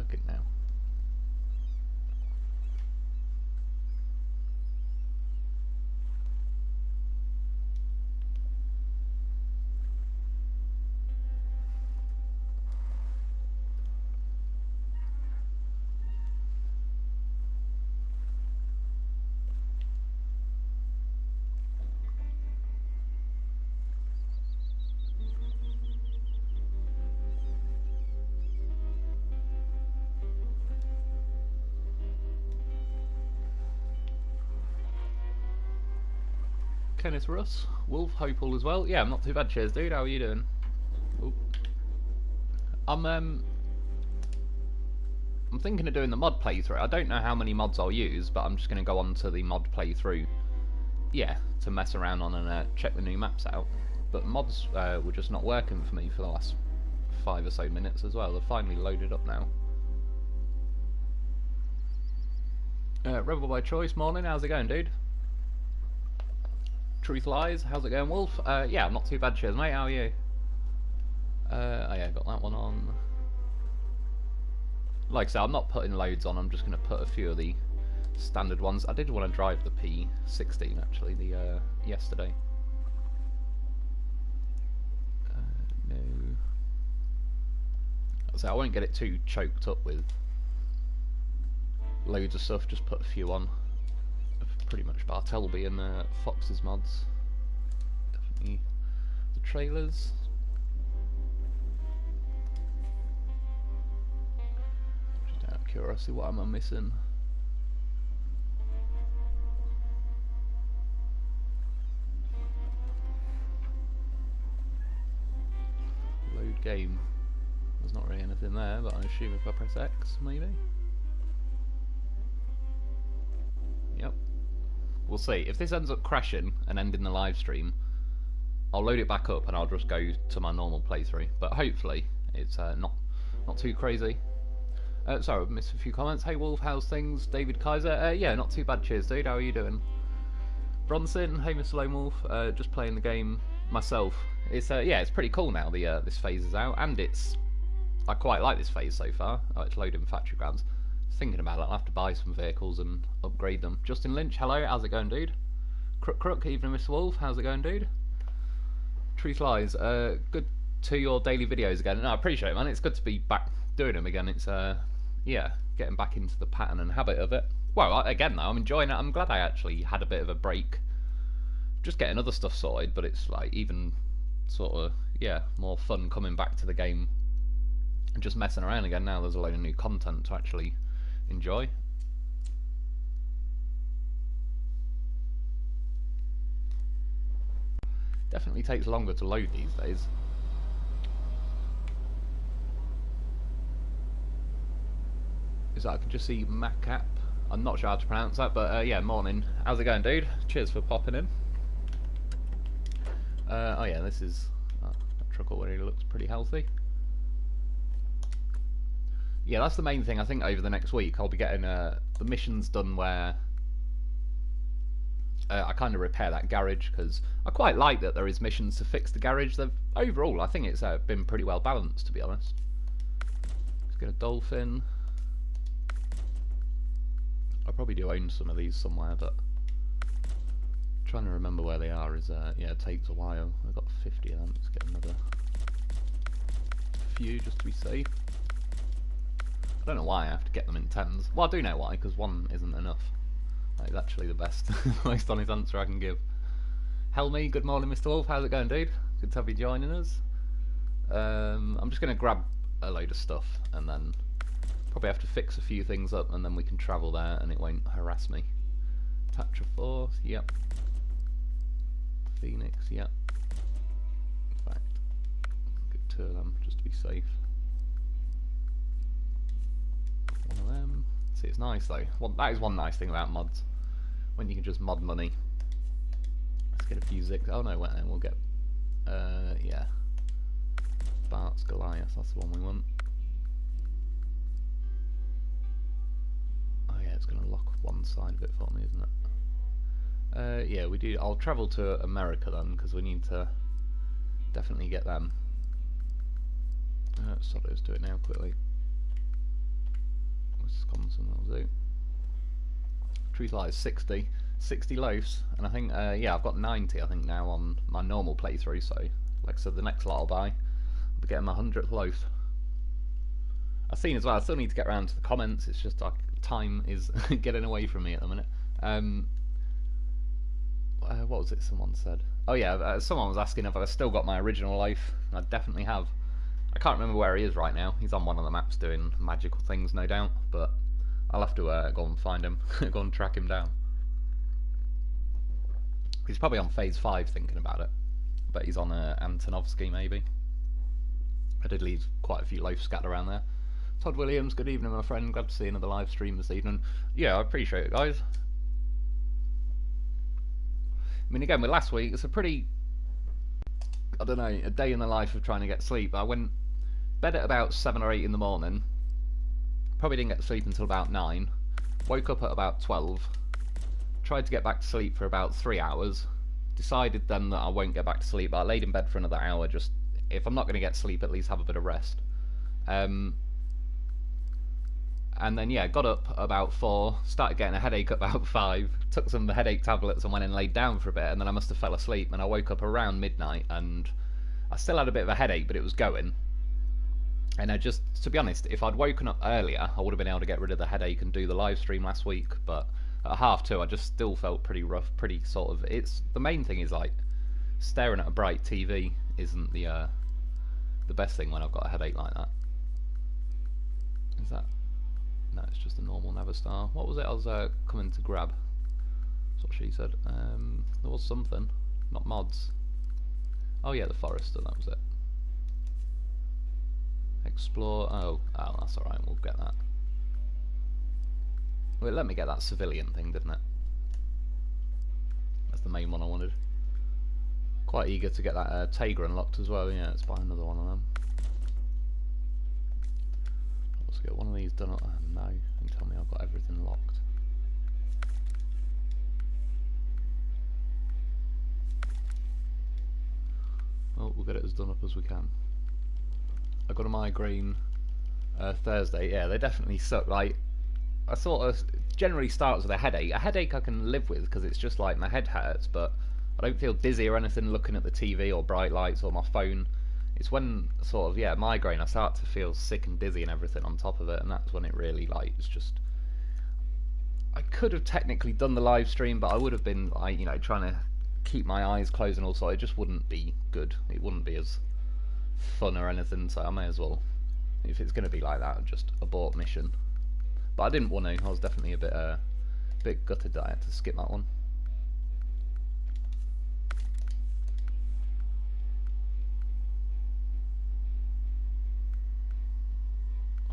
working now. Kenneth Russ, Wolf, hope all as well. Yeah, I'm not too bad, cheers dude, how are you doing? Ooh. I'm thinking of doing the mod playthrough. I don't know how many mods I'll use, but I'm just going to go on to the mod playthrough, yeah, to mess around on and check the new maps out. But mods were just not working for me for the last 5 or so minutes as well. They're finally loaded up now. Rebel by Choice, morning, how's it going dude? Truth Lies, how's it going Wolf? Yeah, I'm not too bad, cheers mate, how are you? Oh yeah, got that one on. Like I said, I'm not putting loads on, I'm just going to put a few of the standard ones. I did want to drive the P16 actually, the yesterday. No. So I won't get it too choked up with loads of stuff, just put a few on. Pretty much Bartleby and Fox's mods. Definitely the trailers. Just out of curiosity, what am I missing? Load game. There's not really anything there, but I assume if I press X, maybe? Yep. We'll see. If this ends up crashing and ending the live stream, I'll load it back up and I'll just go to my normal playthrough. But hopefully it's not too crazy. Sorry, I've missed a few comments. Hey Wolf, how's things? David Kaiser. Yeah, not too bad. Cheers, dude. How are you doing? Bronson. Hey, SnowRunner. Just playing the game myself. It's yeah, it's pretty cool now. The this phase is out, and I quite like this phase so far. Oh, it's loading factory grounds. Thinking about it, I'll have to buy some vehicles and upgrade them. Justin Lynch, hello, how's it going dude? Crook, even Mr. Wolf, how's it going dude? Truth Lies, good to your daily videos again. No, I appreciate it man, it's good to be back doing them again. It's yeah, getting back into the pattern and habit of it. Well, again though, I'm enjoying it. I'm glad I actually had a bit of a break. Just getting other stuff sorted, but it's like even sort of, yeah, more fun coming back to the game and just messing around again. Now there's a load of new content to actually enjoy. Definitely takes longer to load these days. Is that I can just see Macap. I'm not sure how to pronounce that, but yeah, morning. How's it going, dude? Cheers for popping in. Oh yeah, this is that truck already looks pretty healthy. Yeah, that's the main thing. I think over the next week I'll be getting the missions done where I kind of repair that garage, because I quite like that there is missions to fix the garage. Overall, I think it's been pretty well balanced, to be honest. Let's get a dolphin. I probably do own some of these somewhere, but trying to remember where they are is yeah, it takes a while. I've got 50 of them. Let's get another few just to be safe. I don't know why I have to get them in 10s. Well, I do know why, because one isn't enough. That is actually the best, most honest answer I can give. Helmy, good morning Mr. Wolf, how's it going dude? Good to have you joining us. I'm just going to grab a load of stuff and then probably have to fix a few things up, and then we can travel there and it won't harass me. Tatra Force, yep. Phoenix, yep. In fact, get 2 of them just to be safe. One of them. See, it's nice though. That is one nice thing about mods, when you can just mod money. Let's get a few Zix. Oh no, wait, then we'll get yeah, Bart's Goliath. That's the one we want. Oh yeah, it's going to lock one side of it for me, isn't it? Yeah, we do. I'll travel to America then, because we need to definitely get them. So let's do it now quickly. Wisconsin will do. Truth lies 60 loaves, and I think yeah, I've got 90 I think now on my normal playthrough, so like I said, the next lot I'll buy, I'll be getting my 100th loaf. I've seen as well, I still need to get around to the comments, it's just like time is getting away from me at the minute. What was it someone said? Oh yeah, someone was asking if I've still got my original loaf. I definitely have. I can't remember where he is right now. He's on one of the maps doing magical things, no doubt, but I'll have to go and find him, go and track him down. He's probably on phase 5 thinking about it, but he's on Antonovsky maybe. I did leave quite a few loaves scattered around there. Todd Williams, good evening my friend, glad to see another live stream this evening. Yeah, I appreciate it guys. I mean again with last week, it's a pretty, I don't know, a day in the life of trying to get sleep. I went bed at about 7 or 8 in the morning, probably didn't get to sleep until about 9, woke up at about 12, tried to get back to sleep for about 3 hours, decided then that I won't get back to sleep, but I laid in bed for another hour, just, if I'm not going to get sleep, at least have a bit of rest. And then yeah, got up about 4, started getting a headache at about 5, took some headache tablets and went and laid down for a bit, and then I must have fell asleep, and I woke up around midnight, and I still had a bit of a headache, but it was going. And I just, to be honest, if I'd woken up earlier, I would have been able to get rid of the headache and do the live stream last week, but at 2:30 I just still felt pretty rough, pretty sort of, it's, the main thing is like, staring at a bright TV isn't the best thing when I've got a headache like that. Is that? No, it's just a normal Navistar. What was it I was coming to grab? That's what she said. There was something. Not mods. Oh yeah, the Forester, that was it. Explore. Oh, that's alright, we'll get that. Well, let me get that civilian thing, didn't it? That's the main one I wanted. Quite eager to get that Tiger unlocked as well. Yeah, let's buy another one of them. Let's get one of these done. No, and tell me I've got everything locked. Well, we'll get it as done up as we can. I got a migraine Thursday. Yeah, they definitely suck. Like, I sort of generally starts with a headache. A headache I can live with because it's just like my head hurts, but I don't feel dizzy or anything looking at the TV or bright lights or my phone. It's when sort of, yeah, migraine, I start to feel sick and dizzy and everything on top of it, and that's when it really, like, it's just, I could have technically done the live stream, but I would have been, like, you know, trying to keep my eyes closed and also it just wouldn't be good. It wouldn't be as fun or anything, so I may as well, if it's going to be like that, just abort mission. But I didn't want to. I was definitely a bit gutted that I had to skip that one.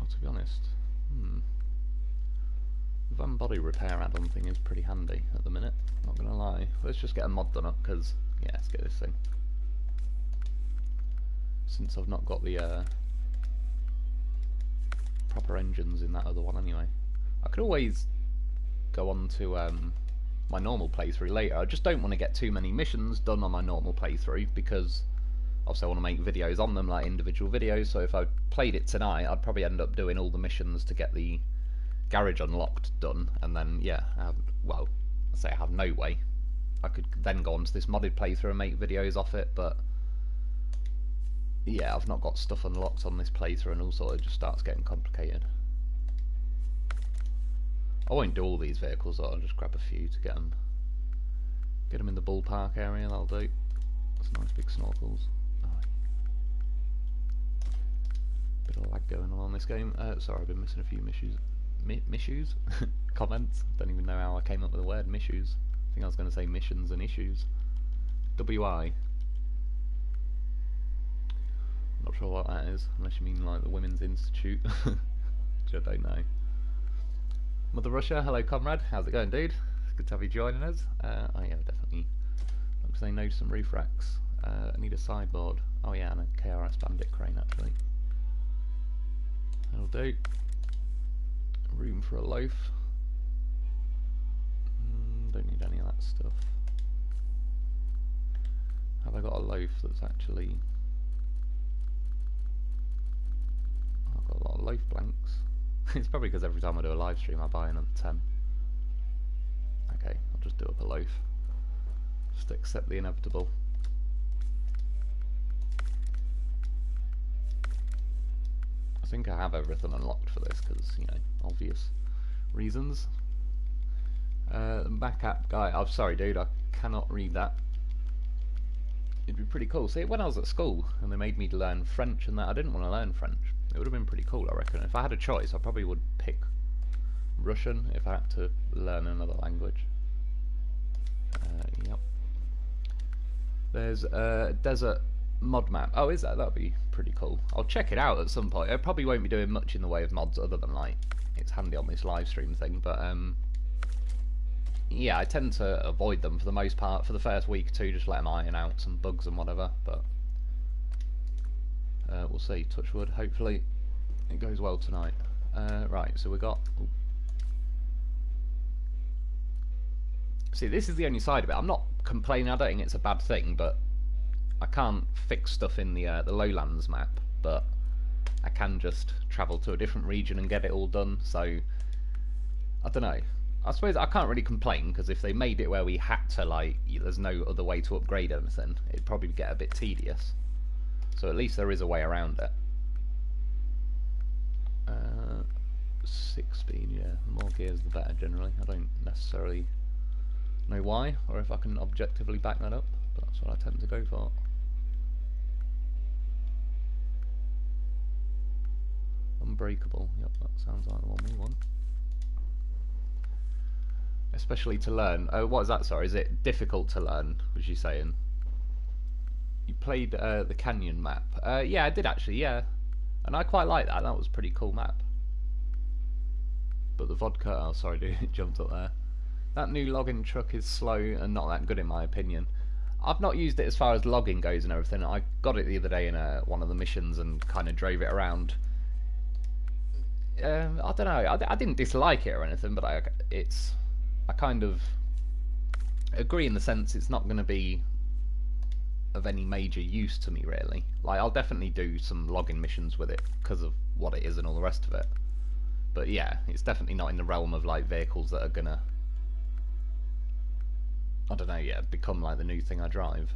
Oh, to be honest, the van body repair add-on thing is pretty handy at the minute, not gonna lie. Let's just get a mod done up, because, yeah, let's get this thing. Since I've not got the proper engines in that other one anyway. I could always go on to my normal playthrough later. I just don't want to get too many missions done on my normal playthrough, because obviously I want to make videos on them, like individual videos, so if I played it tonight I'd probably end up doing all the missions to get the garage unlocked done, and then yeah, well, I say I have no way. I could then go on to this modded playthrough and make videos off it, but yeah, I've not got stuff unlocked on this playthrough, and also it just starts getting complicated. I won't do all these vehicles, I'll just grab a few to get them in the ballpark area, that'll do. That's nice big snorkels. Oh. Bit of lag going on this game. Sorry, I've been missing a few missions. Comments. Don't even know how I came up with the word missions. I think I was going to say missions and issues. WI. Not sure what that is, unless you mean like the Women's Institute, which I don't know. Mother Russia, hello comrade, how's it going dude? It's good to have you joining us. Oh yeah, definitely. Looks like they know some roof racks. I need a sideboard. Oh yeah, and a KRS Bandit crane actually. That'll do. Room for a loaf. Don't need any of that stuff. Have I got a loaf that's actually... I've got a lot of loaf blanks. It's probably because every time I do a live stream I buy another 10. Okay, I'll just do up a loaf. Just accept the inevitable. I think I have everything unlocked for this because, you know, obvious reasons. Back app guy, I'm sorry dude, I cannot read that. It'd be pretty cool. See, when I was at school and they made me learn French and that, I didn't want to learn French. It would have been pretty cool, I reckon. If I had a choice, I probably would pick Russian if I had to learn another language. Yep. There's a desert mod map. Oh, is that? That'd be pretty cool. I'll check it out at some point. I probably won't be doing much in the way of mods other than, like, it's handy on this live stream thing, but yeah, I tend to avoid them for the most part for the first week or two, just let them iron out some bugs and whatever, but we'll see, touch wood, hopefully it goes well tonight. Right, so we got... Ooh. See, this is the only side of it. I'm not complaining, I don't think it's a bad thing, but I can't fix stuff in the Lowlands map, but I can just travel to a different region and get it all done, so I don't know. I suppose I can't really complain, because if they made it where we had to, like, there's no other way to upgrade anything, it'd probably get a bit tedious. So at least there is a way around it. 6 speed, yeah. The more gears the better generally. I don't necessarily know why, or if I can objectively back that up, but that's what I tend to go for. Unbreakable, yep, that sounds like the one we want. Especially to learn. Oh, what is that, sorry? Is it difficult to learn, was you saying? You played the Canyon map. Yeah, I did actually, yeah. And I quite like that, that was a pretty cool map. But the vodka, oh sorry dude, it jumped up there. That new logging truck is slow and not that good in my opinion. I've not used it as far as logging goes and everything. I got it the other day in one of the missions and kind of drove it around. I don't know, I didn't dislike it or anything, but I kind of agree in the sense it's not going to be of any major use to me really. Like, I'll definitely do some logging missions with it because of what it is and all the rest of it. But yeah, it's definitely not in the realm of like vehicles that are gonna, I don't know, yeah, become like the new thing I drive.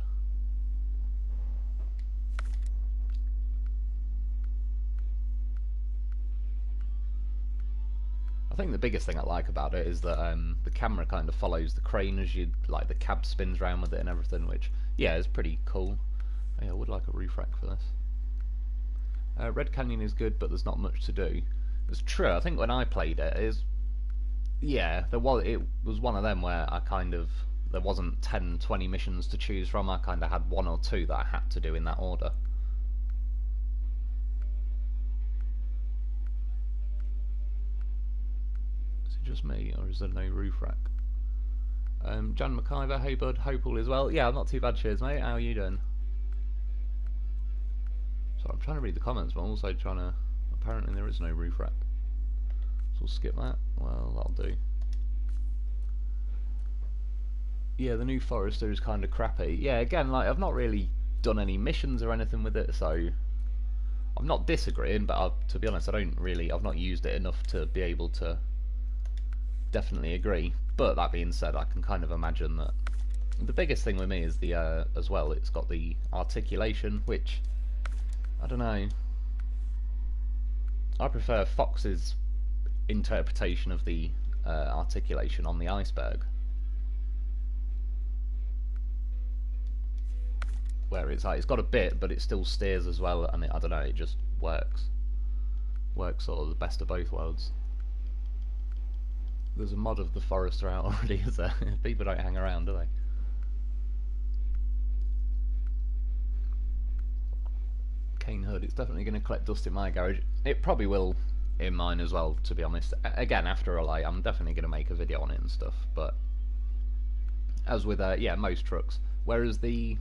I think the biggest thing I like about it is that the camera kind of follows the crane as you, like, the cab spins around with it and everything, which, yeah, is pretty cool. Oh, yeah, I would like a roof rack for this. Red Canyon is good, but there's not much to do. It's true, I think when I played it, yeah, it was one of them where I kind of, there wasn't 10, 20 missions to choose from, I kind of had 1 or 2 that I had to do in that order. Just me, or is there no roof rack? Jan McIver, hey bud, hope all is well. Yeah, I'm not too bad, cheers mate, how are you doing? So I'm trying to read the comments, but I'm also trying to, apparently there is no roof rack. So we'll skip that, well that'll do. Yeah, the new Forester is kind of crappy. Yeah, again, like, I've not really done any missions or anything with it, so I'm not disagreeing, but to be honest, I've not used it enough to be able to definitely agree. But that being said, I can kind of imagine that the biggest thing with me is the as well, it's got the articulation, which I don't know, I prefer Fox's interpretation of the articulation on the iceberg, where it's like it's got a bit but it still steers as well, and I don't know, it just works sort of the best of both worlds. There's a mod of the Forester out already, is there? People don't hang around, do they? Cane Hood, it's definitely going to collect dust in my garage. It probably will in mine as well, to be honest. Again, after a light, I'm definitely going to make a video on it and stuff, but as with, yeah, most trucks. Whereas the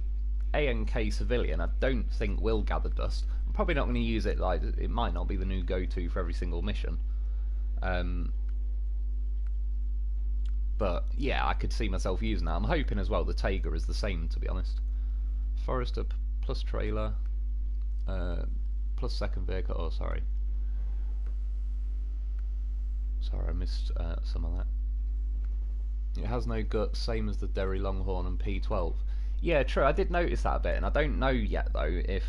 ANK Civilian, I don't think will gather dust. I'm probably not going to use it, like, it might not be the new go-to for every single mission. But yeah, I could see myself using that. I'm hoping as well the Taiga is the same, to be honest. Forester plus trailer, plus second vehicle, oh sorry. Sorry, I missed some of that. It has no guts, same as the Derry Longhorn and P12. Yeah, true, I did notice that a bit, and I don't know yet, though, if...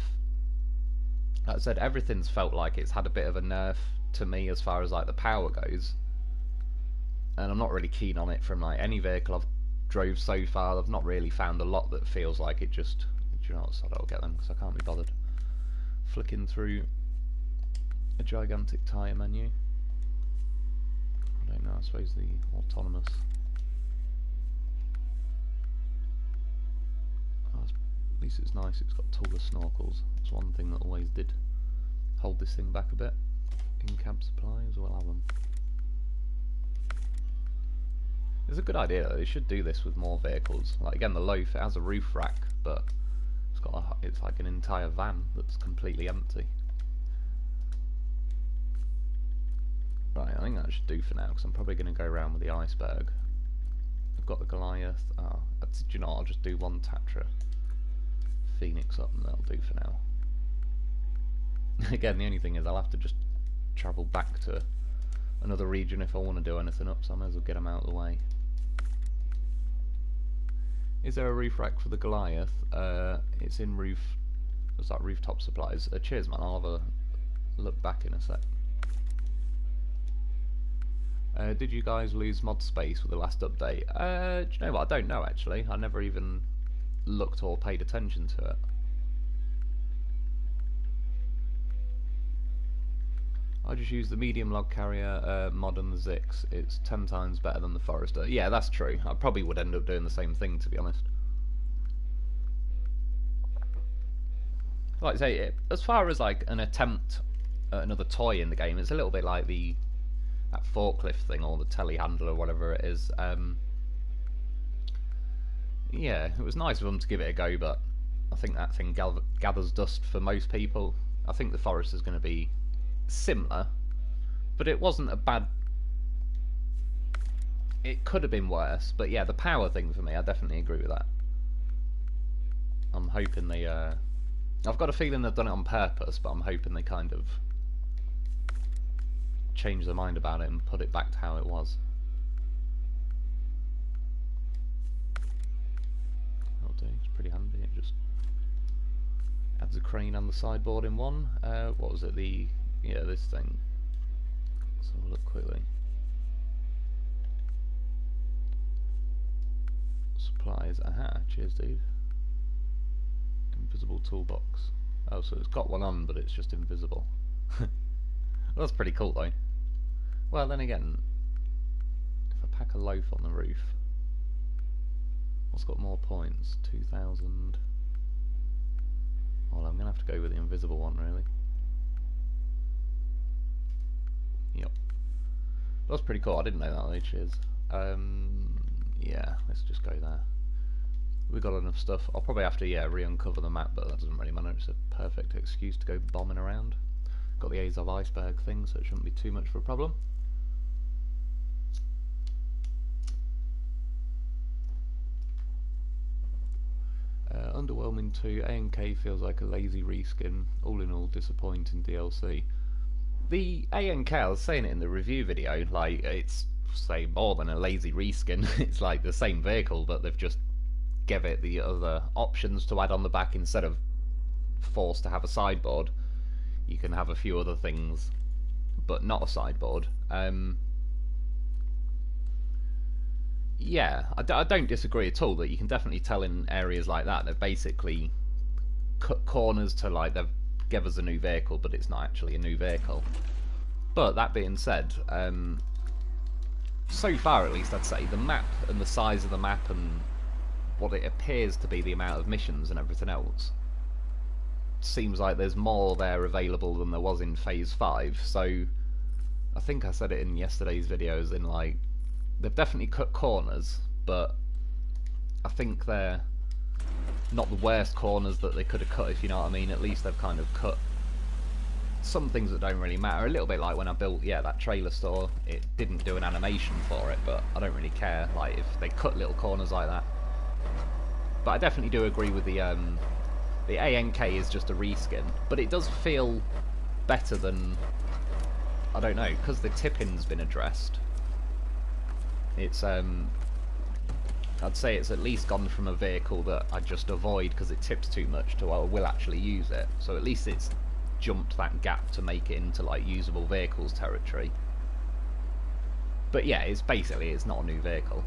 Like I said, everything's felt like it's had a bit of a nerf to me as far as, like, the power goes. And I'm not really keen on it from, like, any vehicle I've drove so far. I've not really found a lot that feels like it just... Do you know what, so I'll get them, because I can't be bothered flicking through a gigantic tyre menu. I don't know, I suppose the autonomous... At least it's nice, it's got taller snorkels. That's one thing that always did hold this thing back a bit. In-cab supplies, we'll have them. It's a good idea though, they should do this with more vehicles. Like again, the Loaf, it has a roof rack, but it's like an entire van that's completely empty. Right, I think that should do for now, because I'm probably going to go around with the iceberg. I've got the Goliath. Oh, do you know what, I'll just do one Tatra Phoenix up and that'll do for now. Again, the only thing is I'll have to just travel back to another region if I want to do anything up, so I might as well get them out of the way. Is there a roof rack for the Goliath? It's in what's that, rooftop supplies. Cheers man, I'll have a look back in a sec. Did you guys lose mod space with the last update? Do you know what, I don't know actually. I never even looked or paid attention to it. I just use the medium log carrier mod on the Zix. It's 10 times better than the Forester. Yeah, that's true. I probably would end up doing the same thing, to be honest. Like I say, as far as like an attempt at another toy in the game, it's a little bit like that forklift thing or the telehandler or whatever it is. Yeah, it was nice of them to give it a go, but I think that thing gathers dust for most people. I think the Forester's going to be similar, but it wasn't a bad... It could have been worse, but yeah, the power thing for me, I definitely agree with that. I'm hoping they... I've got a feeling they've done it on purpose, but I'm hoping they kind of change their mind about it and put it back to how it was. It's pretty handy. It just adds a crane and the sideboard in one. What was it? Yeah, this thing. Let's have a look quickly. Supplies. Aha! Cheers, dude. Invisible toolbox. Oh, so it's got one on, but it's just invisible. Well, that's pretty cool, though. Well, then again, if I pack a loaf on the roof. What's got more points? 2,000. Well, I'm going to have to go with the invisible one, really. Yep. That's pretty cool. I didn't know that, though. Cheers. Yeah, let's just go there. We've got enough stuff. I'll probably have to, yeah, re-uncover the map, but that doesn't really matter. It's a perfect excuse to go bombing around. Got the Azov iceberg thing, so it shouldn't be too much of a problem. Underwhelming 2, A&K feels like a lazy reskin, all in all disappointing DLC. The A&K, I was saying it in the review video, like, it's, say, more than a lazy reskin. It's like the same vehicle, but they've just give it the other options to add on the back instead of forced to have a sideboard. You can have a few other things, but not a sideboard. Yeah, I don't disagree at all that you can definitely tell in areas like that they've basically cut corners to, like, they've give us a new vehicle, but it's not actually a new vehicle. But that being said, so far at least I'd say the map and the size of the map and what it appears to be the amount of missions and everything else seems like there's more there available than there was in Phase 5. So I think I said it in yesterday's videos, in like, they've definitely cut corners, but I think they're not the worst corners that they could have cut, if you know what I mean. At least they've kind of cut some things that don't really matter. A little bit like when I built, yeah, that trailer store. It didn't do an animation for it, but I don't really care, like, if they cut little corners like that. But I definitely do agree with the ANK is just a reskin, but it does feel better than I don't know, because the tipping's been addressed, it's I'd say it's at least gone from a vehicle that I just avoid because it tips too much to I will actually use it. So at least it's jumped that gap to make it into like usable vehicles territory. But yeah, it's basically it's not a new vehicle.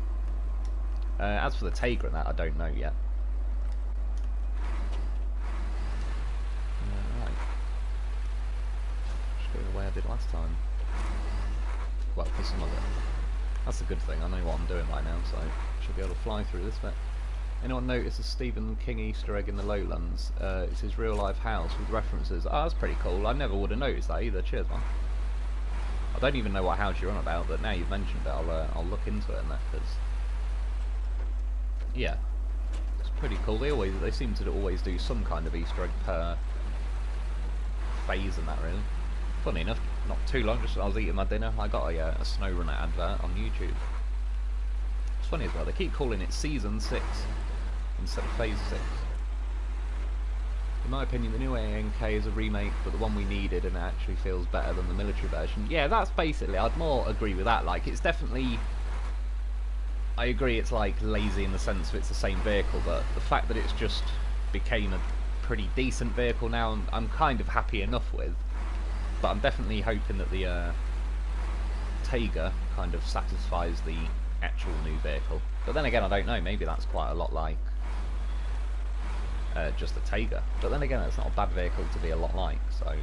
As for the Tiger and that, I don't know yet. Right. Just go the way I did last time. Well, for some of it. That's a good thing. I know what I'm doing right now, so I should be able to fly through this bit. Anyone notice a Stephen King Easter egg in the Lowlands? It's his real life house with references. Oh, that's pretty cool. I never would have noticed that either. Cheers, man. I don't even know what house you're on about, but now you've mentioned it, I'll look into it and that, because yeah, it's pretty cool. They seem to always do some kind of Easter egg per phase and that, really. Funny enough, not too long, just as I was eating my dinner, I got a SnowRunner advert on YouTube. It's funny as well, they keep calling it Season 6 instead of Phase 6. In my opinion, the new ANK is a remake, but the one we needed, and it actually feels better than the military version. Yeah, that's basically, I'd more agree with that. Like, it's definitely, I agree it's like lazy in the sense of it's the same vehicle, but the fact that it's just became a pretty decent vehicle now, I'm kind of happy enough with. But I'm definitely hoping that the Tiger kind of satisfies the actual new vehicle. But then again, I don't know, maybe that's quite a lot like just the Tiger. But then again, it's not a bad vehicle to be a lot like, so.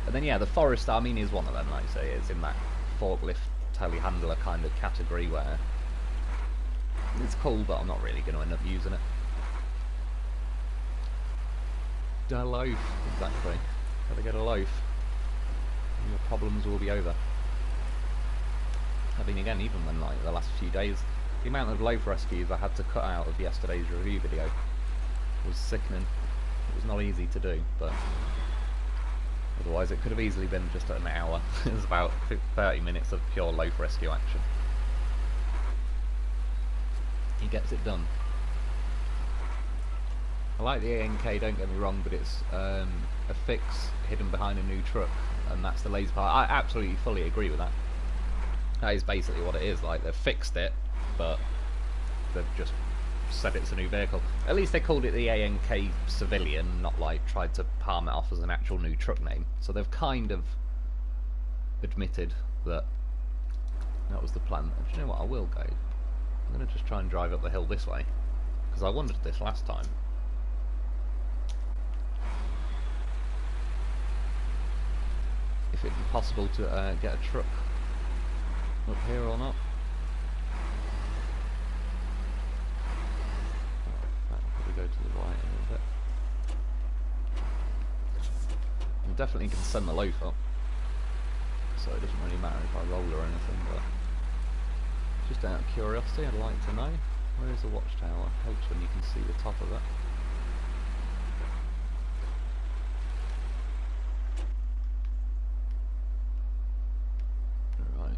And then yeah, the Forester, I mean, is one of them, like I say, it's in that forklift telehandler kind of category where it's cool, but I'm not really going to end up using it. A loaf, exactly. Gotta get a loaf. And your problems will be over. I mean, again, even when like the last few days, the amount of loaf rescues I had to cut out of yesterday's review video was sickening. It was not easy to do, but otherwise it could have easily been just an hour. It was about 30 minutes of pure loaf rescue action. He gets it done. I like the ANK, don't get me wrong, but it's a fix hidden behind a new truck, and that's the lazy part. I absolutely fully agree with that. That is basically what it is. Like, they've fixed it, but they've just said it's a new vehicle. At least they called it the ANK Civilian, not like tried to palm it off as an actual new truck name. So they've kind of admitted that that was the plan. And do you know what? I will go. I'm going to just try and drive up the hill this way, because I wondered this last time. If it'd be possible to get a truck up here or not. I'll probably go to the right a little bit. I definitely can send the loaf up, so it doesn't really matter if I roll or anything, but just out of curiosity, I'd like to know, where is the watchtower? Helps when you can see the top of it.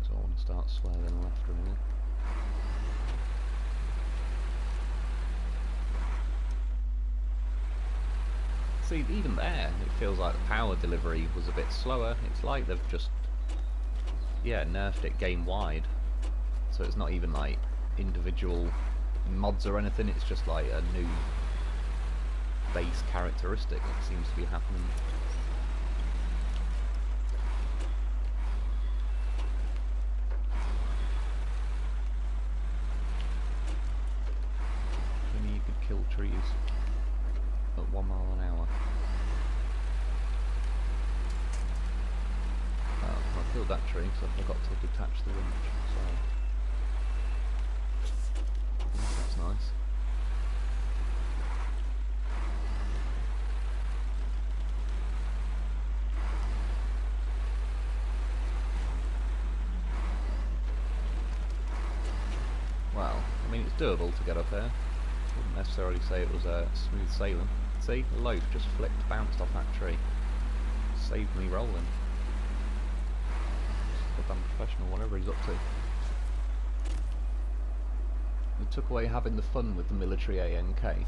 So I want to start swerving left really. See, even there, it feels like the power delivery was a bit slower. It's like they've just, yeah, nerfed it game-wide. So it's not even like individual mods or anything, it's just like a new base characteristic that seems to be happening. Kill trees at 1 mile an hour. I killed that tree, so I forgot to detach the winch, so that's nice. Well, I mean, it's doable to get up there. Wouldn't necessarily say it was smooth sailing. See, the loaf just flipped, bounced off that tree. Saved me rolling. Just a damn professional, whatever he's up to. It took away having the fun with the military ANK.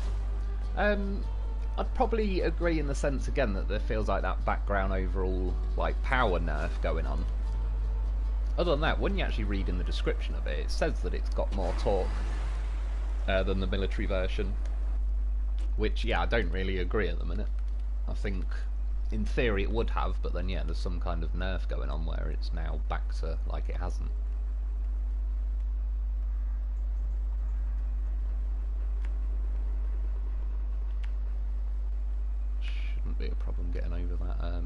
I'd probably agree in the sense again that there feels like that background overall like power nerf going on. Other than that, when you actually read in the description of it, it says that it's got more torque than the military version. Which, yeah, I don't really agree at the minute. I think, in theory, it would have, but then, yeah, there's some kind of nerf going on where it's now back to like it hasn't. Shouldn't be a problem getting over that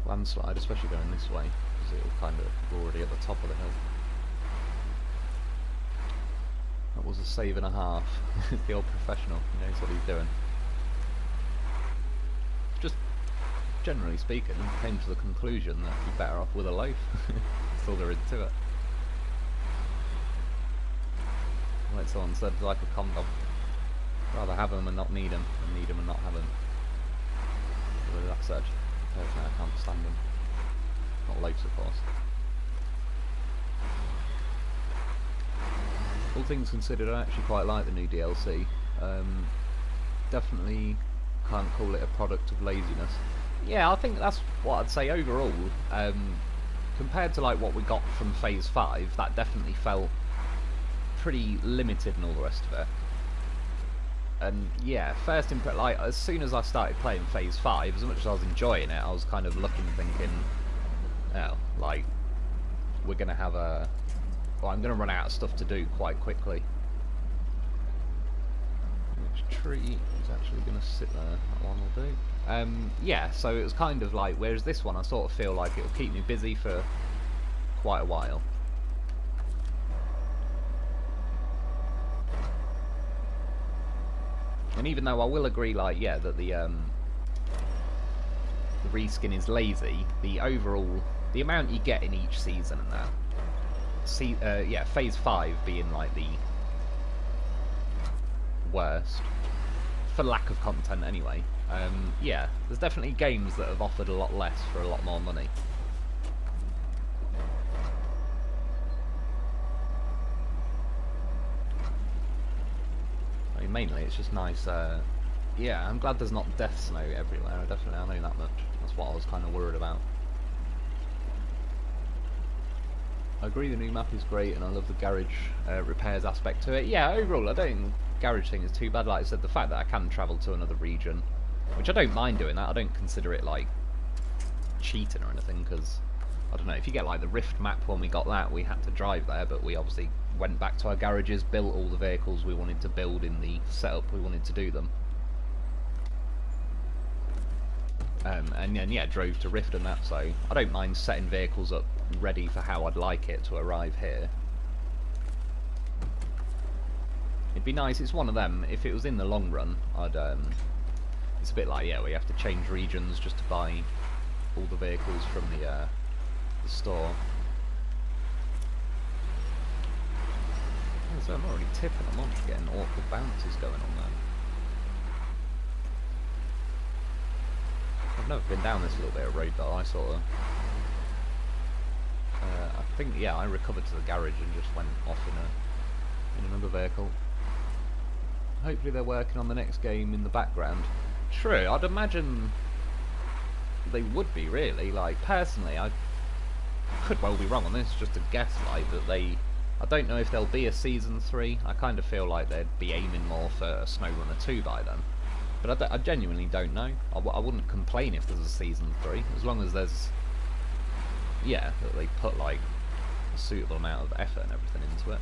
landslide, especially going this way, because it'll kind of already at the top of the hill. That was a save and a half. The old professional, he knows what he's doing. Just generally speaking, came to the conclusion that you're better off with a loaf. That's all there is to it. Like someone said, like a condom. Rather have them and not need them, than need them and not have them. With that said, personally I can't stand them. Not loaves, of course. All things considered, I actually quite like the new DLC. Definitely can't call it a product of laziness. Yeah, I think that's what I'd say overall. Compared to like what we got from Phase 5, that definitely felt pretty limited and all the rest of it. And yeah, first like as soon as I started playing Phase 5, as much as I was enjoying it, I was kind of looking, thinking, oh, like we're gonna have a. Well, I'm going to run out of stuff to do quite quickly. Which tree is actually going to sit there? That one will do. Yeah, so it was kind of like, whereas this one I sort of feel like it'll keep me busy for quite a while. And even though I will agree, like, yeah, that the reskin is lazy, the overall, the amount you get in each season and that, yeah, Phase 5 being like the worst, for lack of content anyway. Yeah, there's definitely games that have offered a lot less for a lot more money. I mean, mainly it's just nice, yeah, I'm glad there's not death snow everywhere, I know that much. That's what I was kind of worried about. I agree the new map is great and I love the garage repairs aspect to it. Yeah, overall I don't think the garage thing is too bad. Like I said, the fact that I can travel to another region, which I don't mind doing that, I don't consider it like cheating or anything, because I don't know, if you get like the Rift map, when we got that we had to drive there, but we obviously went back to our garages, built all the vehicles we wanted to build in the setup we wanted to do them. And then yeah, drove to Rift and that, so I don't mind setting vehicles up ready for how I'd like it to arrive here. It'd be nice, it's one of them, if it was in the long run, I'd it's a bit like, yeah, we have to change regions just to buy all the vehicles from the store. Yeah, so I'm already tipping, I'm not just getting awkward bounces going on there. I've never been down this little bit of road though, I sort of... I think, yeah, I recovered to the garage and just went off in another vehicle. Hopefully they're working on the next game in the background. True, I'd imagine they would be, really. Like, personally, I could well be wrong on this, just a guess, like, that they... I don't know if there'll be a Season 3. I kind of feel like they'd be aiming more for SnowRunner 2 by then. But I genuinely don't know. I wouldn't complain if there's a Season 3, as long as there's... yeah, that they put, like, a suitable amount of effort and everything into it.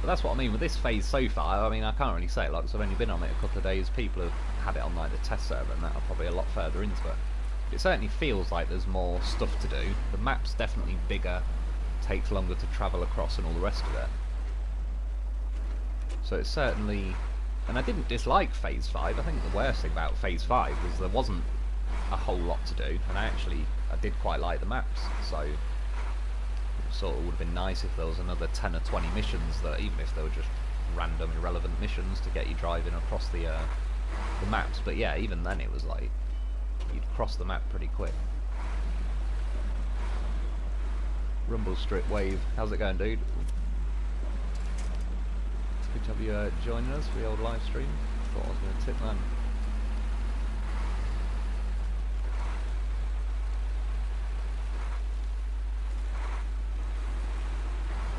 But that's what I mean with this phase so far. I mean, I can't really say it, like, because I've only been on it a couple of days. People have had it on, like, the test server, and that are probably a lot further into it. It certainly feels like there's more stuff to do. The map's definitely bigger, takes longer to travel across and all the rest of it. So it's certainly... and I didn't dislike Phase 5. I think the worst thing about Phase 5 was there wasn't a whole lot to do, and I did quite like the maps, so it sort of would have been nice if there was another 10 or 20 missions, that even if they were just random irrelevant missions to get you driving across the maps. But yeah, even then it was like you'd cross the map pretty quick. Rumble Strip Wave, how's it going, dude? to have you joining us for the old live stream. Thought I was going to tip that.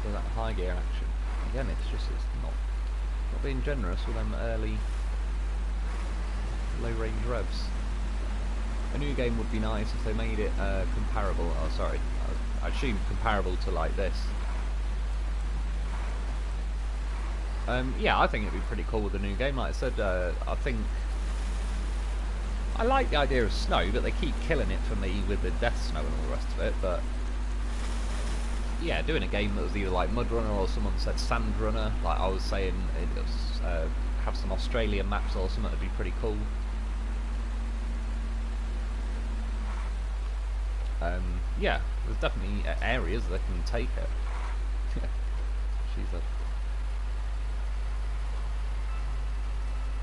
So that high gear action. Again, it's not being generous with them early low range revs. A new game would be nice if they made it comparable. Oh, sorry, I assume comparable to like this. Yeah, I think it'd be pretty cool with a new game. Like I said, I think I like the idea of snow, but they keep killing it for me with the death snow and all the rest of it. But yeah, doing a game that was either like Mud Runner or someone said Sand Runner, like I was saying, it was, have some Australian maps or something would be pretty cool. Yeah, there's definitely areas that can take it. She's a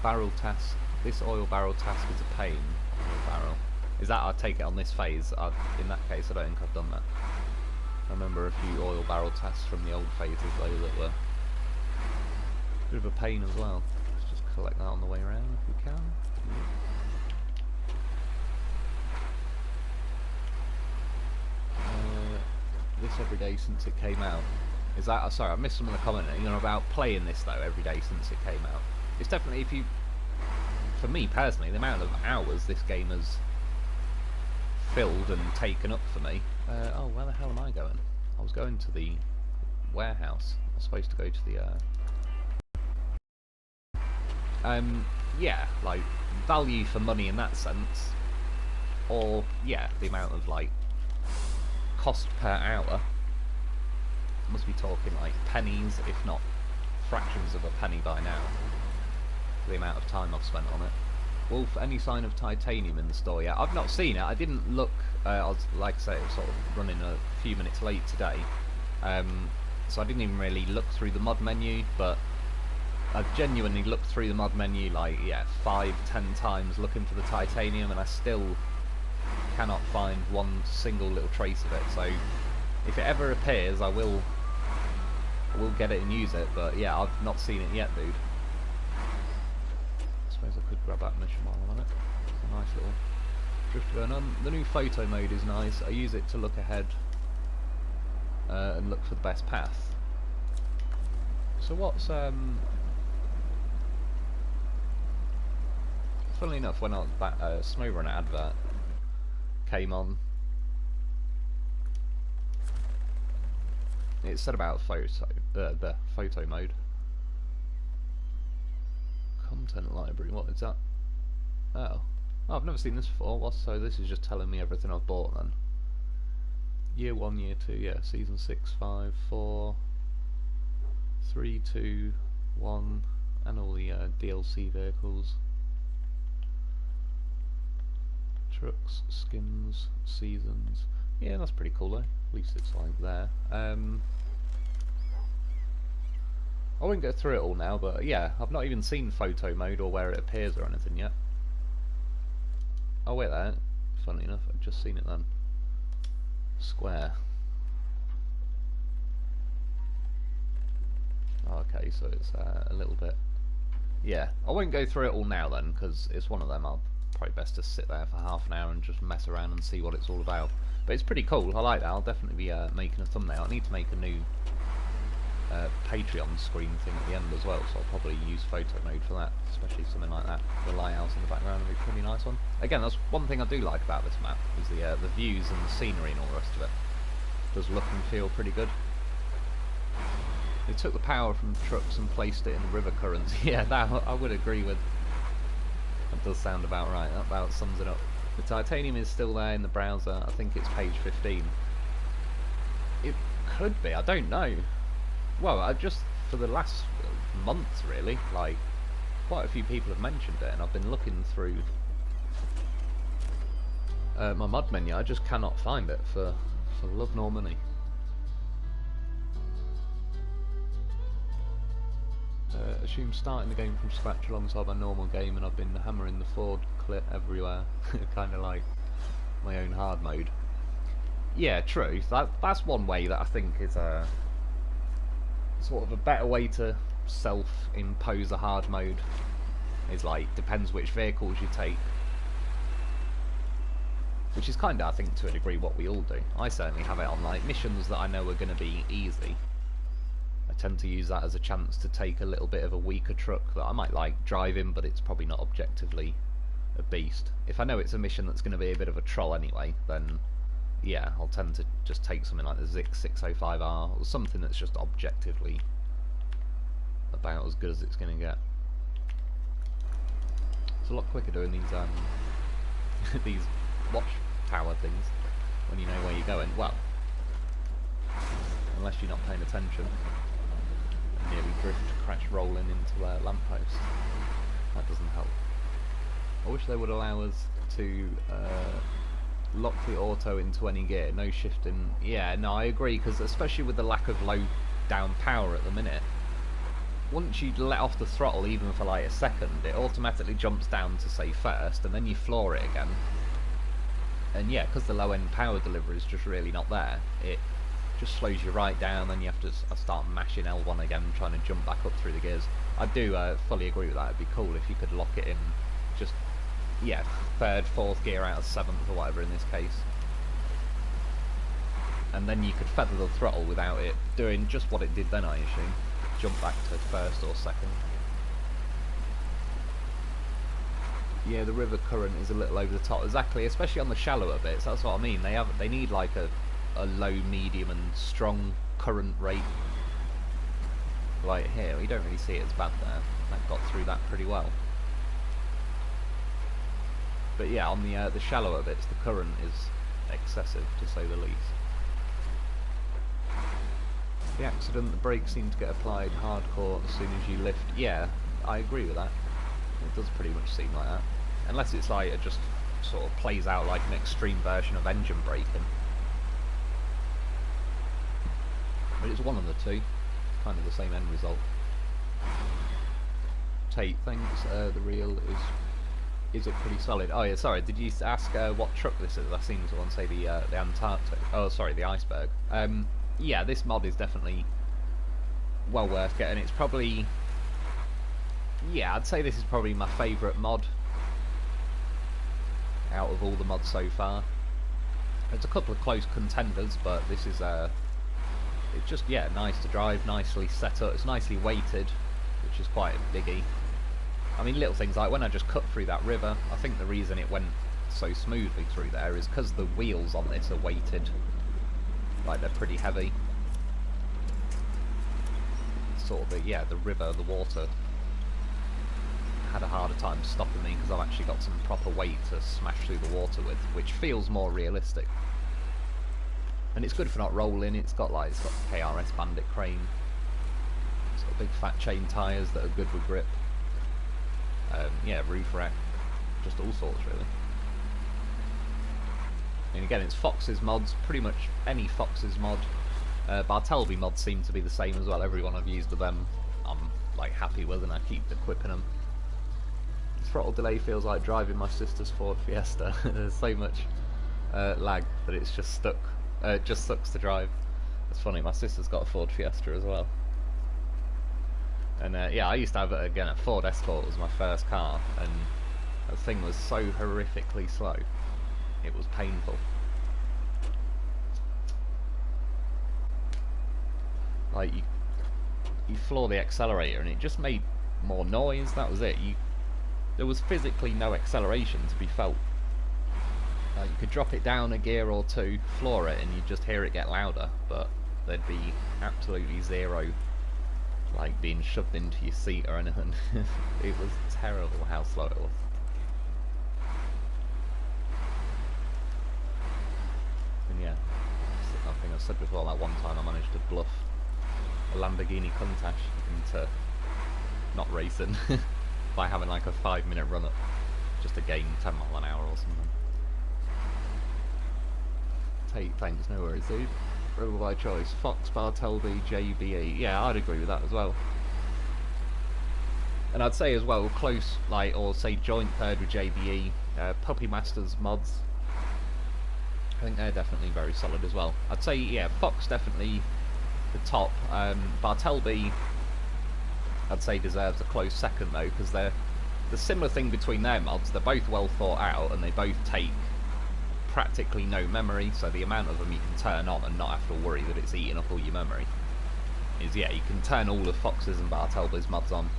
barrel task. This oil barrel task is a pain. Oil barrel. Is that I take it on this phase? In that case, I don't think I've done that. I remember a few oil barrel tasks from the old phases though that were a bit of a pain as well. Let's just collect that on the way around if we can. This every day since it came out. Is that? Sorry, I missed some of the commenting about playing this though every day since it came out. It's definitely, if you, for me personally, the amount of hours this game has filled and taken up for me. Oh, where the hell am I going? I was going to the warehouse. I was supposed to go to the yeah, like value for money in that sense, or yeah, the amount of like cost per hour. Must be talking like pennies, if not fractions of a penny by now, for the amount of time I've spent on it. Wolf, any sign of titanium in the store yet? I've not seen it. I didn't look. I was, like I say, it was sort of running a few minutes late today, so I didn't even really look through the mod menu. But I've genuinely looked through the mod menu like 5-10 times looking for the titanium, and I still cannot find one single little trace of it. So if it ever appears, I will get it and use it. But yeah, I've not seen it yet, dude. I suppose I could grab that mission while I'm on it. It's a nice little drift going on. The new photo mode is nice. I use it to look ahead and look for the best path. So what's funnily enough, when that SnowRunner advert came on, it said about the photo mode. Content library, what is that? Oh, I've never seen this before. So this is just telling me everything I've bought then. Year 1, Year 2, yeah, Season 6, 5, 4, 3, 2, 1, and all the DLC vehicles. Trucks, skins, seasons. Yeah, that's pretty cool though. At least it's like there. I won't go through it all now, but yeah, I've not even seen photo mode or where it appears or anything yet. Oh wait there, funny enough, I've just seen it then. Square. Oh, okay, so it's a little bit... Yeah, I won't go through it all now then, because it's one of them. I'll probably best to sit there for half an hour and just mess around and see what it's all about. But it's pretty cool, I like that. I'll definitely be making a thumbnail. I need to make a new Patreon screen thing at the end as well, so I'll probably use photo mode for that, especially something like that. The lighthouse in the background will be a pretty nice one. Again, that's one thing I do like about this map, is the views and the scenery and all the rest of it. It does look and feel pretty good. They took the power from trucks and placed it in the river currents. Yeah, that I would agree with. That does sound about right. That about sums it up. The titanium is still there in the browser. I think it's page 15. It could be. I don't know. Well, I just for the last month, really, like quite a few people have mentioned it, and I've been looking through my mod menu. I just cannot find it for love nor money. Assume starting the game from scratch alongside my normal game, and I've been hammering the Ford clip everywhere, kind of like my own hard mode. Yeah, true. That's one way that I think is sort of a better way to self-impose a hard mode. Is like, depends which vehicles you take. Which is kind of, I think, to a degree what we all do. I certainly have it on like missions that I know are going to be easy. I tend to use that as a chance to take a little bit of a weaker truck that I might like driving, but it's probably not objectively a beast. If I know it's a mission that's going to be a bit of a troll anyway, then yeah, I'll tend to just take something like the Zix 605R or something that's just objectively about as good as it's going to get. It's a lot quicker doing these these watchtower things when you know where you're going. Well, unless you're not paying attention and nearly drift, crash, rolling into a lamppost. That doesn't help. I wish they would allow us to lock the auto into any gear, no shifting. Yeah, no, I agree, because especially with the lack of low down power at the minute, once you let off the throttle even for like a second, it automatically jumps down to say first, and then you floor it again. And yeah, because the low end power delivery is just really not there, it just slows you right down, then you have to start mashing L1 again, trying to jump back up through the gears. I do fully agree with that. It'd be cool if you could lock it in just, yeah, third, fourth gear out of seventh or whatever in this case. And then you could feather the throttle without it doing just what it did then, I assume. Jump back to first or second. Yeah, the river current is a little over the top, exactly, especially on the shallower bits. That's what I mean. They need like a low, medium, and strong current rate. Like here, you don't really see it as bad there. That got through that pretty well. But yeah, on the shallower bits, the current is excessive, to say the least. The accident, the brakes seem to get applied hardcore as soon as you lift. Yeah, I agree with that. It does pretty much seem like that. Unless it's like it just sort of plays out like an extreme version of engine braking. But it's one of the two. Kind of the same end result. Tate, thanks. The reel is it pretty solid? Oh yeah, sorry. Did you ask what truck this is? I seen someone say the Antarctic. Oh, sorry, the iceberg. Yeah, this mod is definitely well worth getting. It's probably, yeah, I'd say this is probably my favourite mod out of all the mods so far. There's a couple of close contenders, but this is it's just, yeah, nice to drive, nicely set up. It's nicely weighted, which is quite a biggie. I mean, little things like when I just cut through that river, I think the reason it went so smoothly through there is because the wheels on this are weighted. Like, they're pretty heavy. Sort of the river, the water had a harder time stopping me because I've actually got some proper weight to smash through the water with, which feels more realistic. And it's good for not rolling. It's got KRS Bandit crane. It's got big fat chain tyres that are good with grip. Yeah, roof rack, just all sorts really. And again, it's Fox's mods, pretty much any Fox's mod. Bartleby mods seem to be the same as well. Everyone I've used of them, I'm like happy with, and I keep equipping them. Throttle delay feels like driving my sister's Ford Fiesta. There's so much lag that it's just stuck. It just sucks to drive. It's funny, my sister's got a Ford Fiesta as well. And yeah, I used to have, again, a Ford Escort was my first car, and that thing was so horrifically slow. It was painful. Like, you floor the accelerator and it just made more noise, that was it. There was physically no acceleration to be felt. You could drop it down a gear or two, floor it, and you'd just hear it get louder, but there'd be absolutely zero, like, being shoved into your seat or anything. It was terrible how slow it was. And yeah, I think I've said before, that one time I managed to bluff a Lamborghini Countach into not racing by having like a 5-minute run up just to gain 10 miles an hour or something. Tate, thanks, no worries dude. Rebel by choice. Fox, Bartleby, JBE. Yeah, I'd agree with that as well. And I'd say as well, close, like, or say joint third with JBE, Puppy Masters mods. I think they're definitely very solid as well. I'd say, yeah, Fox definitely the top. Bartleby, I'd say deserves a close second though, because they're the similar thing between their mods. They're both well thought out, and they both take practically no memory, so the amount of them you can turn on and not have to worry that it's eating up all your memory is, yeah, you can turn all of Fox's and Bartelba's mods on.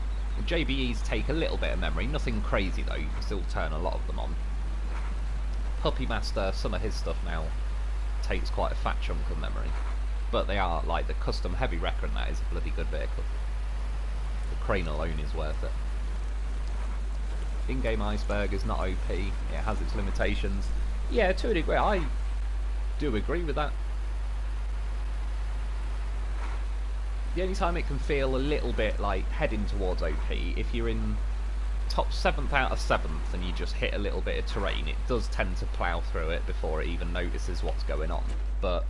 JBE's take a little bit of memory, nothing crazy though, you can still turn a lot of them on. Puppy Master, some of his stuff now takes quite a fat chunk of memory, but they are, like, the custom heavy wrecker, and that is a bloody good vehicle. The crane alone is worth it. In-game Iceberg is not OP, it has its limitations. Yeah, to a degree, I do agree with that. The only time it can feel a little bit like heading towards OP, if you're in top 7th out of 7th and you just hit a little bit of terrain, it does tend to plough through it before it even notices what's going on. But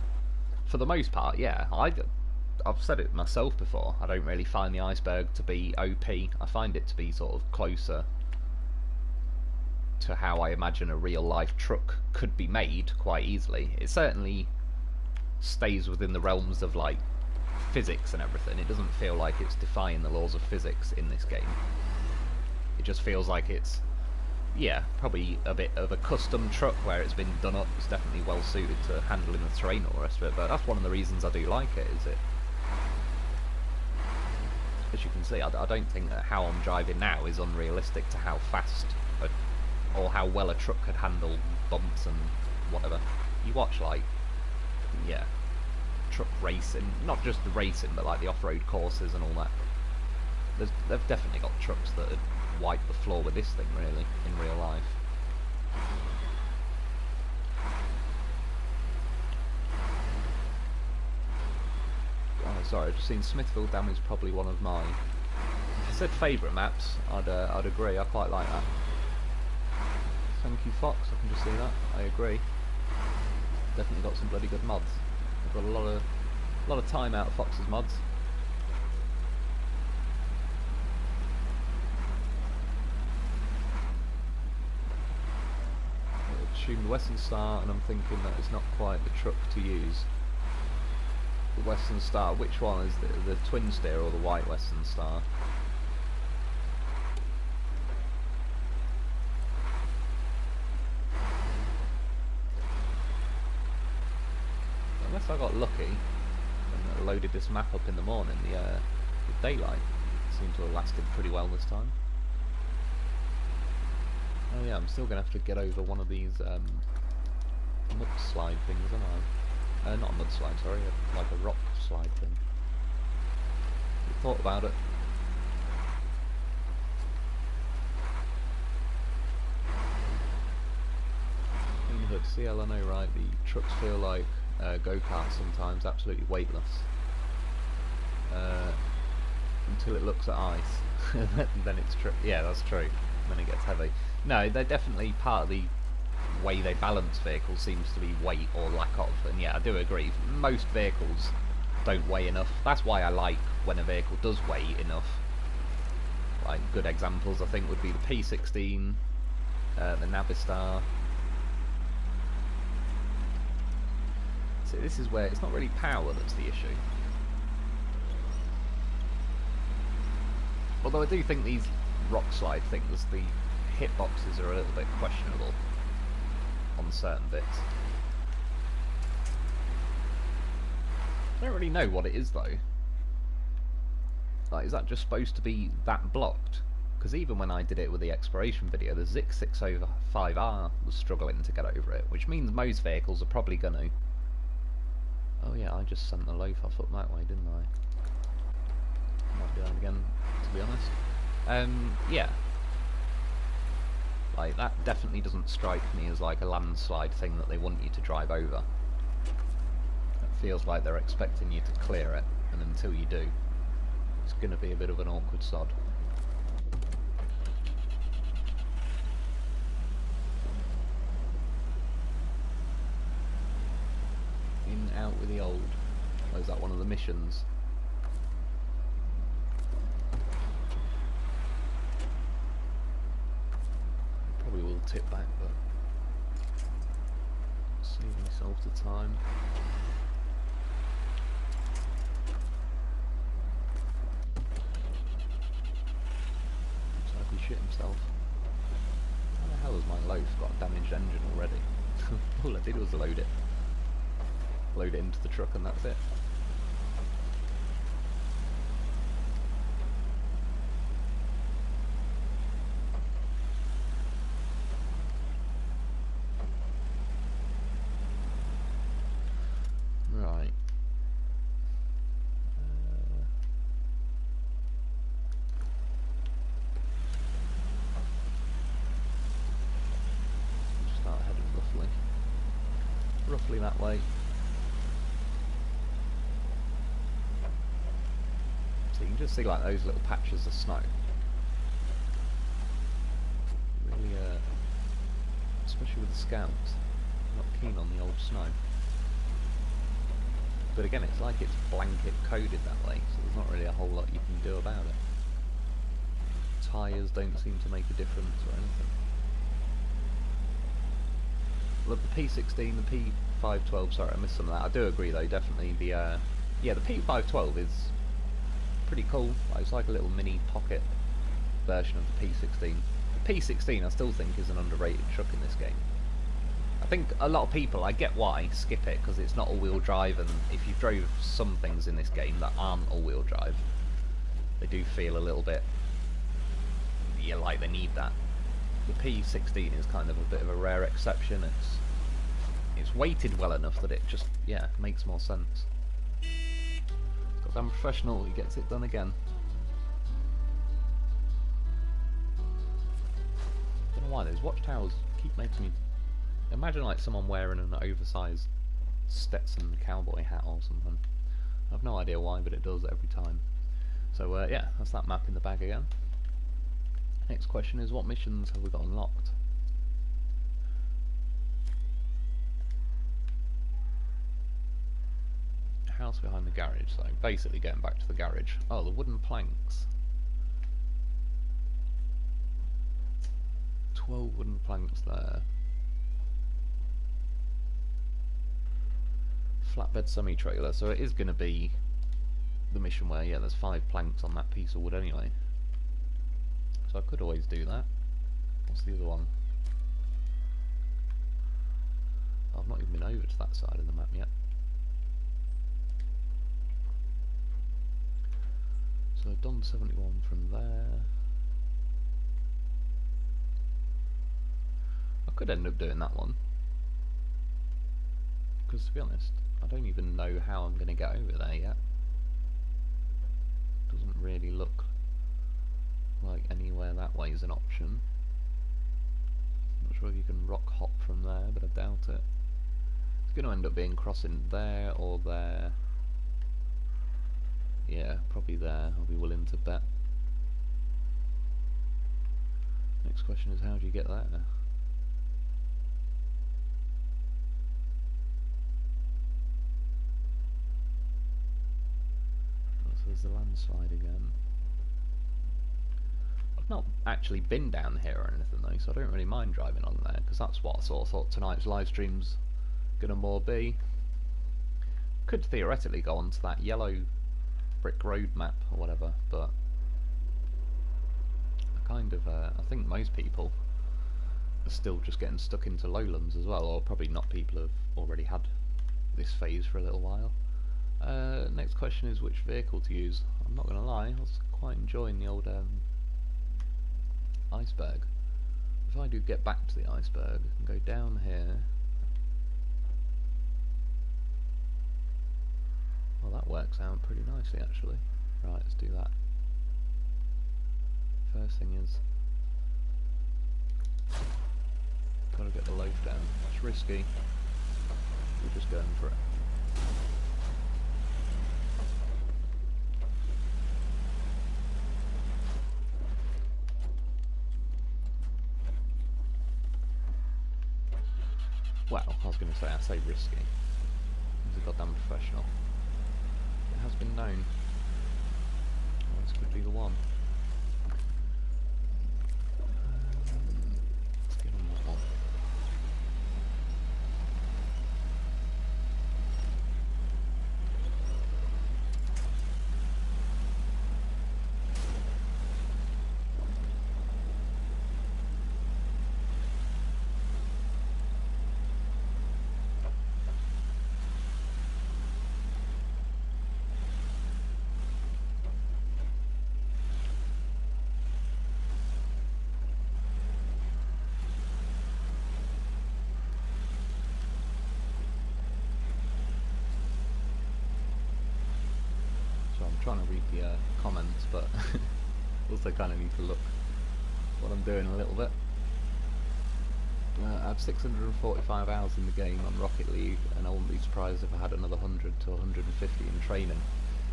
for the most part, yeah, I've said it myself before, I don't really find the Iceberg to be OP. I find it to be sort of closer to how I imagine a real life truck could be made quite easily. It certainly stays within the realms of, like, physics and everything. It doesn't feel like it's defying the laws of physics in this game. It just feels like it's, yeah, probably a bit of a custom truck where it's been done up. It's definitely well suited to handling the terrain and all the rest of it, but that's one of the reasons I do like it, is it, as you can see, I don't think that how I'm driving now is unrealistic to how fast or how well a truck could handle bumps and whatever. You watch, like, yeah, truck racing, not just the racing, but like the off-road courses and all that. They've definitely got trucks that would wipe the floor with this thing, really, in real life. Oh, sorry, I've just seen Smithville Dam is probably one of my, if I said favourite maps, I'd agree. I quite like that. Thank you, Fox. I can just see that. I agree. Definitely got some bloody good mods. I've got a lot of time out of Fox's mods. I assume the Western Star, and I'm thinking that it's not quite the truck to use. The Western Star, which one is the twin steer or the white Western Star? Unless I got lucky and loaded this map up in the morning, the daylight seemed to have lasted pretty well this time. Oh yeah, I'm still going to have to get over one of these mudslide things, am I? Not a mudslide, sorry, like a rock slide thing. You thought about it. CL, I know, right? The trucks feel like go-karts sometimes, absolutely weightless. Until it looks at ice. Then it's true. Yeah, that's true. Then it gets heavy. No, they're definitely part of the way they balance vehicles seems to be weight or lack of, and yeah, I do agree. Most vehicles don't weigh enough. That's why I like when a vehicle does weigh enough. Like, good examples I think would be the P16, the Navistar. So this is where it's not really power that's the issue. Although I do think these rock slide things, the hitboxes are a little bit questionable on certain bits. I don't really know what it is though. Like, is that just supposed to be that blocked? Because even when I did it with the exploration video, the Zik 605R was struggling to get over it, which means most vehicles are probably going to... Oh yeah, I just sent the loaf off up that way, didn't I? Might do that again, to be honest. Yeah. Like, that definitely doesn't strike me as like a landslide thing that they want you to drive over. It feels like they're expecting you to clear it, and until you do, it's going to be a bit of an awkward sod. In, out with the old. Or is that one of the missions? Probably will tip back, but save myself the time. shit himself. How the hell has my loaf got a damaged engine already? All I did was load it. Load it into the truck and that's it. Right. Just start heading roughly that way. So you can just see like those little patches of snow. Really, especially with the scouts, not keen on the old snow. But again, it's like it's blanket coded that way, so there's not really a whole lot you can do about it. Tyres don't seem to make a difference or anything. Look, the P16, the P512, sorry I missed some of that. I do agree though, definitely the yeah, the P512 is pretty cool. It's like a little mini pocket version of the P16. The P16 I still think is an underrated truck in this game. I think a lot of people, I get why, skip it because it's not all-wheel drive, and if you drove some things in this game that aren't all-wheel drive, they do feel a little bit, yeah, like they need that. The P16 is kind of a bit of a rare exception. It's weighted well enough that it just, yeah, makes more sense. Because I'm professional, he gets it done again. I don't know why those watchtowers keep making me imagine like someone wearing an oversized Stetson cowboy hat or something. I've no idea why, but it does every time. So yeah, that's that map in the bag again. Next question is, what missions have we got unlocked? House behind the garage, so basically getting back to the garage. Oh, the wooden planks. 12 wooden planks there. Flatbed semi-trailer, so it is going to be the mission where, yeah, there's 5 planks on that piece of wood anyway. So I could always do that. What's the other one? I've not even been over to that side of the map yet. So I've done 71 from there. I could end up doing that one. Because to be honest, I don't even know how I'm going to get over there yet. Doesn't really look like anywhere that way is an option. Not sure if you can rock hop from there, but I doubt it. It's going to end up being crossing there or there. Yeah, probably there, I'll be willing to bet. Next question is, how do you get there? There's the landslide again. I've not actually been down here or anything though, so I don't really mind driving on there, because that's what I sort of thought tonight's live stream's gonna more be. Could theoretically go onto that yellow brick road map or whatever, but I kind of, I think most people are still just getting stuck into Lowlands as well, or probably not people who have already had this phase for a little while. Next question is which vehicle to use. I'm not going to lie, I was quite enjoying the old iceberg. If I do get back to the iceberg and go down here, well, that works out pretty nicely actually. Right, let's do that. First thing is, gotta get the loaf down. It's risky. We're just going for it. Well, I was going to say, I say risky. He's a goddamn professional. It has been known. Well, this could be the one. Let's get on this one. trying to read the comments, but also kind of need to look what I'm doing a little bit. I have 645 hours in the game on Rocket League, and I wouldn't be surprised if I had another 100 to 150 in training.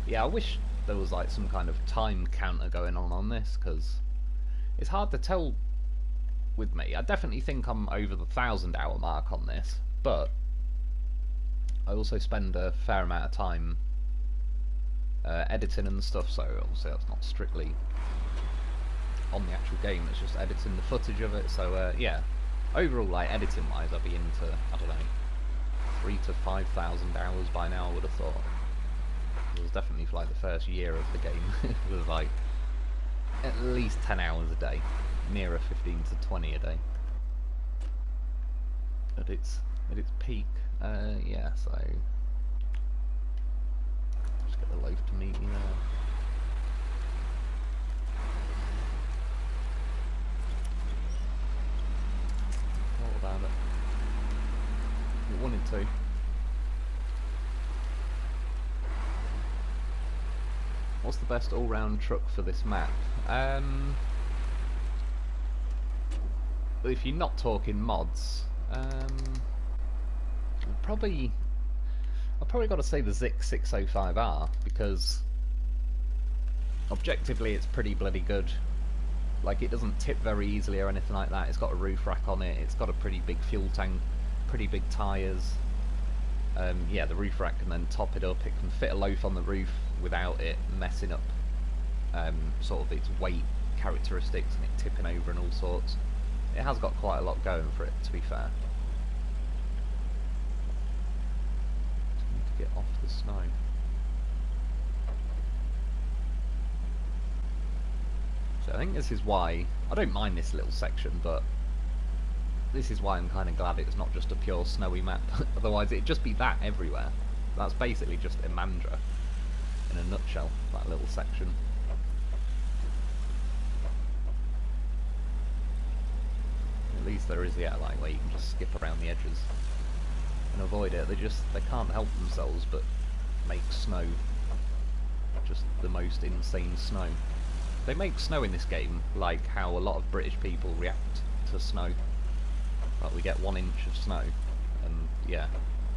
Yeah, I wish there was like some kind of time counter going on this, because it's hard to tell with me. I definitely think I'm over the 1,000-hour mark on this, but I also spend a fair amount of time editing and stuff, so obviously that's not strictly on the actual game, it's just editing the footage of it, so yeah. Overall, like, editing wise, I'd be into, I don't know, 3,000 to 5,000 hours by now, I would have thought. It was definitely for like the first year of the game, it was like at least 10 hours a day, nearer 15 to 20 a day. At its peak, yeah, so just get the loaf to meet me there. What about it? It wanted to. What's the best all-round truck for this map? If you're not talking mods, I've probably got to say the Zik 605R, because objectively it's pretty bloody good. Like, it doesn't tip very easily or anything like that. It's got a roof rack on it. It's got a pretty big fuel tank, pretty big tyres. Yeah, the roof rack can then top it up. It can fit a loaf on the roof without it messing up sort of its weight characteristics and it tipping over and all sorts. It has got quite a lot going for it, to be fair. Just need to get off the snow. So I think this is why I don't mind this little section, but this is why I'm kind of glad it's not just a pure snowy map. Otherwise it'd just be that everywhere. That's basically just Imandra in a nutshell, that little section. At least there is, yeah, like where you can just skip around the edges and avoid it. They can't help themselves but make snow just the most insane snow. They make snow in this game like how a lot of British people react to snow. Like, we get 1 inch of snow and yeah,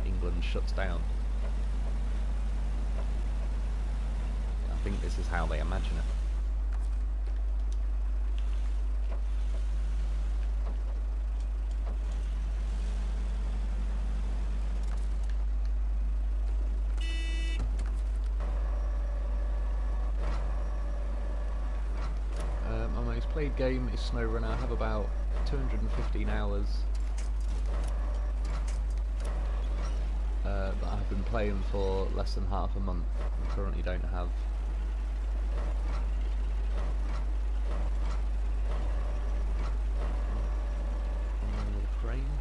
England shuts down. I think this is how they imagine it. My most played game is SnowRunner. I have about 215 hours that I've been playing for less than half a month. I currently don't have a crane.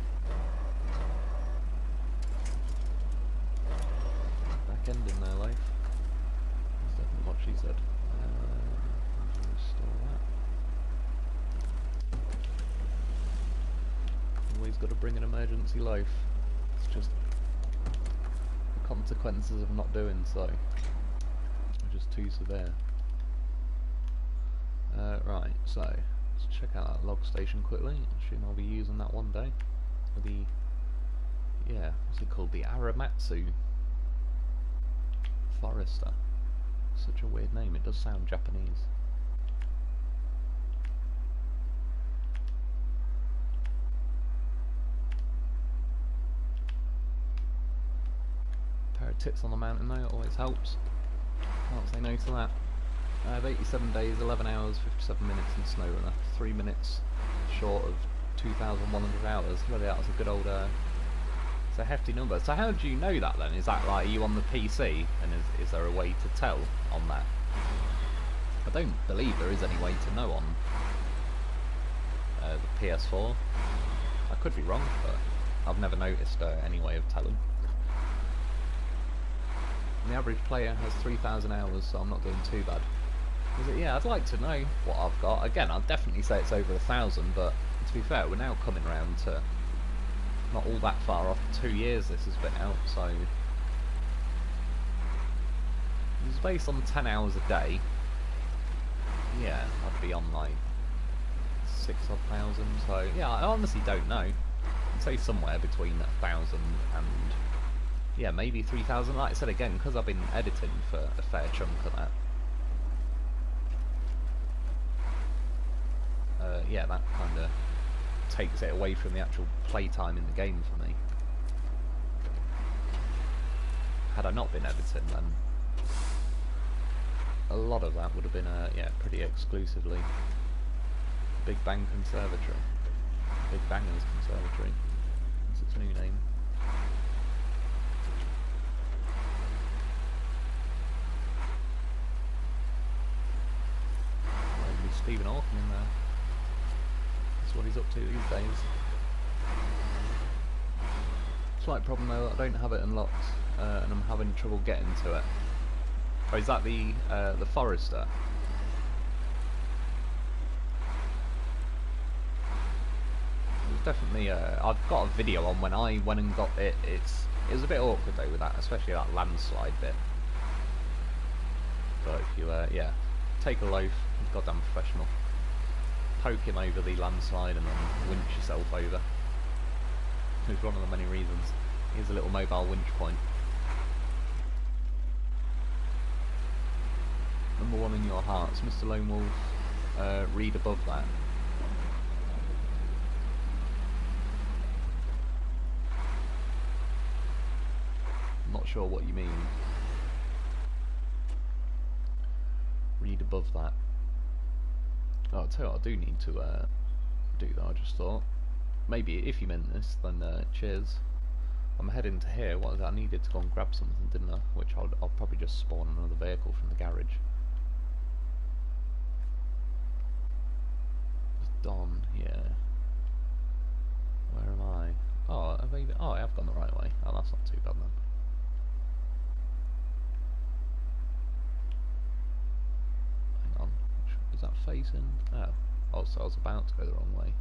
Back end in their life. That's definitely what she said. Restore that. Always got to bring an emergency loaf. It's just the consequences of not doing so are just too severe. Right, so let's check out that log station quickly. Assume I'll be using that one day. The, yeah, what's it called? The Aramatsu Forester. Such a weird name. It does sound Japanese. Pair of tits on the mountain though, always helps. Can't say no to that. I have 87 days, 11 hours, 57 minutes in SnowRunner. 3 minutes short of 2,100 hours. Really, that was a good old, it's a hefty number. So how do you know that then? Is that like, are you on the PC, and is there a way to tell on that? I don't believe there is any way to know on the PS4. I could be wrong, but I've never noticed any way of telling. And the average player has 3,000 hours, so I'm not doing too bad. Is it? Yeah, I'd like to know what I've got. Again, I'd definitely say it's over 1,000, but to be fair, we're now coming round to not all that far off. 2 years this has been out, so was based on 10 hours a day, yeah, I'd be on like 6,000 odd. So yeah, I honestly don't know. I'd say somewhere between 1,000 and yeah, maybe 3,000. Like I said again, because I've been editing for a fair chunk of that. Yeah, that kind of takes it away from the actual playtime in the game for me. Had I not been editing, then a lot of that would have been, yeah, pretty exclusively Big Bang Conservatory. Big Bangers Conservatory. That's its new name. Maybe Stephen Hawking in there. That's what he's up to these days. Slight problem though, I don't have it unlocked, and I'm having trouble getting to it. Oh, is that the Forester? It's definitely. I've got a video on when I went and got it. It was a bit awkward though with that, especially that landslide bit. But if you yeah, take a loaf, goddamn professional. Poke him over the landslide and then winch yourself over. It's one of the many reasons. Here's a little mobile winch point. Number 1 in your hearts, Mr. Lone Wolf. Read above that. I'm not sure what you mean. Read above that. Oh, I'll tell you what, I do need to do that, I just thought. Maybe if you meant this, then cheers. I'm heading to here. What was that? I needed to go and grab something, didn't I? Which I'll probably just spawn another vehicle from the garage. It's Don, yeah. Where am I? Oh, I have gone the right way. Oh, that's not too bad then. Hang on. Is that facing? Oh, so I was about to go the wrong way.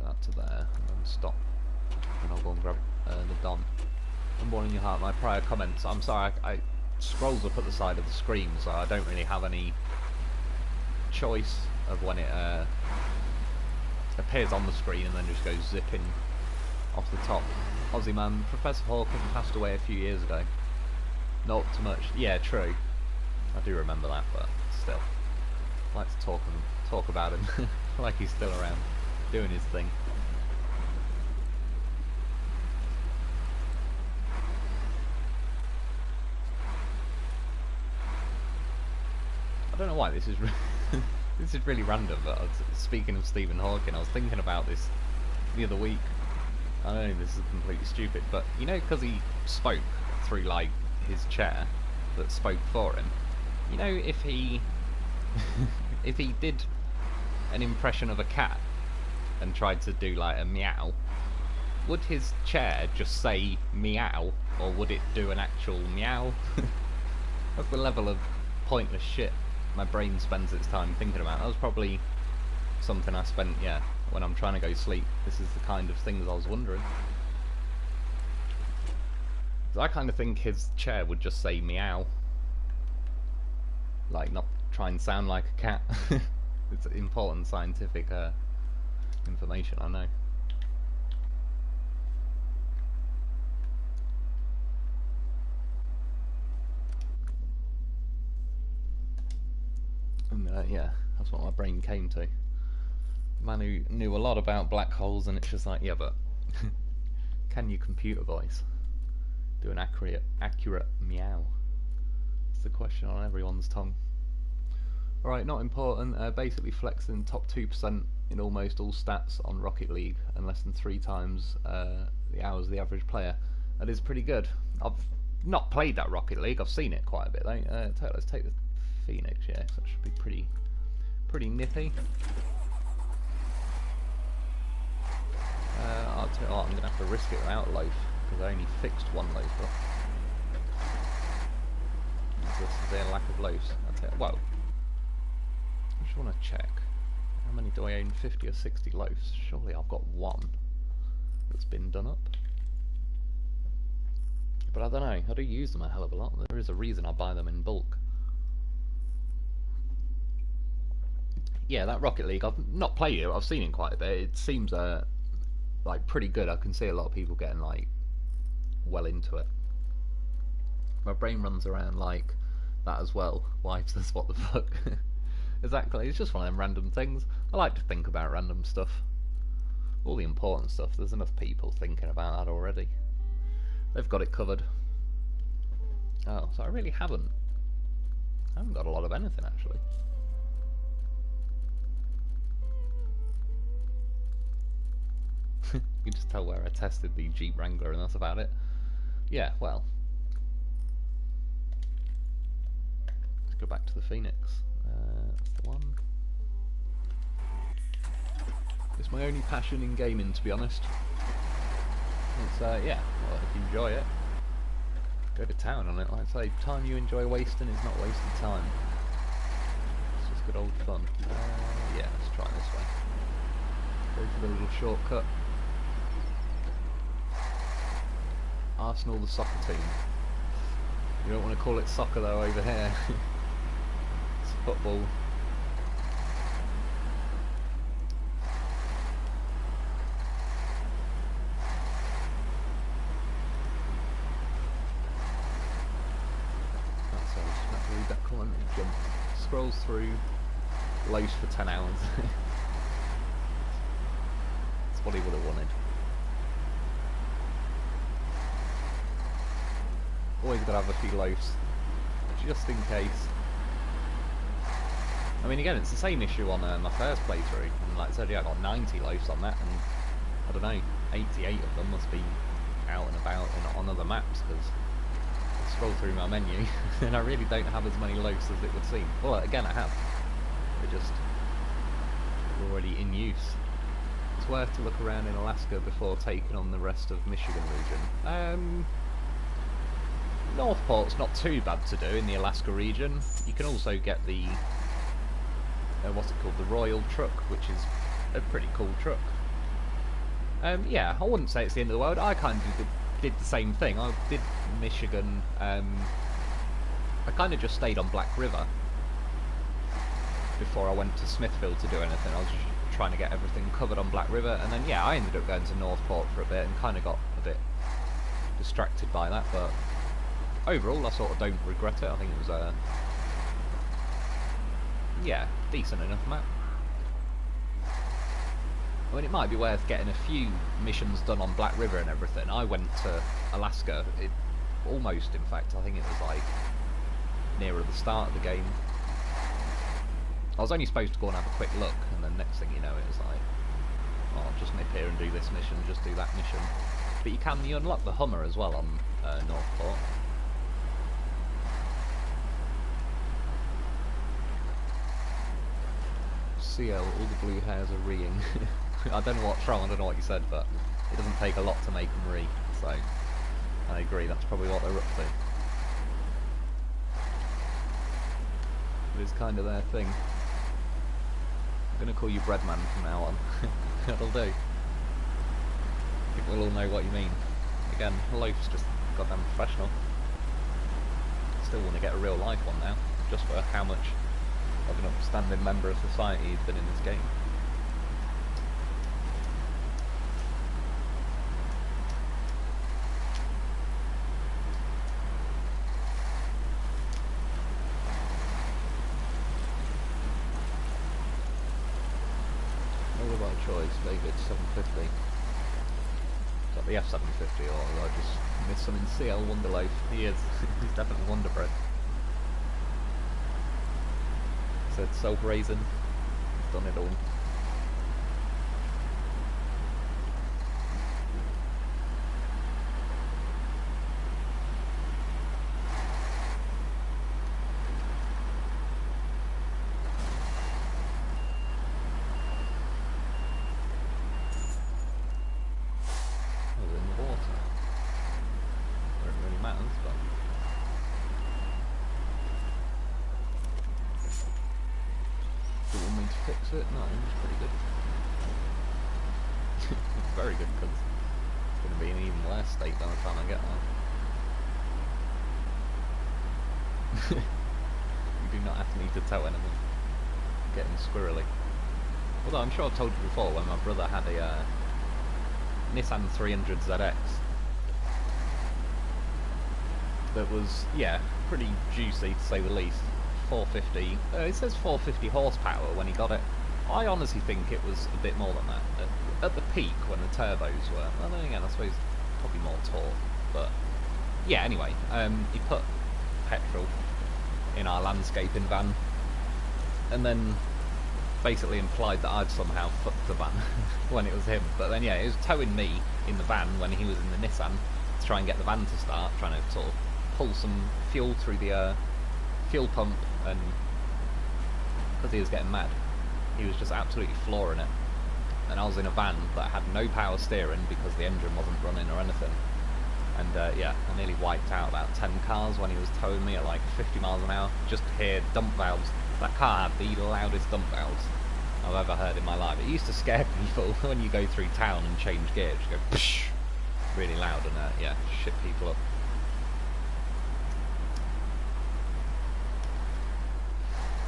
That to there, and then stop, and I'll go and grab the Don. Number 1 in your heart. My prior comments, I'm sorry, I scrolls up at the side of the screen, so I don't really have any choice of when it appears on the screen and then just goes zipping off the top. Aussie man, Professor Hawking passed away a few years ago. Not too much. Yeah, true. I do remember that, but still, I like to talk about him like he's still around, doing his thing. I don't know why this is this is really random, but speaking of Stephen Hawking, I was thinking about this the other week. I know this is completely stupid, but you know, because he spoke through like his chair that spoke for him, you know, if he if he did an impression of a cat and tried to do like a meow, would his chair just say meow, or would it do an actual meow? That's the level of pointless shit my brain spends its time thinking about. That was probably something I spent, yeah, when I'm trying to go sleep. This is the kind of things I was wondering. So I kind of think his chair would just say meow, like not try and sound like a cat. It's important scientific information, I know. And yeah, that's what my brain came to. Man who knew a lot about black holes, and it's just like, yeah, but can you computer voice do an accurate meow? It's the question on everyone's tongue. Alright, not important. Basically flexing top 2% in almost all stats on Rocket League, and less than 3 times the hours of the average player. That is pretty good. I've not played that Rocket League. I've seen it quite a bit though. Let's take the Phoenix, yeah, so that should be pretty nippy. I'll tell you what, I'm going to have to risk it without a loaf, because I only fixed one loaf up. There's a severe lack of loaves. I'll tell you, whoa. I just want to check. How many do I own? 50 or 60 loaves? Surely I've got one that's been done up. But I don't know, I do use them a hell of a lot. There is a reason I buy them in bulk. Yeah, that Rocket League, I've not played it, I've seen it quite a bit. It seems like pretty good. I can see a lot of people getting like well into it. My brain runs around like that as well. Wife says, what the fuck? Exactly, it's just one of them random things. I like to think about random stuff. All the important stuff, there's enough people thinking about that already. They've got it covered. Oh, so I really haven't. I haven't got a lot of anything actually. You can just tell where I tested the Jeep Wrangler and that's about it. Yeah, well. Let's go back to the Phoenix. That's the one. It's my only passion in gaming, to be honest. It's, yeah, well, if you enjoy it, go to town on it. Like I say, time you enjoy wasting is not wasted time. It's just good old fun. Yeah, let's try this way. Go for the little shortcut. Arsenal, the soccer team. You don't want to call it soccer though over here. It's football. That's so just have to read that comment and jump. Scrolls through loads for 10 hours. That's what he would have wanted. Always got to have a few loafs, just in case. I mean, again, it's the same issue on my first playthrough, and like I said, yeah, I got 90 loafs on that, and I don't know, 88 of them must be out and about on other maps, because I scroll through my menu, and I really don't have as many loafs as it would seem. Well, again, I have. They're just already in use. It's worth to look around in Alaska before taking on the rest of Michigan region. Northport's not too bad to do in the Alaska region. You can also get the what's it called, the Royal truck, which is a pretty cool truck. Yeah, I wouldn't say it's the end of the world. I kind of did the same thing. I did Michigan. I kind of just stayed on Black River before I went to Smithville to do anything. I was just trying to get everything covered on Black River, and then yeah, I ended up going to Northport for a bit and kind of got a bit distracted by that, but overall, I sort of don't regret it. I think it was yeah, decent enough map. I mean, it might be worth getting a few missions done on Black River and everything. I went to Alaska, almost, in fact, I think it was like nearer the start of the game. I was only supposed to go and have a quick look, and then next thing you know, it was like, oh, I'll just nip here and do this mission, just do that mission. But you unlock the Hummer as well on Northport. CL, all the blue hairs are reeing. I don't know what's wrong, I don't know what you said, but it doesn't take a lot to make them ree, so I agree, that's probably what they're up to. It is kind of their thing. I'm going to call you Breadman from now on. That'll do. I think we'll all know what you mean. Again, loaf's just goddamn professional. Still want to get a real life one now, just for how much of an upstanding member of society he's been in this game. All about choice, David, 750. Is that the F750, or did I just miss some in CL Wonderloaf? He is. He's definitely Wonderbread. Said self-raising, done it all. I was in the water. Don't really matters, but do you want me to fix it? No, it's pretty good. It's very good because it's going to be in an even worse state by the time I get there. You do not have to need to tow anything. Getting squirrely. Although I'm sure I've told you before when my brother had a Nissan 300 ZX that was, yeah, pretty juicy to say the least. 450. It says 450 horsepower when he got it. I honestly think it was a bit more than that. At the peak, when the turbos were, well then again, I suppose probably more torque. But yeah, anyway, he put petrol in our landscaping van, and then basically implied that I'd somehow fucked the van when it was him. But then yeah, he was towing me in the van when he was in the Nissan to try and get the van to start, trying to sort of pull some fuel through the fuel pump, and because he was getting mad, he was just absolutely flooring it. And I was in a van that had no power steering because the engine wasn't running or anything. And yeah, I nearly wiped out about 10 cars when he was towing me at like 50 miles an hour. Just to hear dump valves. That car had the loudest dump valves I've ever heard in my life. It used to scare people when you go through town and change gear. Just go psh, really loud, and yeah, shit people up.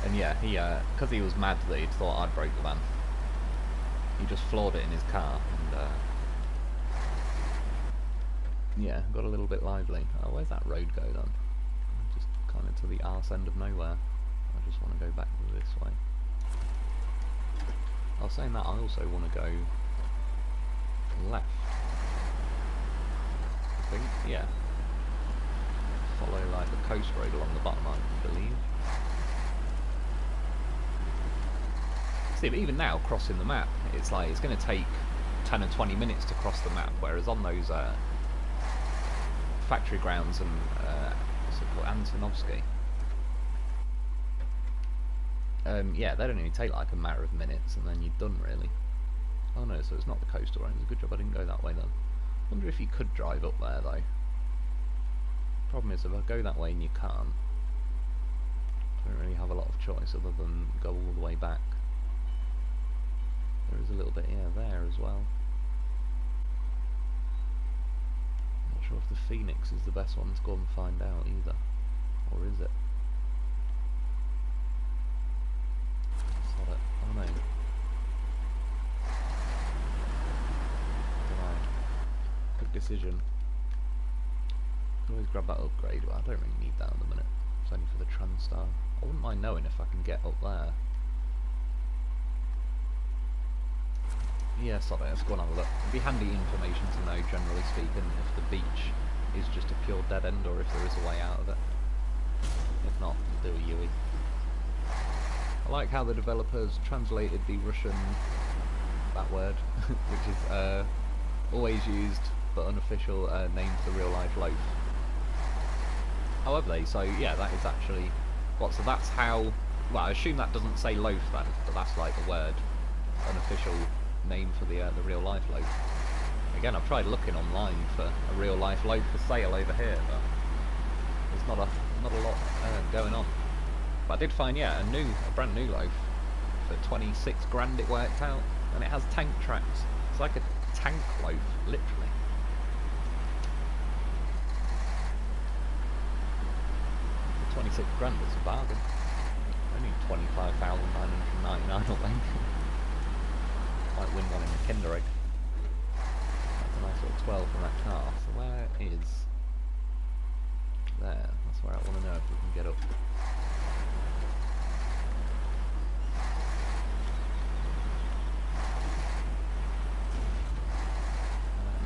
And yeah, he because he was mad that he'd thought I'd broke the van, he just floored it in his car, and yeah, got a little bit lively. Oh, where's that road go then? Just kind of to the arse end of nowhere. I just want to go back this way. I was saying that I also want to go left. I think, yeah. Follow like the coast road along the bottom, I believe. See, but even now, crossing the map, it's like it's going to take 10 or 20 minutes to cross the map, whereas on those factory grounds and what's it called, Antonovsky, yeah, they don't only take like a matter of minutes, and then you're done really. Oh no, so it's not the coastal road. It's a good job I didn't go that way then. Wonder if you could drive up there though. Problem is, if I go that way and you can't, I don't really have a lot of choice other than go all the way back. There is a little bit, yeah, there as well. Not sure if the Phoenix is the best one to go and find out either. Or is it? Sod it. Oh no. Dunno. Good decision. Can always grab that upgrade, but I don't really need that at the minute. It's only for the Transtar. I wouldn't mind knowing if I can get up there. Yeah, sod it, let's go and have a look. It'd be handy information to know, generally speaking, if the beach is just a pure dead end or if there is a way out of it. If not, we'll do a Yui. I like how the developers translated the Russian, that word, which is always used but unofficial name for the real life loaf. However, so yeah, that is actually, what, so that's how, well, I assume that doesn't say loaf then, but that's like a word, unofficial name for the real life loaf. Again, I've tried looking online for a real life loaf for sale over here, but there's not a lot going on. But I did find, yeah, a brand new loaf for 26 grand it worked out, and it has tank tracks. It's like a tank loaf, literally. For 26 grand, it's a bargain. Only 25,999, I think. Might win one in the Kinder Egg. That's a nice little 12 from that car. So where is... there. That's where I want to know if we can get up.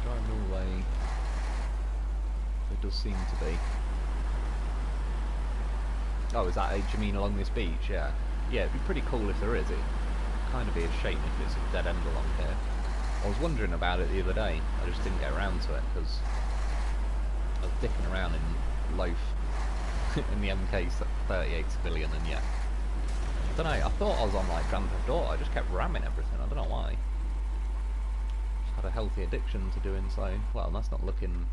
Driving all the way. It does seem to be. Oh, is that, do you mean along this beach? Yeah. Yeah, it'd be pretty cool if there is. It'd kind of be a shame if it's a dead end along here. I was wondering about it the other day. I just didn't get around to it because I was dicking around in Loaf in the MK38 Civilian, and yeah. I don't know, I thought I was on like Grand Theft Auto. I just kept ramming everything. I don't know why. Just had a healthy addiction to doing so. Well, that's not looking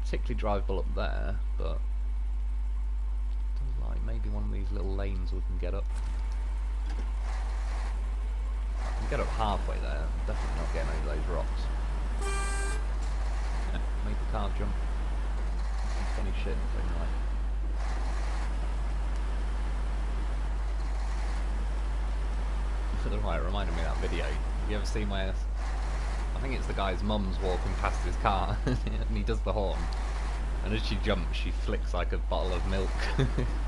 particularly drivable up there, but like maybe one of these little lanes we can get up. I can get up halfway there, I'm definitely not getting over those rocks. Yeah, make the car jump. Some funny shit anyway. I don't know why it reminded me of that video. You ever seen where, I think it's the guy's mum's walking past his car and he does the horn, and as she jumps she flicks like a bottle of milk.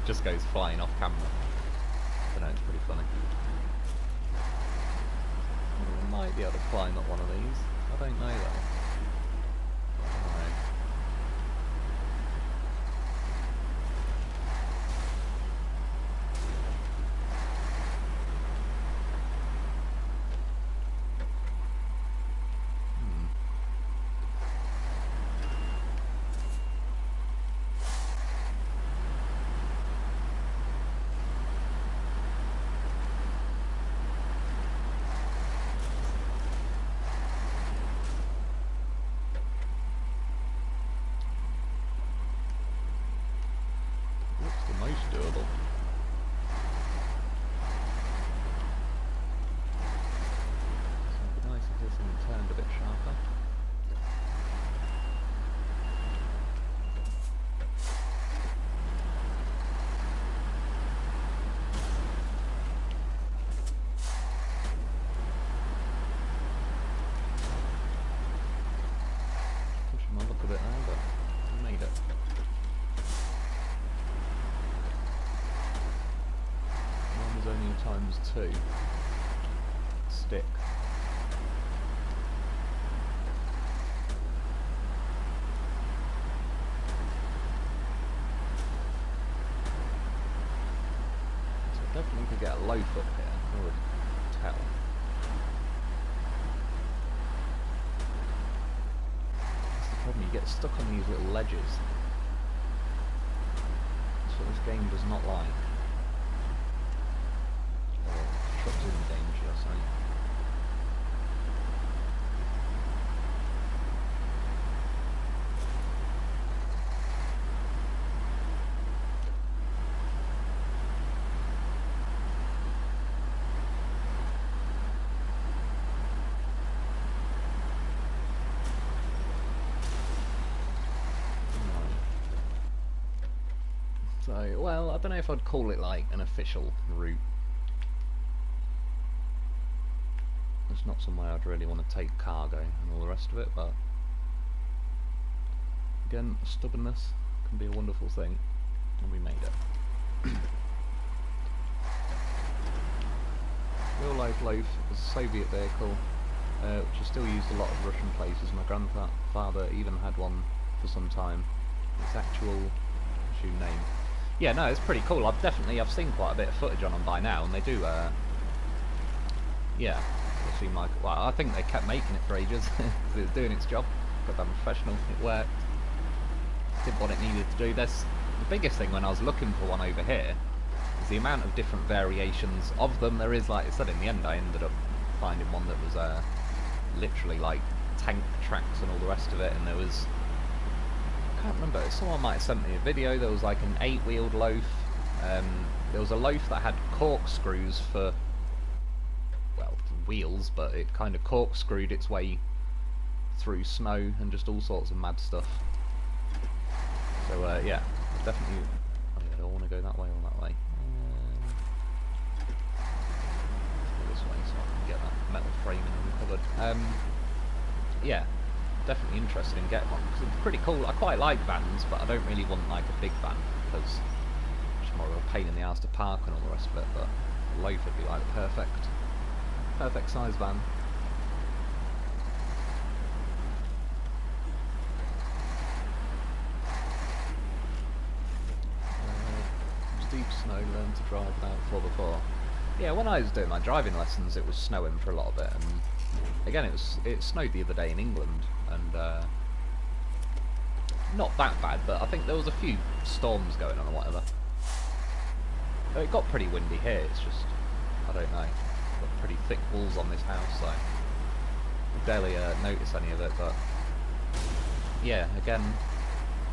Just goes flying off camera. I don't know, it's pretty funny. I might be able to climb up one of these. I don't know though. Most doable. So it'd be nice if this thing turned a bit sharper. Pushing my luck a bit there, but we made it. Only ×2 stick. So I definitely could get a loaf up here, I would tell. That's the problem, you get stuck on these little ledges. That's what this game does not like. Trucks in danger, so. So, well, I don't know if I'd call it like an official route. It's not somewhere I'd really want to take cargo and all the rest of it, but again, stubbornness can be a wonderful thing, and we made it. Real life loaf is a Soviet vehicle, which is still used a lot of Russian places. My grandfather even had one for some time. Its actual name. Yeah, no, it's pretty cool. I've seen quite a bit of footage on them by now, and they do, yeah. They seem like, well, I think they kept making it for ages because it was doing its job. Got them professional, it worked. Did what it needed to do. There's the biggest thing when I was looking for one over here is the amount of different variations of them there is. Like I said, in the end I ended up finding one that was literally like tank tracks and all the rest of it, and there was, I can't remember, someone might have sent me a video. There was like an 8-wheeled loaf. There was a loaf that had corkscrews for, well, wheels, but it kind of corkscrewed its way through snow and just all sorts of mad stuff. So yeah, definitely. Oh, yeah, I don't want to go that way or that way. Let's go this way so I can get that metal framing uncovered. Yeah, definitely interested in getting one because it's pretty cool. I quite like vans, but I don't really want like a big van because it's more of a pain in the ass to park and all the rest of it. But a loaf would be like the perfect size van. Deep snow, learned to drive without floor before. Yeah, when I was doing my driving lessons, it was snowing for a lot of it, and again, it snowed the other day in England, and not that bad, but I think there was a few storms going on or whatever. It got pretty windy here. It's just, I don't know, got pretty thick walls on this house, so I barely notice any of it. But yeah, again,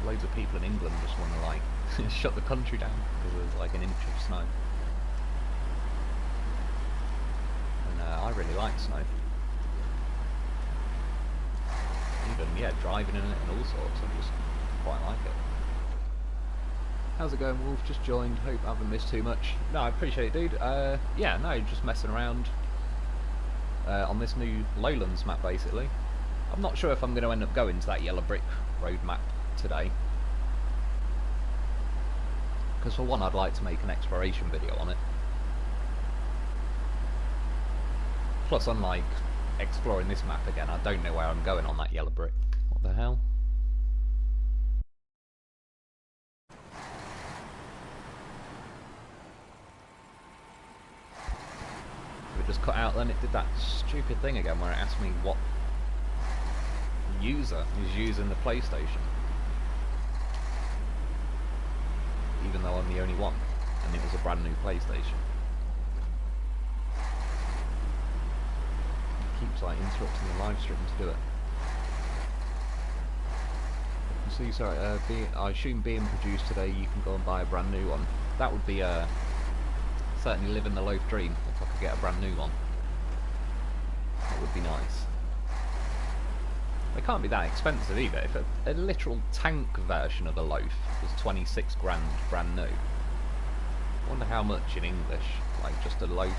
loads of people in England just want to like shut the country down because there's like an inch of snow. And I really like snow. Even, yeah, driving in it and all sorts, I just quite like it. How's it going, Wolf? Just joined, hope I haven't missed too much. No, I appreciate it, dude. Yeah, no, just messing around. on this new Lowlands map, basically. I'm not sure if I'm going to end up going to that yellow brick road map today. Because for one, I'd like to make an exploration video on it. Plus, unlike exploring this map again, I don't know where I'm going on that yellow brick. What the hell? It just cut out, then it did that stupid thing again where it asked me what user is using the PlayStation. Even though I'm the only one, and it was a brand new PlayStation. It keeps like interrupting the live stream to do it. See, sorry, I assume being produced today you can go and buy a brand new one. That would be certainly living the loaf dream if I could get a brand new one. That would be nice. They can't be that expensive either. If a literal tank version of a loaf was 26 grand brand new, I wonder how much in English, like just a loaf.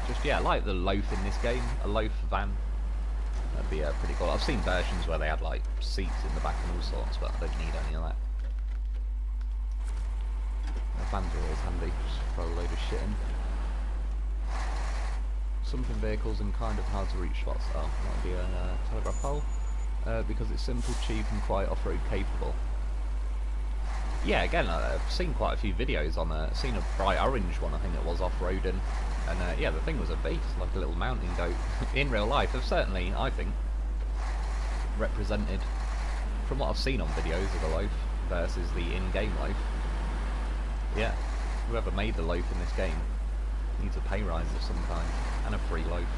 Just, yeah, like the loaf in this game, a loaf van. That'd be pretty cool. I've seen versions where they had like seats in the back and all sorts, but I don't need any of that. Vans are always handy, just throw a load of shit in. Something vehicles in kind of hard to reach spots. Oh, that would be a telegraph pole. Because it's simple, cheap and quite off-road capable. Yeah, again, I've seen quite a few videos on seen a bright orange one, I think it was, off-roading. And yeah, the thing was a beast, like a little mountain goat. In real life, they've certainly, I think, represented, from what I've seen on videos of the loaf versus the in-game loaf. Yeah, whoever made the loaf in this game needs a pay rise of some kind, and a free loaf.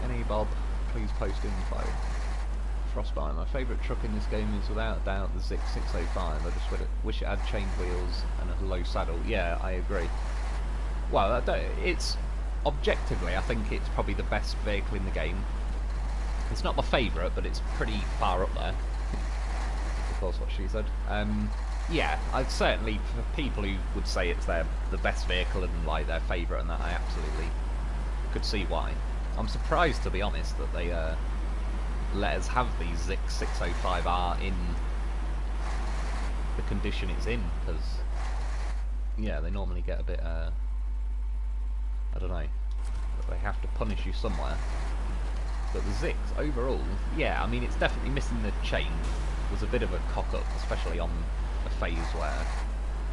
Any Bob, please post info. Frostbite, my favourite truck in this game is without a doubt the Zik 605. I just wish it had chain wheels and a low saddle. Yeah, I agree. Well, it's objectively, I think it's probably the best vehicle in the game. It's not my favourite, but it's pretty far up there. Of course, what she said. Yeah, I'd certainly, for people who would say it's the best vehicle and like their favourite and that, I absolutely could see why. I'm surprised, to be honest, that they let us have the Zik 605R in the condition it's in, because yeah, they normally get a bit I don't know, they have to punish you somewhere. But the Ziks overall, yeah, I mean, it's definitely missing the chain. Was a bit of a cock up, especially on a phase where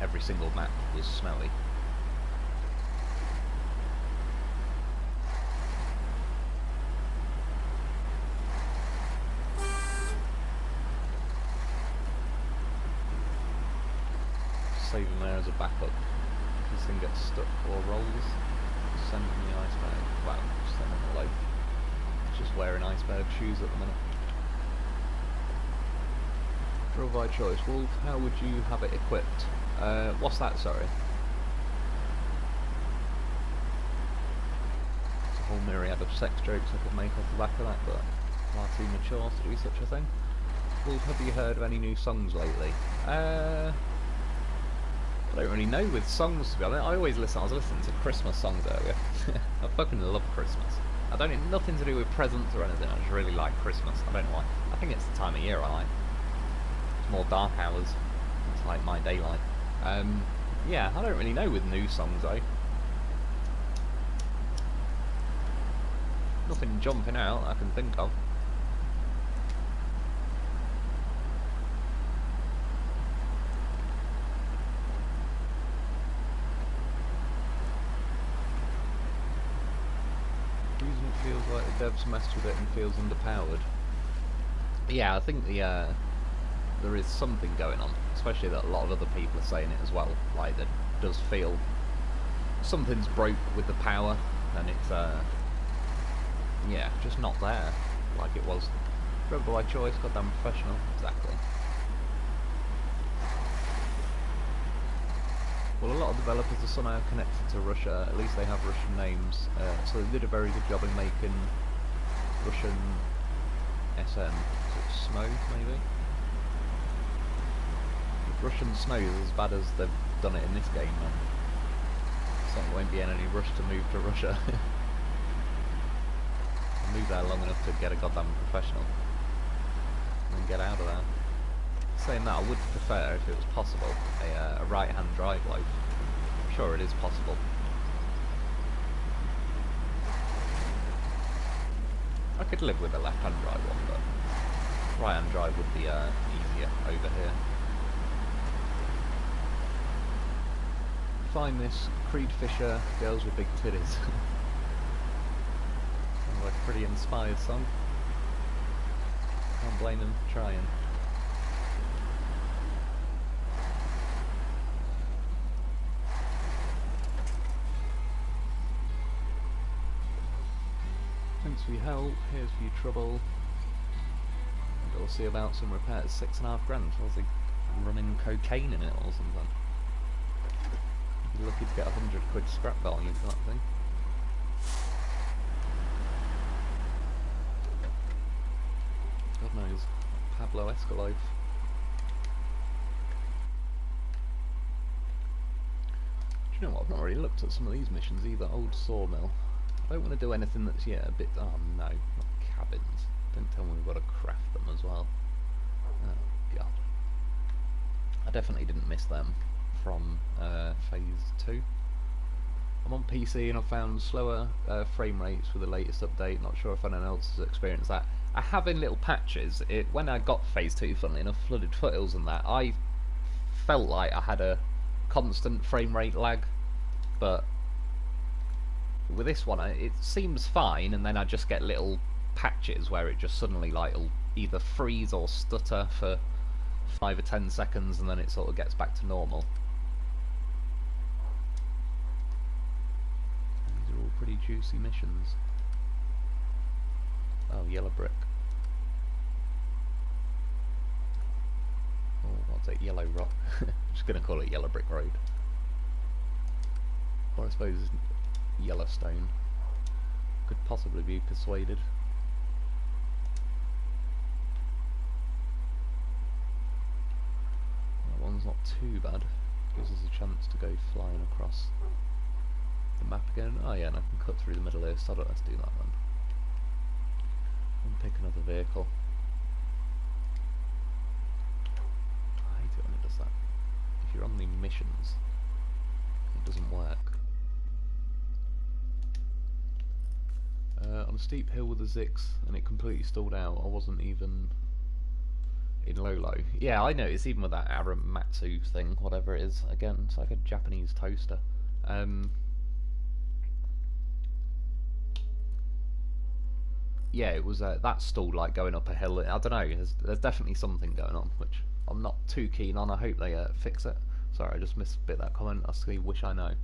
every single map was snowy. Save him there as a backup. If this thing gets stuck or rolls, send him the iceberg. Wow, just send him the loaf. He's just wearing iceberg shoes at the minute. Drill by choice. Wolf, how would you have it equipped? What's that, sorry? There's a whole myriad of sex jokes I could make off the back of that, but far too mature to do such a thing. Wolf, have you heard of any new songs lately? I don't really know with songs, to be honest. I was listening to Christmas songs earlier. I fucking love Christmas. I don't have nothing to do with presents or anything, I just really like Christmas. I don't know why. I think it's the time of year I like. It's more dark hours. It's like my daylight. Yeah, I don't really know with new songs though. Nothing jumping out I can think of. Feels like the devs messed with it and feels underpowered. Yeah, I think there is something going on, especially that a lot of other people are saying it as well. Like, it does feel something's broke with the power, and it's yeah, just not there like it was. Rebel by choice, goddamn professional. Exactly. Well, a lot of developers are somehow connected to Russia, at least they have Russian names, so they did a very good job in making Russian SN, is it Snow, maybe? Russian snow is as bad as they've done it in this game, man. So there won't be any rush to move to Russia. I'll move there long enough to get a goddamn professional and then get out of there. Saying that, I would prefer, if it was possible, a right-hand drive loaf. I'm sure it is possible. I could live with a left-hand drive one, but right-hand drive would be easier over here. Find this Creed Fisher, Girls with Big Titties. Sounds like a pretty inspired song. Can't blame them for trying. Thanks for your help, here's for your trouble. And we'll see about some repairs. 6.5 grand. Was he running cocaine in it or something? You'd be lucky to get 100 quid scrap value for that thing. God knows. Pablo Escalove. Do you know what? I've not really looked at some of these missions either. Old Sawmill. I don't want to do anything that's, yeah, a bit... Oh no, not cabins. Don't tell me we've got to craft them as well. Oh god. I definitely didn't miss them from Phase 2. I'm on PC and I've found slower frame rates with the latest update. Not sure if anyone else has experienced that. I have in little patches. When I got Phase 2, funnily enough, flooded foothills and that, I felt like I had a constant frame rate lag, but with this one it seems fine, and then I just get little patches where it just suddenly like will either freeze or stutter for 5 or 10 seconds, and then it sort of gets back to normal. These are all pretty juicy missions. Oh, yellow brick. Oh, what's it? Yellow rock. I'm just going to call it Yellow Brick Road. Or I suppose Yellowstone. Could possibly be persuaded. That one's not too bad. Gives us a chance to go flying across the map again. Oh yeah, and I can cut through the middle here, so let's do that then. And pick another vehicle. I hate it when it does that. If you're on the missions, it doesn't work. On a steep hill with a Zix, and it completely stalled out. I wasn't even in low. Yeah, I noticed even with that Aramatsu thing, whatever it is. Again, it's like a Japanese toaster. Yeah, it was that stalled like going up a hill. I don't know. There's definitely something going on, which I'm not too keen on. I hope they fix it. Sorry, I just missed a bit of that comment. I still wish I know.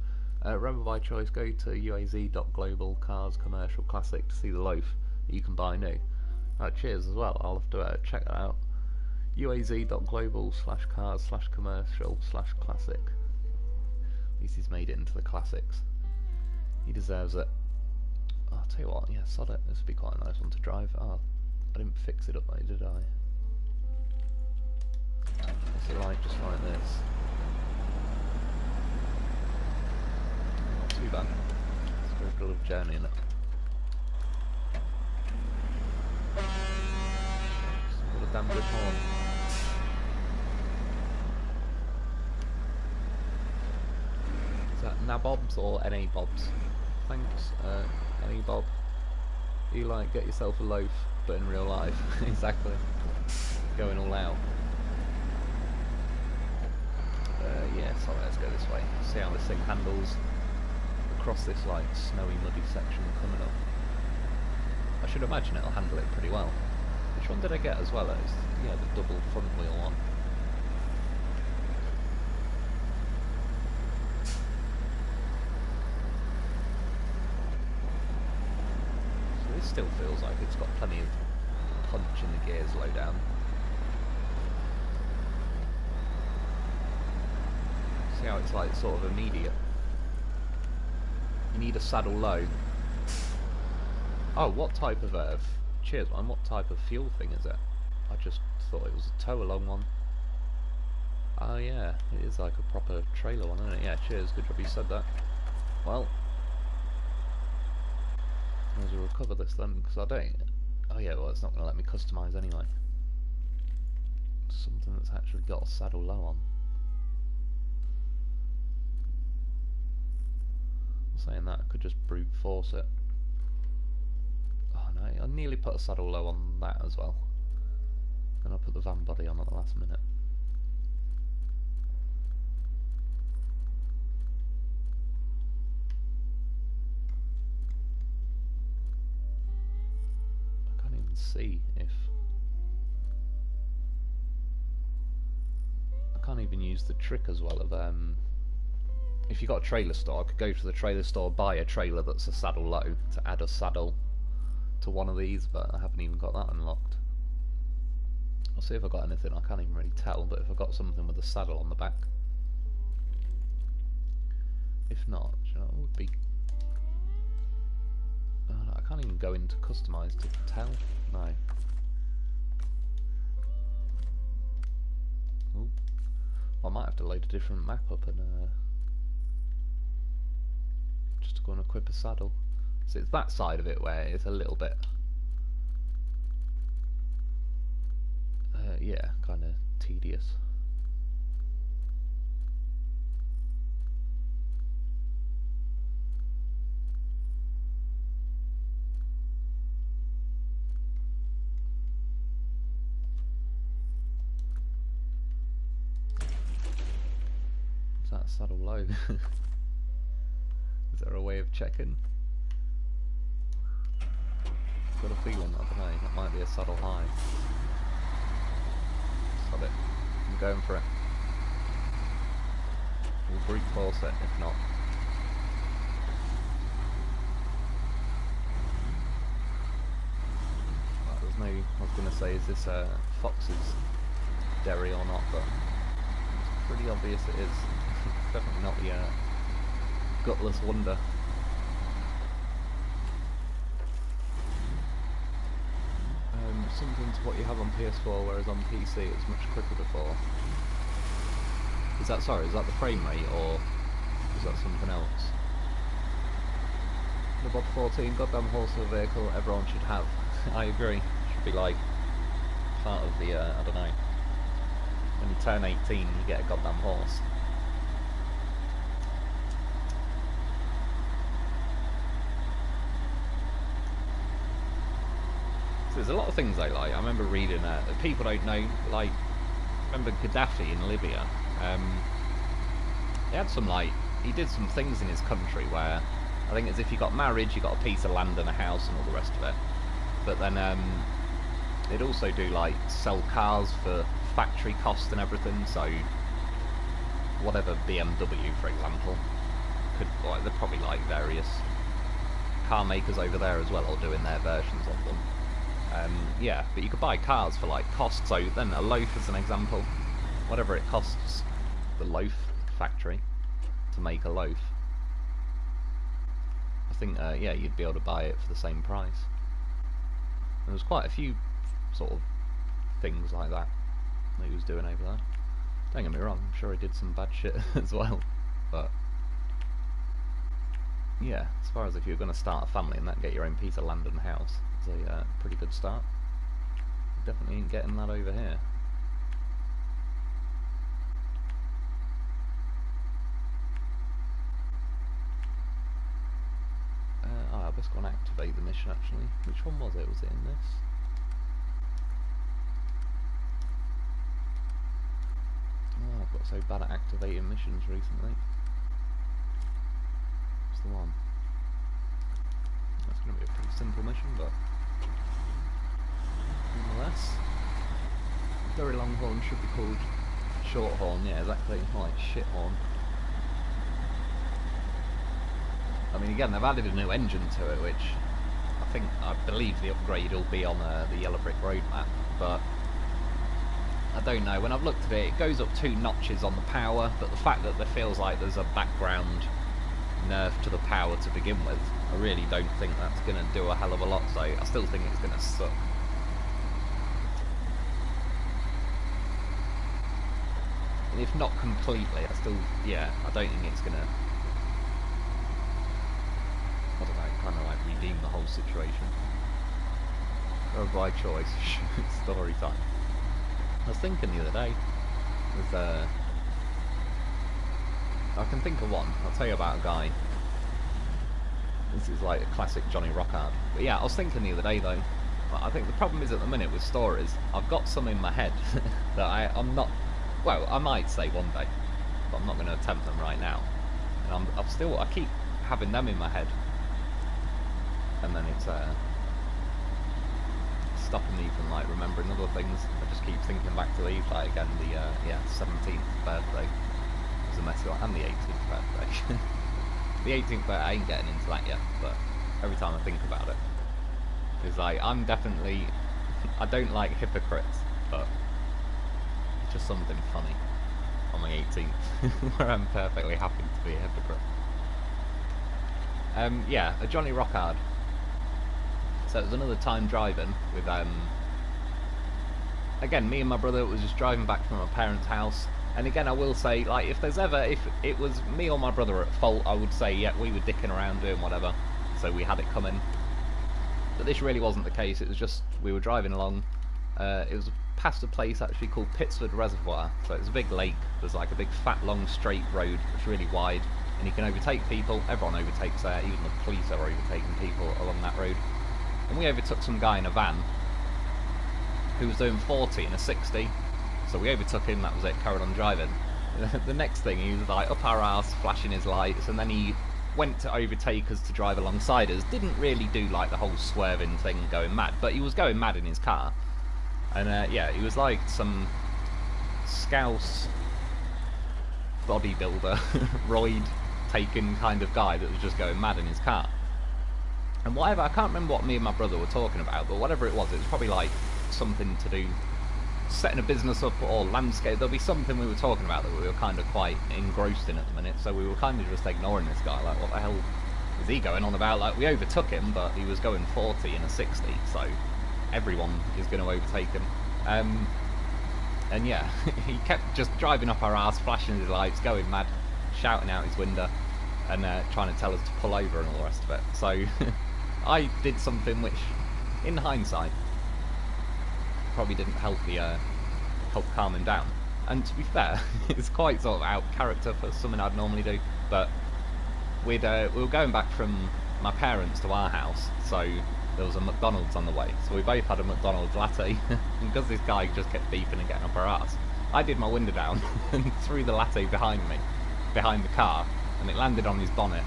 Remember by choice, go to uaz.global cars commercial classic to see the loaf that you can buy new. Cheers as well. I'll have to check that out. uaz.global/cars/commercial/classic. At least he's made it into the classics. He deserves it. Oh, I'll tell you what, yeah, sod it. This would be quite a nice one to drive. Oh, I didn't fix it up though, did I? What's it like just like this? Not too bad. Let's go for a little journey in it. What a damn good horn. Is that Nabobs or NA Bobs? Thanks, NA Bob. Eli, get yourself a loaf, but in real life. Exactly. Going all out. Yeah, sorry, let's go this way. See how this thing handles across this like snowy, muddy section coming up. I should imagine it'll handle it pretty well. Which one did I get as well? It's, yeah, the double front wheel one. So this still feels like it's got plenty of punch in the gears low down. See how it's like sort of immediate. You need a saddle low. Oh, what type of cheers man, what type of fuel thing is it? I just thought it was a tow along one. Oh yeah, it is like a proper trailer one, isn't it? Yeah, cheers, good job you said that. Well, I might as well recover this then, because I don't... Oh yeah, well it's not going to let me customise anyway. Something that's actually got a saddle low on. Saying that, I could just brute force it. Oh no, I nearly put a saddle low on that as well. Then I put the van body on at the last minute. I can't even see if... I can't even use the trick as well of if you got a trailer store, I could go to the trailer store, buy a trailer that's a saddle low to add a saddle to one of these, but I haven't even got that unlocked. I'll see if I've got anything. I can't even really tell, but if I've got something with a saddle on the back. If not, you know, it would be... I can't even go into customise to tell. No. Ooh. I might have to load a different map up and just to go and equip a saddle. So it's that side of it where it's a little bit yeah, kind of tedious. Is that saddle low? Is there a way of checking? I've got a feeling, I don't know, that might be a saddle high. Sod it. I'm going for it. We'll brute force it if not. Well, there's no... I was going to say, is this Fox's dairy or not, but it's pretty obvious it is. Definitely not the gutless wonder. Something to what you have on PS4, whereas on PC it was much quicker before. Is that, sorry, is that the frame rate or is that something else? The Bob 14, goddamn horse of a vehicle everyone should have. I agree. Should be like part of the, I don't know, when you turn 18 you get a goddamn horse. There's a lot of things I like. I remember reading people don't know, like, remember Gaddafi in Libya. He had some, like, he did some things in his country where I think as if you got married, you got a piece of land and a house and all the rest of it. But then they'd also do like sell cars for factory cost and everything. So whatever BMW, for example, could, like, they're probably like various car makers over there as well, or doing their versions of them. Yeah, but you could buy cars for like cost, so then a loaf as an example, whatever it costs the loaf factory to make a loaf, I think yeah, you'd be able to buy it for the same price. And there was quite a few sort of things like that he was doing over there. Don't get me wrong, I'm sure he did some bad shit as well, but yeah, as far as if you're going to start a family and that, get your own piece of land and house, it's a pretty good start. Definitely ain't getting that over here. I best go and activate the mission actually. Which one was it? Was it in this? Oh, I've got so bad at activating missions recently. What's the one? That's going to be a pretty simple mission, but nonetheless. Very long horn should be called short horn, yeah, exactly, like shit horn. I mean, again, they've added a new engine to it, which I believe the upgrade will be on the Yellow Brick Road map, but I don't know. When I've looked at it, it goes up 2 notches on the power, but the fact that there feels like there's a background nerf to the power to begin with, I really don't think that's going to do a hell of a lot, so I still think it's going to suck. if not completely, I still, yeah, I don't think it's gonna, I don't know, kind of like redeem the whole situation. Or by choice, story time. I was thinking the other day, I can think of one. I'll tell you about a guy. This is like a classic Johnny Rockard. But yeah, I was thinking the other day though, I think the problem is at the minute with stories, I've got some in my head that I'm not, well, I might say one day, but I'm not going to attempt them right now. And I keep having them in my head, and then it's stopping me from like remembering other things. I just keep thinking back to these, like again the 17th birthday was a messy one, and the 18th birthday. The 18th birthday, I ain't getting into that yet, but every time I think about it, it's like I'm definitely, I don't like hypocrites, but it's just something funny on my 18th where I'm perfectly happy to be a hypocrite. Yeah, a Johnny Rockard. So it was another time driving with, again, me and my brother was just driving back from my parents' house. And again, I will say, like, if it was me or my brother at fault, I would say, yeah, we were dicking around doing whatever, so we had it coming. But this really wasn't the case. It was just, we were driving along. It was past a place actually called Pittsford Reservoir. So it's a big lake. There's like a big fat, long, straight road that's really wide, and you can overtake people. Everyone overtakes there. Even the police are overtaking people along that road. And we overtook some guy in a van who was doing 40 in a 60. So we overtook him, that was it, carried on driving. The next thing, he was like up our arse, flashing his lights, and then he went to overtake us to drive alongside us. Didn't really do like the whole swerving thing, going mad, but he was going mad in his car. And yeah, he was like some scouse bodybuilder, roid-taken kind of guy that was just going mad in his car. And whatever, I can't remember what me and my brother were talking about, but whatever it was probably like something to do, setting a business up or landscape. There'll be something we were talking about that we were kind of quite engrossed in at the minute, so we were kind of just ignoring this guy, like what the hell is he going on about? Like, we overtook him, but he was going 40 in a 60, so everyone is going to overtake him. And yeah, he kept just driving up our arse, flashing his lights, going mad, shouting out his window, and trying to tell us to pull over and all the rest of it. So I did something which, in hindsight, probably didn't help calm him down. And to be fair, it's quite sort of out of character for something I'd normally do. But we were going back from my parents to our house, so there was a McDonald's on the way. So we both had a McDonald's latte, and because this guy just kept beeping and getting up our ass, I did my window down and threw the latte behind me, behind the car, and it landed on his bonnet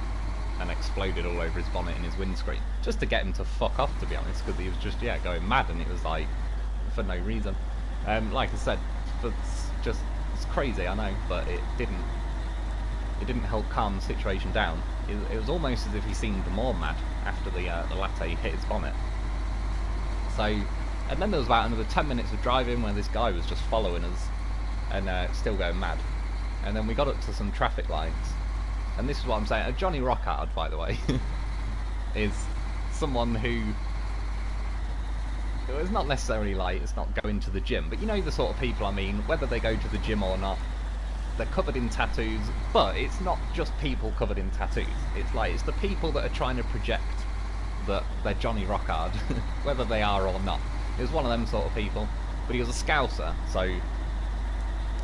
and exploded all over his bonnet and his windscreen, just to get him to fuck off, to be honest, because he was just, yeah, going mad, and it was like, for no reason. Like I said, it's crazy, I know, but it didn't help calm the situation down. It was almost as if he seemed more mad after the latte hit his bonnet. So, and then there was about another 10 minutes of driving where this guy was just following us and still going mad. And then we got up to some traffic lights, and this is what I'm saying. A Johnny Rockard, by the way, is someone who, it's not necessarily like, it's not going to the gym, but you know the sort of people I mean, whether they go to the gym or not, they're covered in tattoos, but it's not just people covered in tattoos. It's like, it's the people that are trying to project that they're Johnny Rockard, whether they are or not. It was one of them sort of people, but he was a scouser, so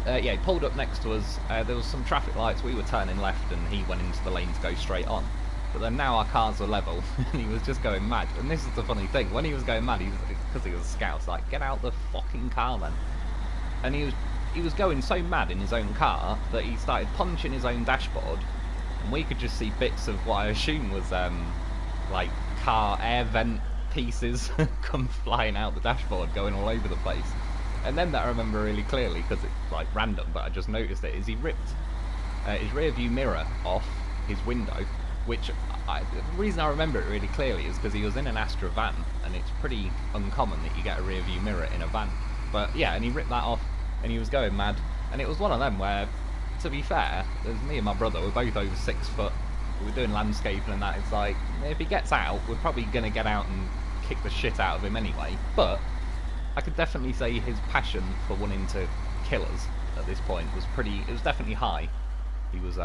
yeah, he pulled up next to us. There was some traffic lights, we were turning left and he went into the lane to go straight on. But then now our cars were level and he was just going mad. And this is the funny thing, when he was going mad, because he was a scout, like, get out the fucking car then. And he was going so mad in his own car that he started punching his own dashboard, and we could just see bits of what I assume was like car air vent pieces come flying out the dashboard, going all over the place. And then that I remember really clearly, because it's like random, but I just noticed it, is he ripped his rear view mirror off his window, which the reason I remember it really clearly is because he was in an Astra van, and it's pretty uncommon that you get a rear view mirror in a van. But yeah, and he ripped that off, and he was going mad, and it was one of them where, to be fair, there's me and my brother, we're both over 6 foot, we're doing landscaping and that, it's like, if he gets out, we're probably going to get out and kick the shit out of him anyway, but I could definitely say his passion for wanting to kill us at this point was pretty. It was definitely high. He was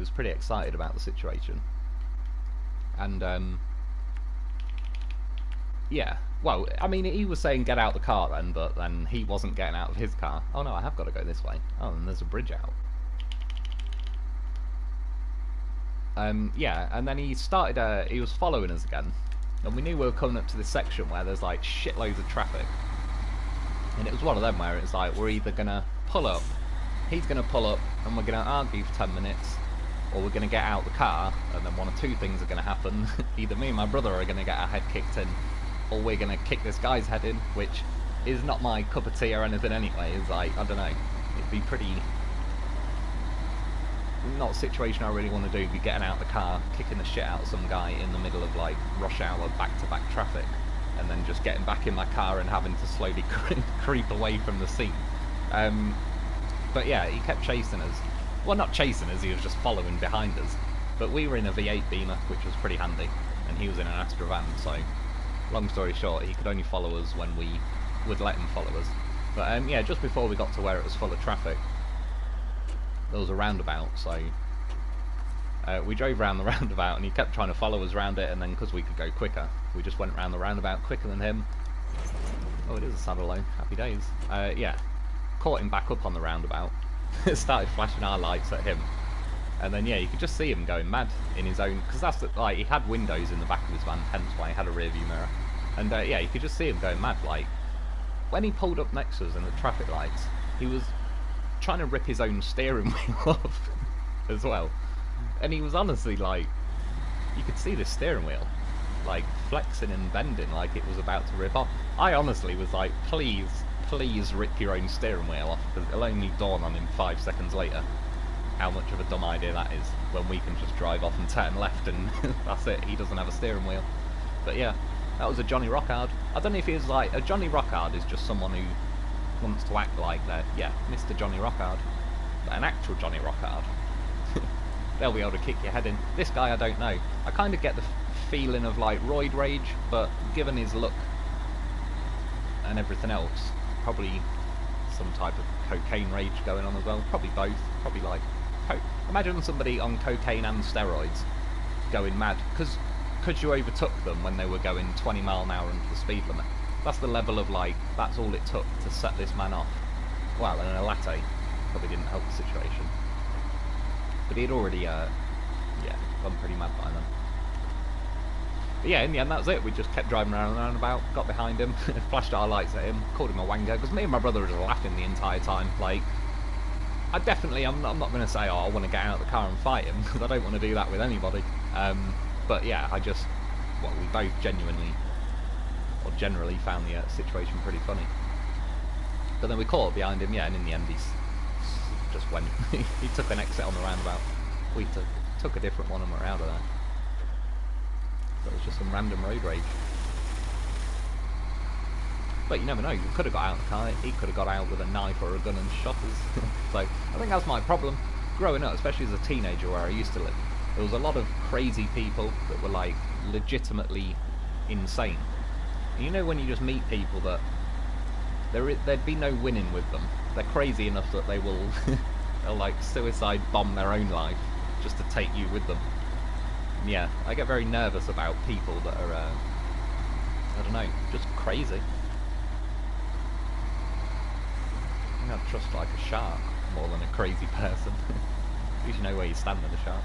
pretty excited about the situation, and yeah. Well, I mean, he was saying get out the car then, but then he wasn't getting out of his car. Oh no, I have got to go this way. Oh, and there's a bridge out. Yeah, and then he started. He was following us again, and we knew we were coming up to this section where there's like shitloads of traffic. And it was one of them where it's like we're either gonna pull up, he's gonna pull up, and we're gonna argue for 10 minutes, or we're gonna get out the car, and then one of two things are gonna happen. Either me and my brother are gonna get our head kicked in, or we're gonna kick this guy's head in, which is not my cup of tea or anything anyway. It's like, I don't know, it'd be pretty. Not a situation I really want to do, be getting out the car, kicking the shit out of some guy in the middle of like rush hour back-to-back traffic, and then just getting back in my car and having to slowly creep away from the scene. But yeah, he kept chasing us. Well, not chasing us, he was just following behind us. But we were in a V8 Beamer, which was pretty handy, and he was in an Astra van, so long story short, he could only follow us when we would let him follow us. But yeah, just before we got to where it was full of traffic, there was a roundabout, so we drove around the roundabout, and he kept trying to follow us around it, and then because we could go quicker, we just went around the roundabout quicker than him. Oh, it is a Saddle, happy days. Yeah, caught him back up on the roundabout, started flashing our lights at him, and then yeah, you could just see him going mad in his own, because that's like, he had windows in the back of his van, hence why he had a rear view mirror, and yeah, you could just see him going mad. Like, when he pulled up next to us in the traffic lights, he was trying to rip his own steering wheel off as well, and he was honestly like, you could see the steering wheel like flexing and bending like it was about to rip off. I honestly was like, please rip your own steering wheel off, because it'll only dawn on him 5 seconds later how much of a dumb idea that is, when we can just drive off and turn left and that's it, he doesn't have a steering wheel. But yeah, that was a Johnny Rockard. I don't know if he was like, a Johnny Rockard is just someone who wants to act like they're, yeah, Mr. Johnny Rockard. But an actual Johnny Rockard, they'll be able to kick your head in. This guy, I don't know. I kind of get the feeling of like roid rage, but given his look and everything else, probably some type of cocaine rage going on as well. Probably both. Probably like, imagine somebody on cocaine and steroids going mad because you overtook them when they were going 20 mile an hour under the speed limit. That's the level of like, that's all it took to set this man off. Well, and a latte probably didn't help the situation. But he'd already, yeah, gone pretty mad by then. But yeah, in the end, that was it. We just kept driving around and roundabout, got behind him, flashed our lights at him, called him a wanker, because me and my brother were just laughing the entire time. Like, I'm not going to say, oh, I want to get out of the car and fight him, because I don't want to do that with anybody. But yeah, we both generally found the situation pretty funny. But then we caught up behind him, yeah, and in the end he just went. He took an exit on the roundabout. We took a different one and we're out of there. So it was just some random road rage. But you never know, you could have got out of the car, he could have got out with a knife or a gun and shot us. So I think that's my problem. Growing up, especially as a teenager where I used to live, there was a lot of crazy people that were like legitimately insane. And you know when you just meet people that there'd be no winning with them. They're crazy enough that they'll like suicide bomb their own life just to take you with them. And yeah, I get very nervous about people that are, I don't know, just crazy. I think I'd trust like a shark more than a crazy person. At least you know where you stand with a shark.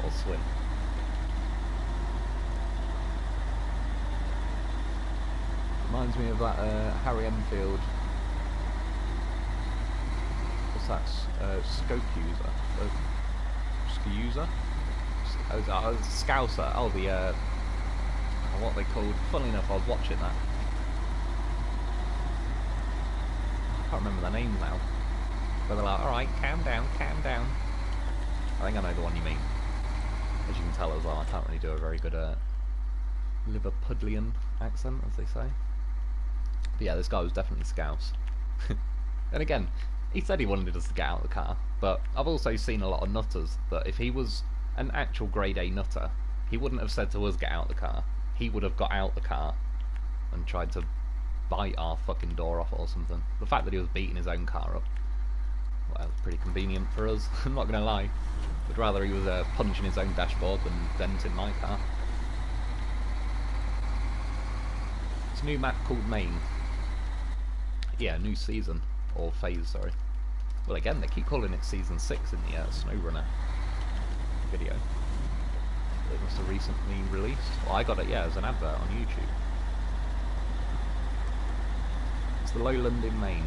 Or swim. Reminds me of that Harry Enfield. What's that? Scope user. Scuser? Scouser. Oh, the what they called. Funnily enough, I was watching that. I can't remember their names now. But they're like, alright, calm down, calm down. I think I know the one you mean. As you can tell as well, I can't really do a very good Liverpudlian accent, as they say. But yeah, this guy was definitely Scouse. And again, he said he wanted us to get out of the car, but I've also seen a lot of nutters that if he was an actual grade A nutter, he wouldn't have said to us get out of the car. He would have got out the car and tried to bite our fucking door off or something. The fact that he was beating his own car up, Well, it's pretty convenient for us, I'm not going to lie. I'd rather he was punching his own dashboard than denting my car. It's a new map called Maine. Yeah, new season. Or phase, sorry. Well, again, they keep calling it Season 6 in the SnowRunner video. It must have recently released. Well, I got it, yeah, as an advert on YouTube. It's the Lowland in Maine.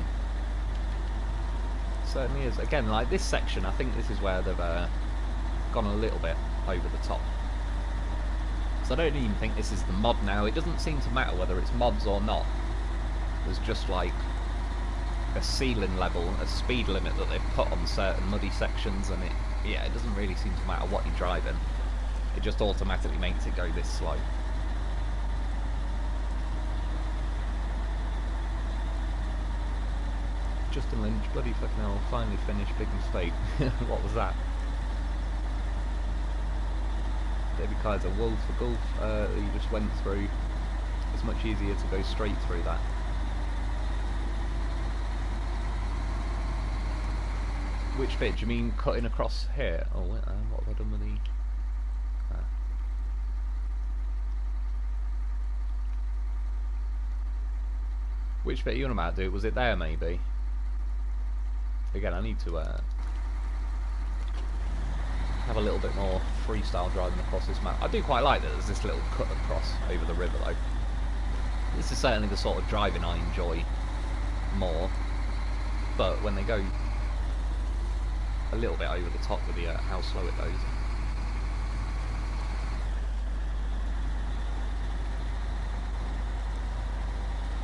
It certainly is. Again, like this section, I think this is where they've gone a little bit over the top. So I don't even think this is the mod now. It doesn't seem to matter whether it's mods or not. There's just like a ceiling level, a speed limit that they've put on certain muddy sections, and it doesn't really seem to matter what you're driving. It just automatically makes it go this slow. Justin Lynch, bloody fucking hell, finally finished, big mistake. What was that? David Kaiser, Wolf for Golf, you just went through. It's much easier to go straight through that. Which bit? Do you mean cutting across here? Oh, what have I done with the... Which bit are you on about, dude? Was it there, maybe? Again, I need to have a little bit more freestyle driving across this map. I do quite like that there's this little cut across over the river, though. This is certainly the sort of driving I enjoy more. But when they go a little bit over the top with the how slow it goes.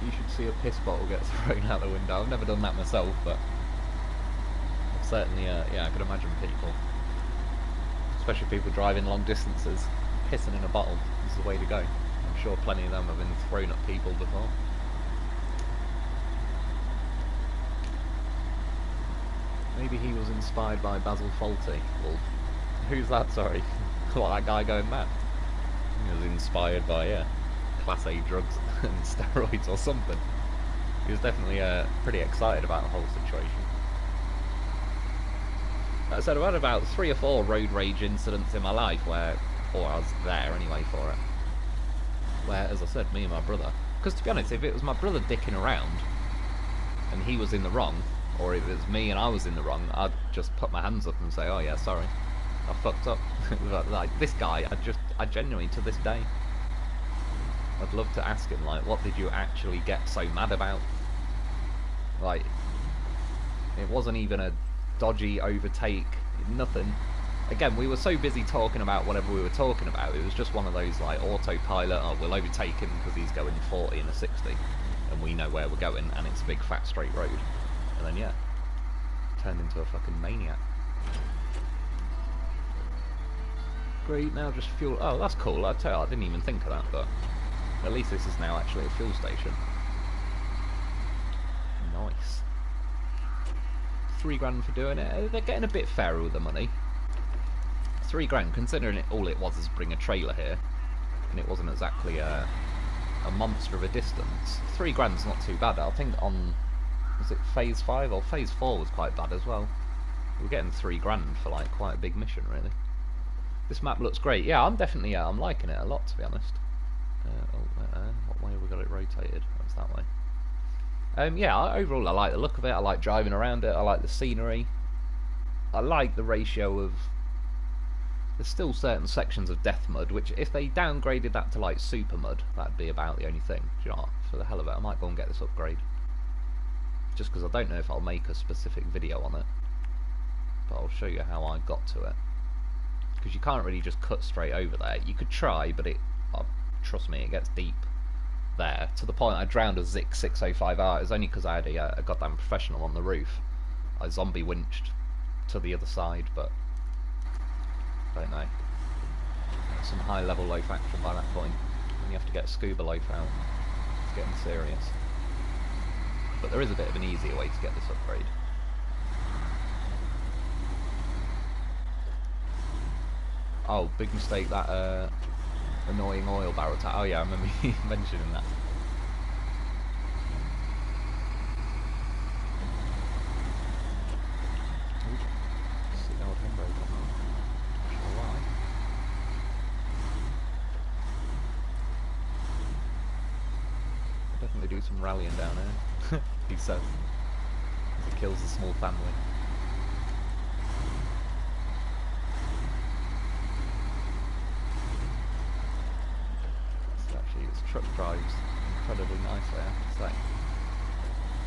You should see a piss bottle get thrown out the window. I've never done that myself, but I've certainly, yeah, I could imagine people, especially people driving long distances, pissing in a bottle is the way to go. I'm sure plenty of them have been thrown at people before. Maybe he was inspired by Basil Fawlty. Well, who's that, sorry? What, that guy going mad? He was inspired by, yeah, Class A drugs and steroids or something. He was definitely pretty excited about the whole situation. Like I said, I've had about 3 or 4 road rage incidents in my life where, or I was there anyway for it, where, as I said, me and my brother, because to be honest, if it was my brother dicking around and he was in the wrong, or if it was me and I was in the wrong, I'd just put my hands up and say, oh yeah, sorry, I fucked up. Like, this guy, I genuinely, to this day, I'd love to ask him, like, what did you actually get so mad about? Like, it wasn't even a dodgy overtake, nothing. Again, we were so busy talking about whatever we were talking about, it was just one of those, like, autopilot, oh, we'll overtake him because he's going 40 in a 60, and we know where we're going, and it's a big fat straight road. And then, yeah, turned into a fucking maniac. Great, now just fuel. Oh, that's cool. I tell you, I didn't even think of that, but at least this is now actually a fuel station. Nice. 3 grand for doing it. They're getting a bit fairer with the money. 3 grand, considering all it was is bring a trailer here, and it wasn't exactly a monster of a distance. 3 grand's not too bad. I think on, was it phase 5 or phase 4 was quite bad as well. We're getting 3 grand for like quite a big mission, really. This map looks great. Yeah, I'm definitely, I'm liking it a lot, to be honest. What way have we got it rotated? That's that way. Yeah, overall I like the look of it. I like driving around it. I like the scenery. I like the ratio of... There's still certain sections of death mud, which if they downgraded that to like super mud, that'd be about the only thing. Do you know what? For the hell of it, I might go and get this upgrade. Just because I don't know if I'll make a specific video on it. But I'll show you how I got to it. Because you can't really just cut straight over there. You could try, but it... trust me, it gets deep there. To the point I drowned a Zik 605R. It was only because I had a goddamn professional on the roof. I zombie winched to the other side, but... I don't know. Some high level loaf action by that point. And you have to get a scuba loaf out. It's getting serious. But there is a bit of an easier way to get this upgrade. Oh, big mistake, that annoying oil barrel tap. Oh yeah, I remember you mentioning that. some rallying down here. He says, as he kills the small family. So actually, its truck drives incredibly nicely, I have to say.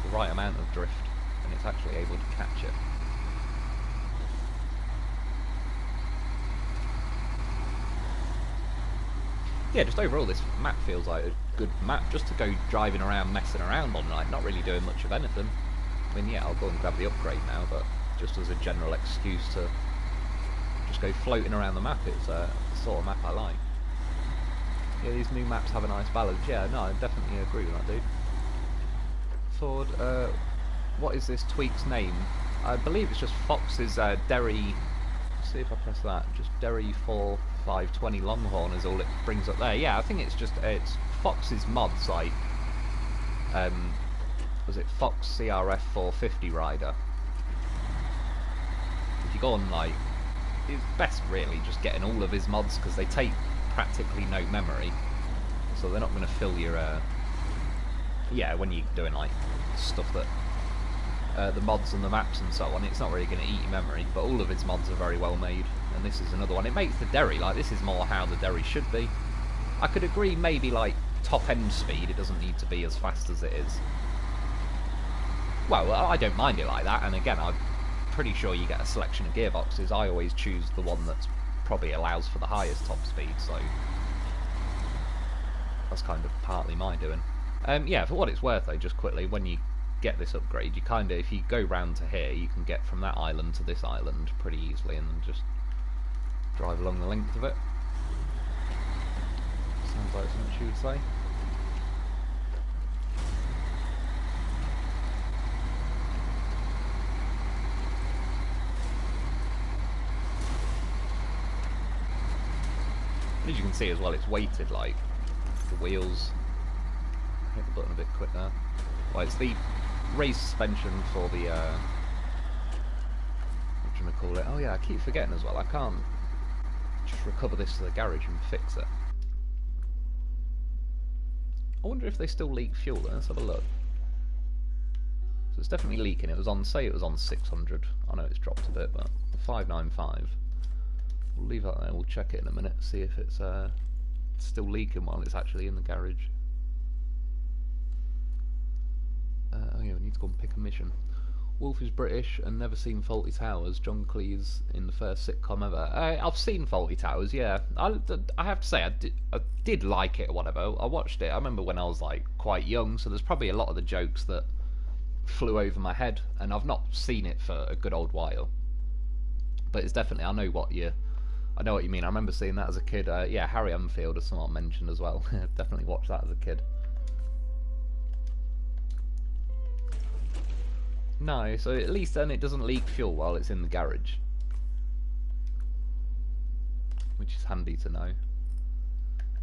The right amount of drift, and it's actually able to catch it. Yeah, just overall this map feels like a good map just to go driving around, messing around on, like not really doing much of anything. I mean, yeah, I'll go and grab the upgrade now, but just as a general excuse to just go floating around the map, it's the sort of map I like. Yeah, these new maps have a nice balance. Yeah, no, I definitely agree with that, dude. Ford, what is this tweak's name? I believe it's just Fox's Derry. Let's see if I press that. Just Derry 4520 Longhorn is all it brings up there. Yeah, I think it's just it's Fox's mods, like was it Fox CRF 450 Rider? If you go on, like, it's best really just getting all of his mods because they take practically no memory, so they're not going to fill your yeah, when you're doing like stuff that the mods and the maps and so on, it's not really going to eat your memory, but all of his mods are very well made, and this is another one. It makes the Derry, like, this is more how the Derry should be. I could agree maybe like top end speed, it doesn't need to be as fast as it is. Well, I don't mind it like that, and again, I'm pretty sure you get a selection of gearboxes. I always choose the one that's probably allows for the highest top speed, so that's kind of partly my doing. Yeah, for what it's worth though, just quickly, when you get this upgrade, you kind of, if you go round to here, you can get from that island to this island pretty easily, and then just drive along the length of it. Sounds like something she would say. As you can see as well, it's weighted, like the wheels. Hit the button a bit quick there. Well, it's the raised suspension for the what do you call it? Oh yeah, I keep forgetting as well. I can't just recover this to the garage and fix it. I wonder if they still leak fuel. Let's have a look. So it's definitely leaking. It was on, say it was on 600. I know it's dropped a bit, but 595. We'll leave that there, we'll check it in a minute, see if it's still leaking while it's actually in the garage. Oh yeah, we need to go and pick a mission. Wolf is British and never seen Faulty Towers. John Cleese in the first sitcom ever. I've seen Faulty Towers, yeah. I have to say, I did like it or whatever. I watched it, I remember when I was like quite young, so there's probably a lot of the jokes that flew over my head, and I've not seen it for a good old while. But it's definitely, I know what you mean. I remember seeing that as a kid. Yeah, Harry Enfield is someone mentioned as well. Definitely watched that as a kid. No, so at least then it doesn't leak fuel while it's in the garage, which is handy to know.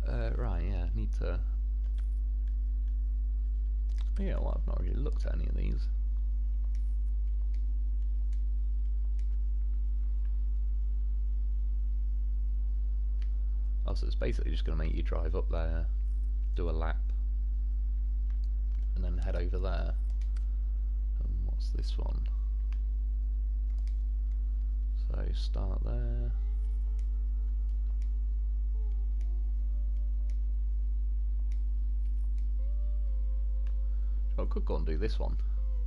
Right, yeah, need to... Yeah, well, I've not really looked at any of these. Oh, so it's basically just going to make you drive up there, do a lap, and then head over there. And what's this one? So start there. I could go and do this one,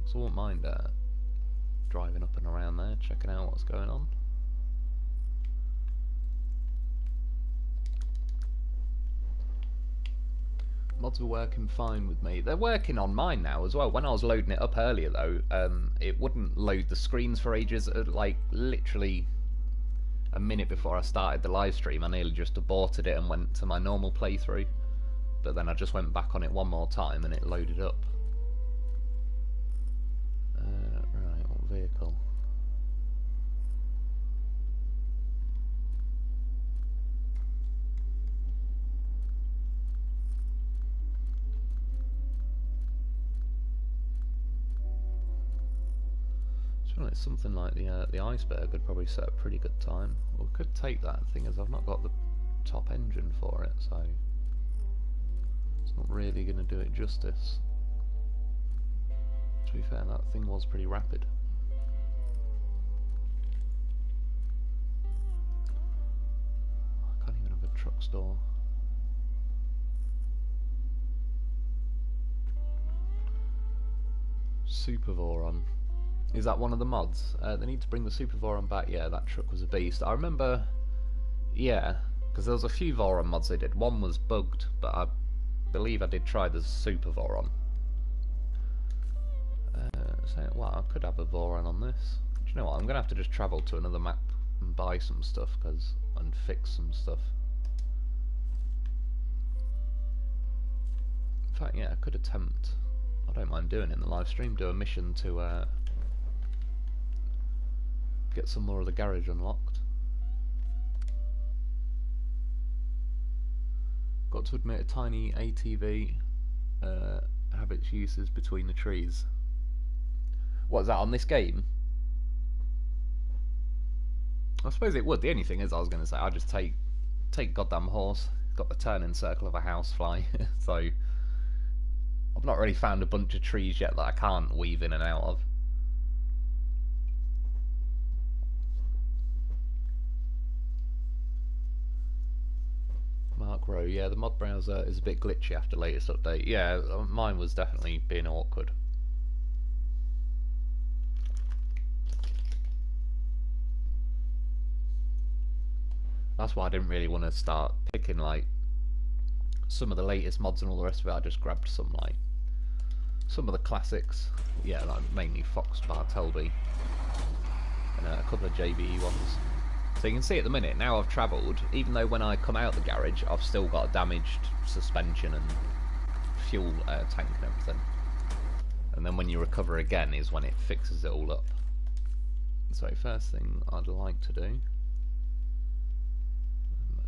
so I won't mind driving up and around there, checking out what's going on. Mods are working fine with me. They're working on mine now as well. When I was loading it up earlier though, it wouldn't load the screens for ages. Like literally a minute before I started the live stream, I nearly just aborted it and went to my normal playthrough. But then I just went back on it one more time and it loaded up. Right, what vehicle? It's something like the iceberg would probably set a pretty good time. Or could take that thing, as I've not got the top engine for it, so it's not really going to do it justice. To be fair, that thing was pretty rapid. I can't even have a truck store. Supervoron. Is that one of the mods? They need to bring the Supervoron back. Yeah, that truck was a beast. I remember, yeah, because there was a few Voron mods they did. One was bugged, but I believe I did try the Supervoron. So, well, I could have a Voron on this. Do you know what? I'm going to have to just travel to another map and buy some stuff and fix some stuff. In fact, yeah, I could attempt. I don't mind doing it in the live stream. Do a mission to get some more of the garage unlocked. Got to admit, a tiny ATV have its uses between the trees. What is that on this game? I suppose it would. The only thing is, I was going to say, I just take a goddamn horse. It's got the turning circle of a housefly, so I've not really found a bunch of trees yet that I can't weave in and out of. Mark Rowe, yeah, the mod browser is a bit glitchy after latest update. Yeah, mine was definitely being awkward. That's why I didn't really want to start picking like some of the latest mods and all the rest of it. I just grabbed some of the classics. Yeah, like mainly Fox Bartelby and a couple of JBE ones. So you can see at the minute, now I've travelled, even though when I come out the garage I've still got a damaged suspension and fuel tank and everything. And then when you recover again is when it fixes it all up. So first thing I'd like to do,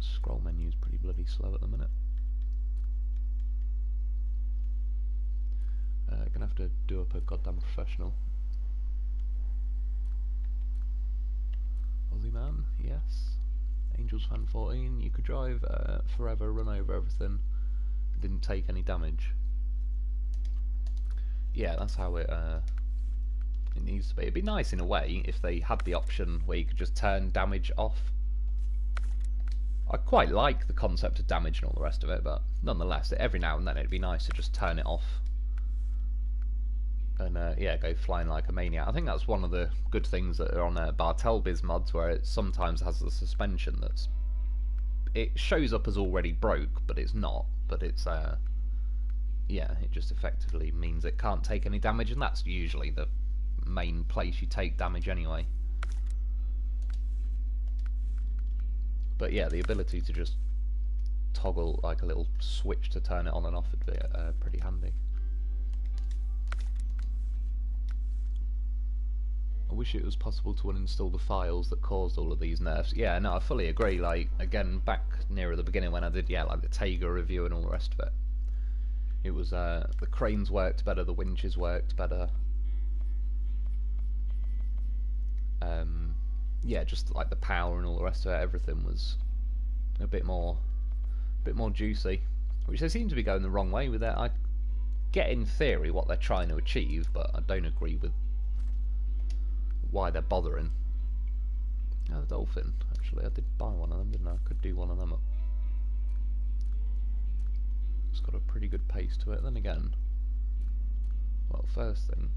scroll menu is pretty bloody slow at the minute. Gonna have to do up a goddamn professional. Aussie man, yes. Angels fan 14. You could drive forever, run over everything, didn't take any damage. Yeah, that's how it needs to be. It'd be nice in a way if they had the option where you could just turn damage off. I quite like the concept of damage and all the rest of it, but nonetheless, every now and then it'd be nice to just turn it off and yeah, go flying like a maniac. I think that's one of the good things that are on Bartelby's mods, where it sometimes has the suspension that's, it shows up as already broke, but it's not. But it's yeah, it just effectively means it can't take any damage, and that's usually the main place you take damage anyway. But yeah, the ability to just toggle like a little switch to turn it on and off would be pretty handy. I wish it was possible to uninstall the files that caused all of these nerfs. Yeah, no, I fully agree. Like, again, back nearer the beginning when I did, yeah, like the Taiga review and all the rest of it. It was, the cranes worked better, the winches worked better. Yeah, just like the power and all the rest of it, everything was a bit more juicy. Which they seem to be going the wrong way with that. I get in theory what they're trying to achieve, but I don't agree with why they're bothering. Oh, the dolphin. Actually, I did buy one of them, didn't I? I could do one of them up. It's got a pretty good pace to it. Then again, well, first thing,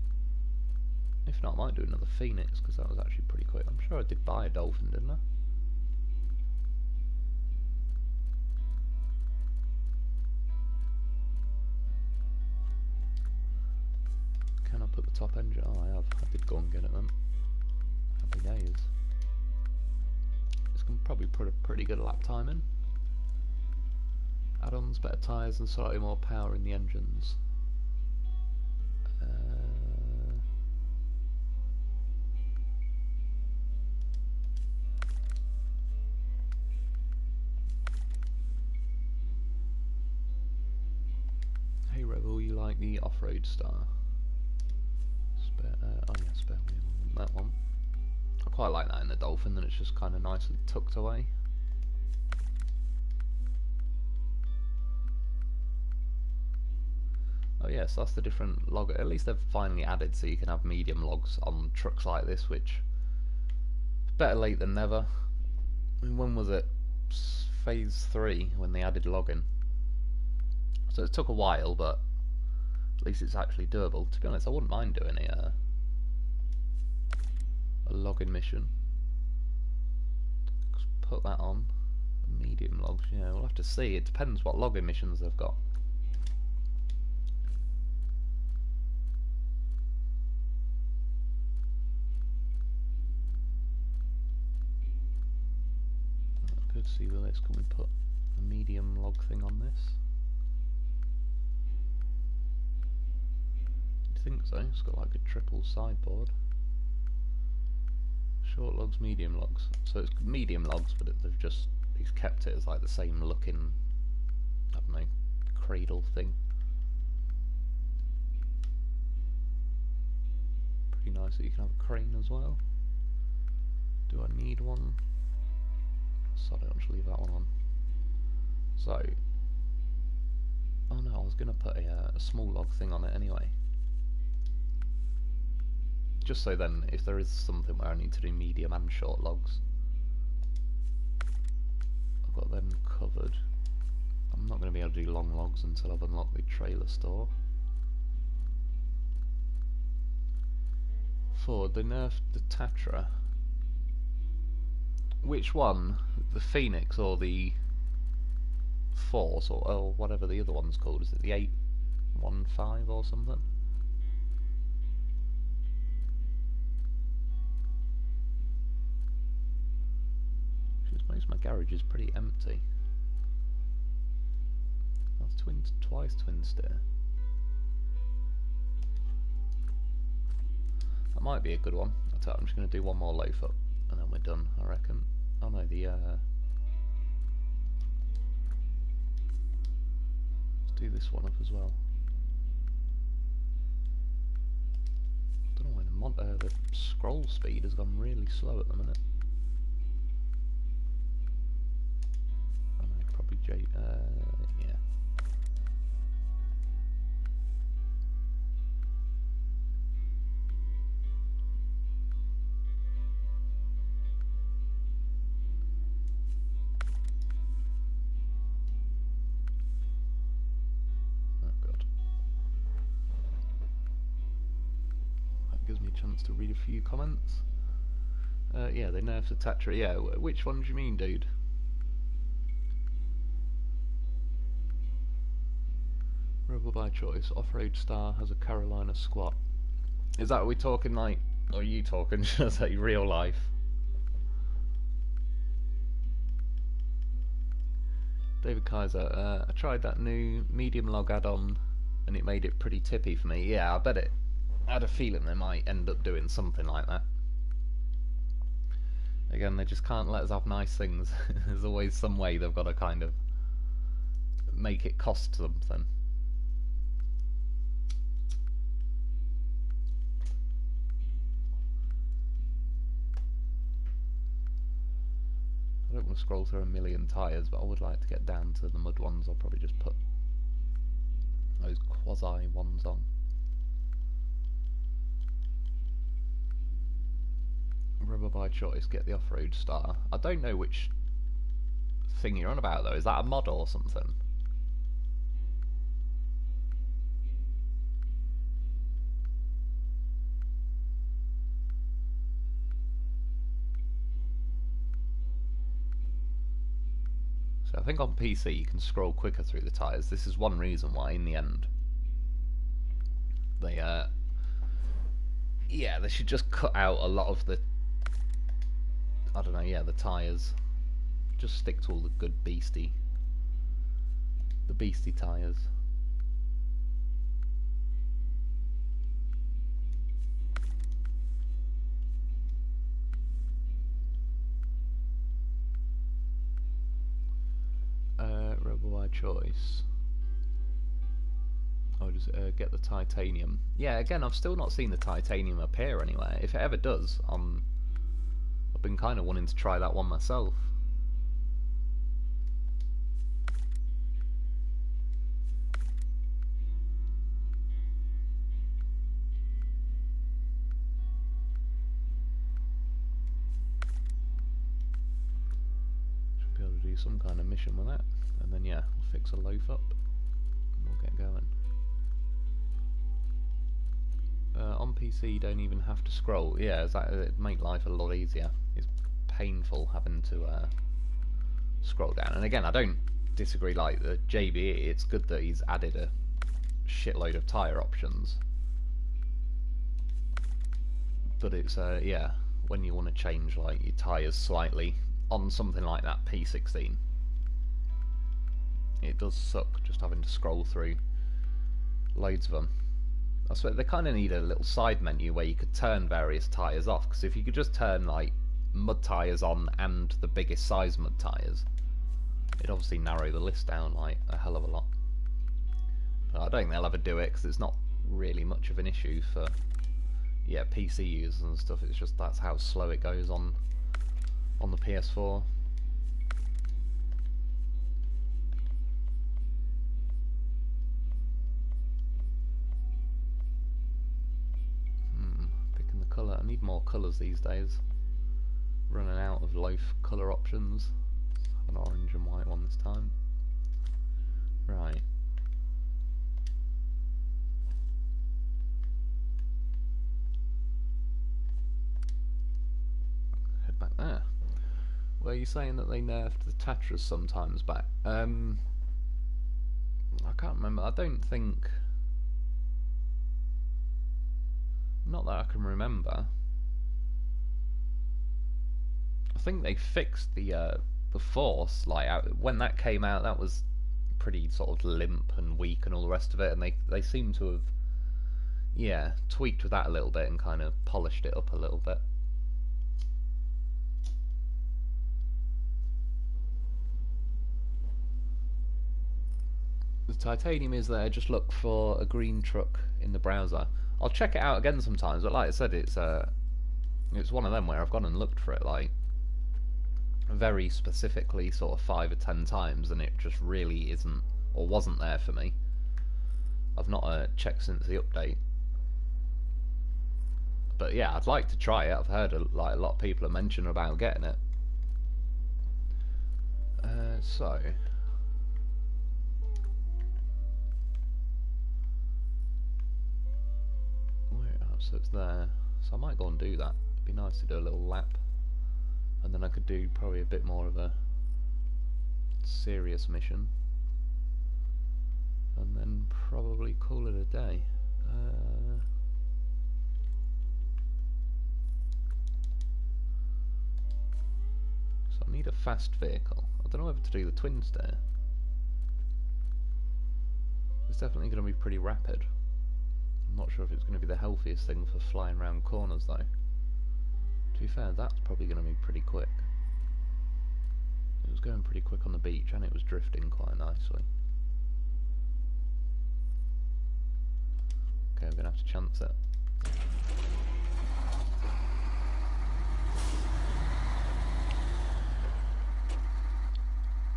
if not, I might do another Phoenix, because that was actually pretty quick. I'm sure I did buy a dolphin, didn't I? Can I put the top engine? Oh, I have. I did go and get it then. Happy days. This can probably put a pretty good lap time in. Add-ons, better tyres and slightly more power in the engines. Hey Rebel, you like the off-road star? Spare, oh yeah, spare wheel, that one. I quite like that in the Dolphin, that it's just kind of nicely tucked away. Oh yes, that's the different log. At least they've finally added so you can have medium logs on trucks like this, which is better late than never. I mean, when was it? Phase 3 when they added logging. So it took a while, but at least it's actually doable. To be honest, I wouldn't mind doing a logging mission. Just put that on. Medium logs, yeah, we'll have to see. It depends what logging missions they've got. Good, see the list. Can we put a medium log thing on this? I think so. It's got like a triple sideboard. Short logs, medium logs. So it's medium logs, but he's kept it as like the same looking, I don't know, cradle thing. Pretty nice that you can have a crane as well. Do I need one? Sorry, I'll just leave that one on. So, oh no, I was going to put a small log thing on it anyway. Just so then, if there is something where I need to do medium and short logs, I've got them covered. I'm not going to be able to do long logs until I've unlocked the trailer store. Ford, they nerfed the Tatra. Which one? The Phoenix or the Force or whatever the other one's called? Is it the 815 or something? Most of my garage is pretty empty. That's twice twin steer. That might be a good one. I'm just going to do one more loaf up and then we're done, I reckon. Oh no, let's do this one up as well. I don't know why the scroll speed has gone really slow at the minute. Oh no, probably yeah. Gives me a chance to read a few comments. Yeah, they nerfed the Tatra. Yeah, which one do you mean, dude? Rebel by choice. Off-road star has a Carolina squat. Is that what we're talking like? Or are you talking, should I say, real life? David Kaiser. I tried that new medium log add-on and it made it pretty tippy for me. Yeah, I bet it. I had a feeling they might end up doing something like that. Again, they just can't let us have nice things. There's always some way they've got to kind of make it cost something. I don't want to scroll through a million tyres, but I would like to get down to the mud ones. I'll probably just put those quasi ones on. Rubber by choice, get the off-road star. I don't know which thing you're on about though. Is that a mod or something? So I think on PC you can scroll quicker through the tyres. This is one reason why in the end they yeah, they should just cut out a lot of the, I don't know, yeah, the tyres. Just stick to all the good the beastie tyres. Rebel by choice. I'll just get the titanium. Yeah, again, I've still not seen the titanium appear anywhere. If it ever does, I've been kind of wanting to try that one myself. do some kind of mission with that, and then yeah, we'll fix a loaf up and we'll get going. On PC you don't even have to scroll. Yeah, it'd make life a lot easier. It's painful having to scroll down, and again I don't disagree, like the JBE, it's good that he's added a shitload of tyre options, but it's yeah, when you want to change like your tyres slightly on something like that P16, it does suck just having to scroll through loads of them. I swear they kind of need a little side menu where you could turn various tyres off, because if you could just turn like mud tyres on and the biggest size mud tyres, it'd obviously narrow the list down like a hell of a lot. But I don't think they'll ever do it because it's not really much of an issue for PC users and stuff. It's just that's how slow it goes on the PS4. Picking the colour. I need more colours these days. Running out of loaf colour options. An orange and white one this time. Right. Head back there. Were you saying that they nerfed the Tatras sometimes back? I can't remember. I don't think... Not that I can remember. I think they fixed the Force, like when that came out, that was pretty sort of limp and weak and all the rest of it, and they seem to have, yeah, tweaked with that a little bit and kind of polished it up a little bit. The titanium is there. Just look for a green truck in the browser. I'll check it out again sometimes, but like I said, it's one of them where I've gone and looked for it like very specifically sort of 5 or 10 times, and it just really isn't or wasn't there for me. I've not checked since the update, but yeah, I'd like to try it. I've heard a lot of people are mentioning about getting it. So it's there, so I might go and do that. It'd be nice to do a little lap, and then I could do probably a bit more of a serious mission, and then probably call it a day. So I need a fast vehicle. I don't know whether to do the twin stair. It's definitely going to be pretty rapid. I'm not sure if it's going to be the healthiest thing for flying around corners though. To be fair, that's probably going to be pretty quick. It was going pretty quick on the beach and it was drifting quite nicely. Okay, we're going to have to chance it.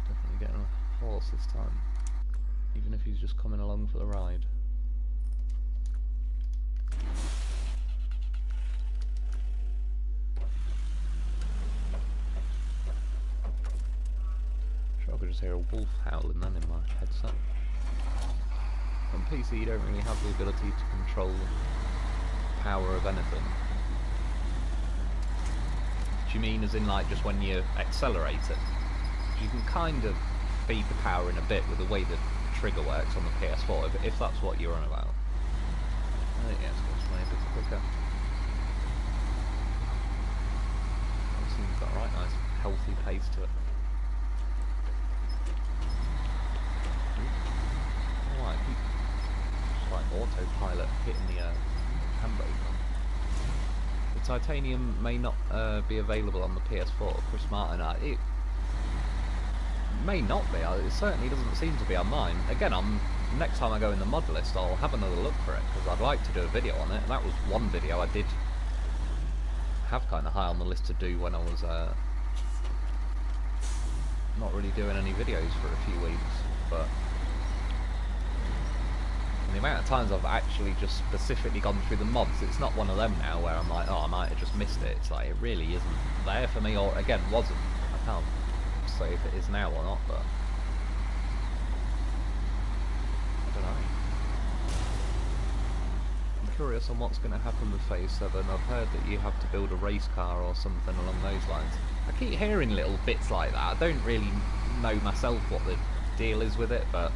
Definitely getting a horse this time, even if he's just coming along for the ride. Sure, I could just hear a wolf howling then in my headset. On PC you don't really have the ability to control the power of anything. Do you mean as in like just when you accelerate it? You can kind of feed the power in a bit with the way the trigger works on the PS4, if that's what you're on about. Yeah, it's going to play a bit quicker. It seems got a right nice healthy pace to it. Oh, I keep just like autopilot hitting the handbrake. The titanium may not be available on the PS4. Chris Martin, it may not be. It certainly doesn't seem to be on mine. Again, next time I go in the mod list, I'll have another look for it because I'd like to do a video on it. And that was one video I did have kind of high on the list to do when I was not really doing any videos for a few weeks. But the amount of times I've actually just specifically gone through the mods, it's not one of them now where I'm like, oh, I might have just missed it. It's like it really isn't there for me, or again, wasn't. I can't say if it is now or not, but I don't know. I'm curious on what's going to happen with Phase 7. I've heard that you have to build a race car or something along those lines. I keep hearing little bits like that. I don't really know myself what the deal is with it, but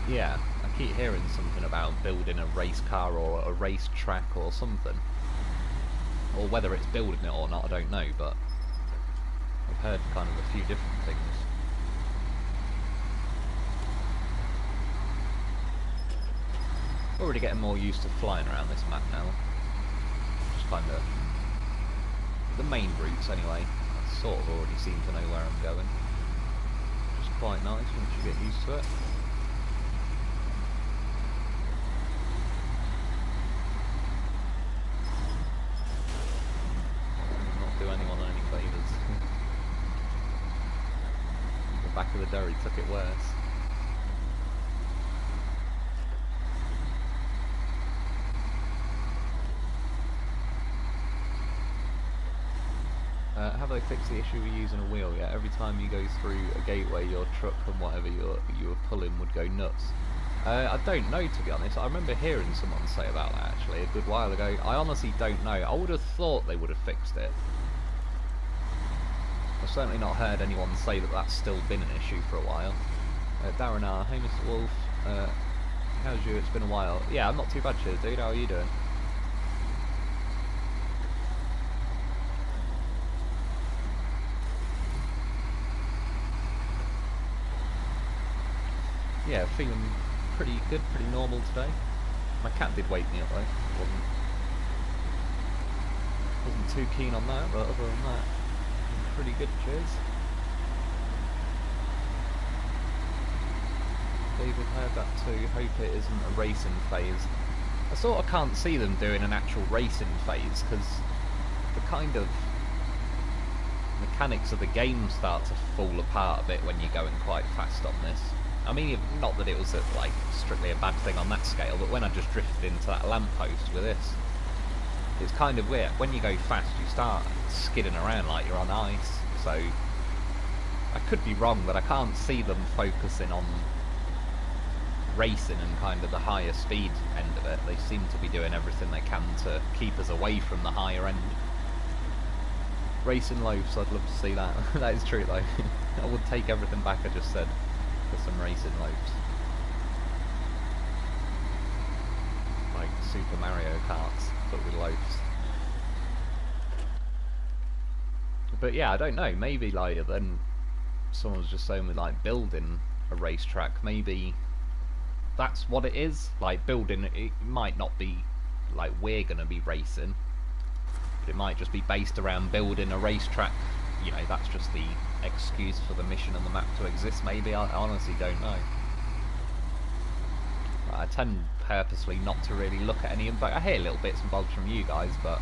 yeah, I keep hearing something about building a race car or a race track or something. Or whether it's building it or not, I don't know, but I've heard kind of a few different things. Already getting more used to flying around this map now. Just kind of the main routes anyway. I sort of already seem to know where I'm going. Which is quite nice once you get used to it. Not do anyone any favours. The back of the derry took it worse. Have they fixed the issue with using a wheel yet? Every time you go through a gateway, your truck and whatever you were pulling would go nuts. I don't know, to be honest. I remember hearing someone say about that actually a good while ago. I honestly don't know. I would have thought they would have fixed it. I've certainly not heard anyone say that that's still been an issue for a while. Darren R. Hey Mr. Wolf, how's you? It's been a while. Yeah, I'm not too bad, cheers dude. How are you doing? Yeah, feeling pretty good, pretty normal today. My cat did wake me up though. Wasn't too keen on that, but other than that, I'm pretty good, cheers. David heard that too. Hope it isn't a racing phase. I sort of can't see them doing an actual racing phase because the kind of mechanics of the game start to fall apart a bit when you're going quite fast on this. I mean, not that it was like strictly a bad thing on that scale, but when I just drifted into that lamppost with this, it's kind of weird. When you go fast, you start skidding around like you're on ice. So I could be wrong, but I can't see them focusing on racing and kind of the higher speed end of it. They seem to be doing everything they can to keep us away from the higher end. Racing loaves, I'd love to see that. That is true though. I would take everything back I just said for some racing loaves. Like Super Mario Karts, but with loaves. But yeah, I don't know, maybe like then someone was just saying with like building a racetrack, maybe that's what it is. Like building it might not be like we're gonna be racing, but it might just be based around building a racetrack. You know, that's just the excuse for the mission and the map to exist, maybe. I honestly don't know. I tend purposely not to really look at any info. I hear little bits and bobs from you guys, but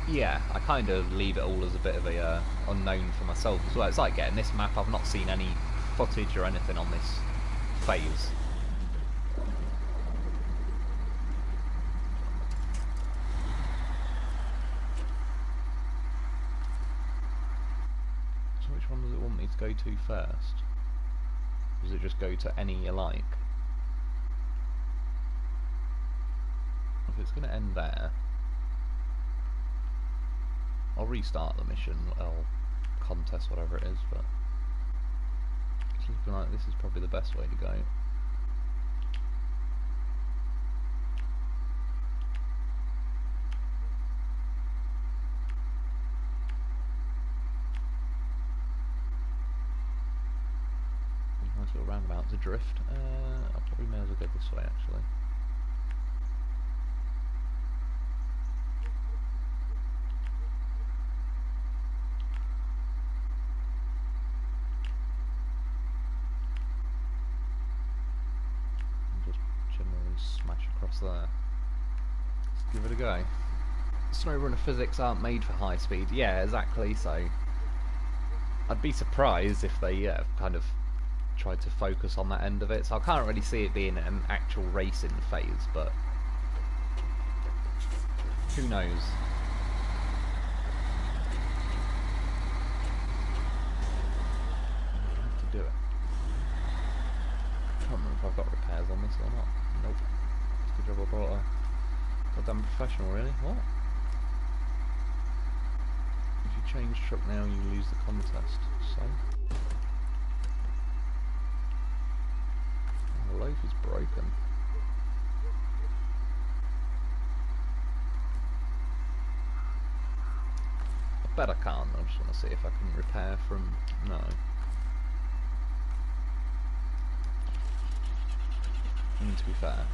yeah, I kind of leave it all as a bit of a unknown for myself as well. It's like getting this map, I've not seen any footage or anything on this phase. So which one does it want me to go to first? Does it just go to any you like? If it's going to end there, I'll restart the mission, I'll contest, whatever it is, but it's looking like this is probably the best way to go. Nice little roundabout to drift. I probably may as well go this way actually. Smash across there. Let's give it a go. SnowRunner physics aren't made for high speed. Yeah, exactly, so I'd be surprised if they kind of tried to focus on that end of it. So I can't really see it being an actual racing phase, but who knows? I've got repairs on this or not. Nope. It's a good job I brought a goddamn professional, really. What? If you change truck now, you lose the contest. So? Oh, the loaf is broken. I bet I can't. I just want to see if I can repair from... No. I mean, to be fair,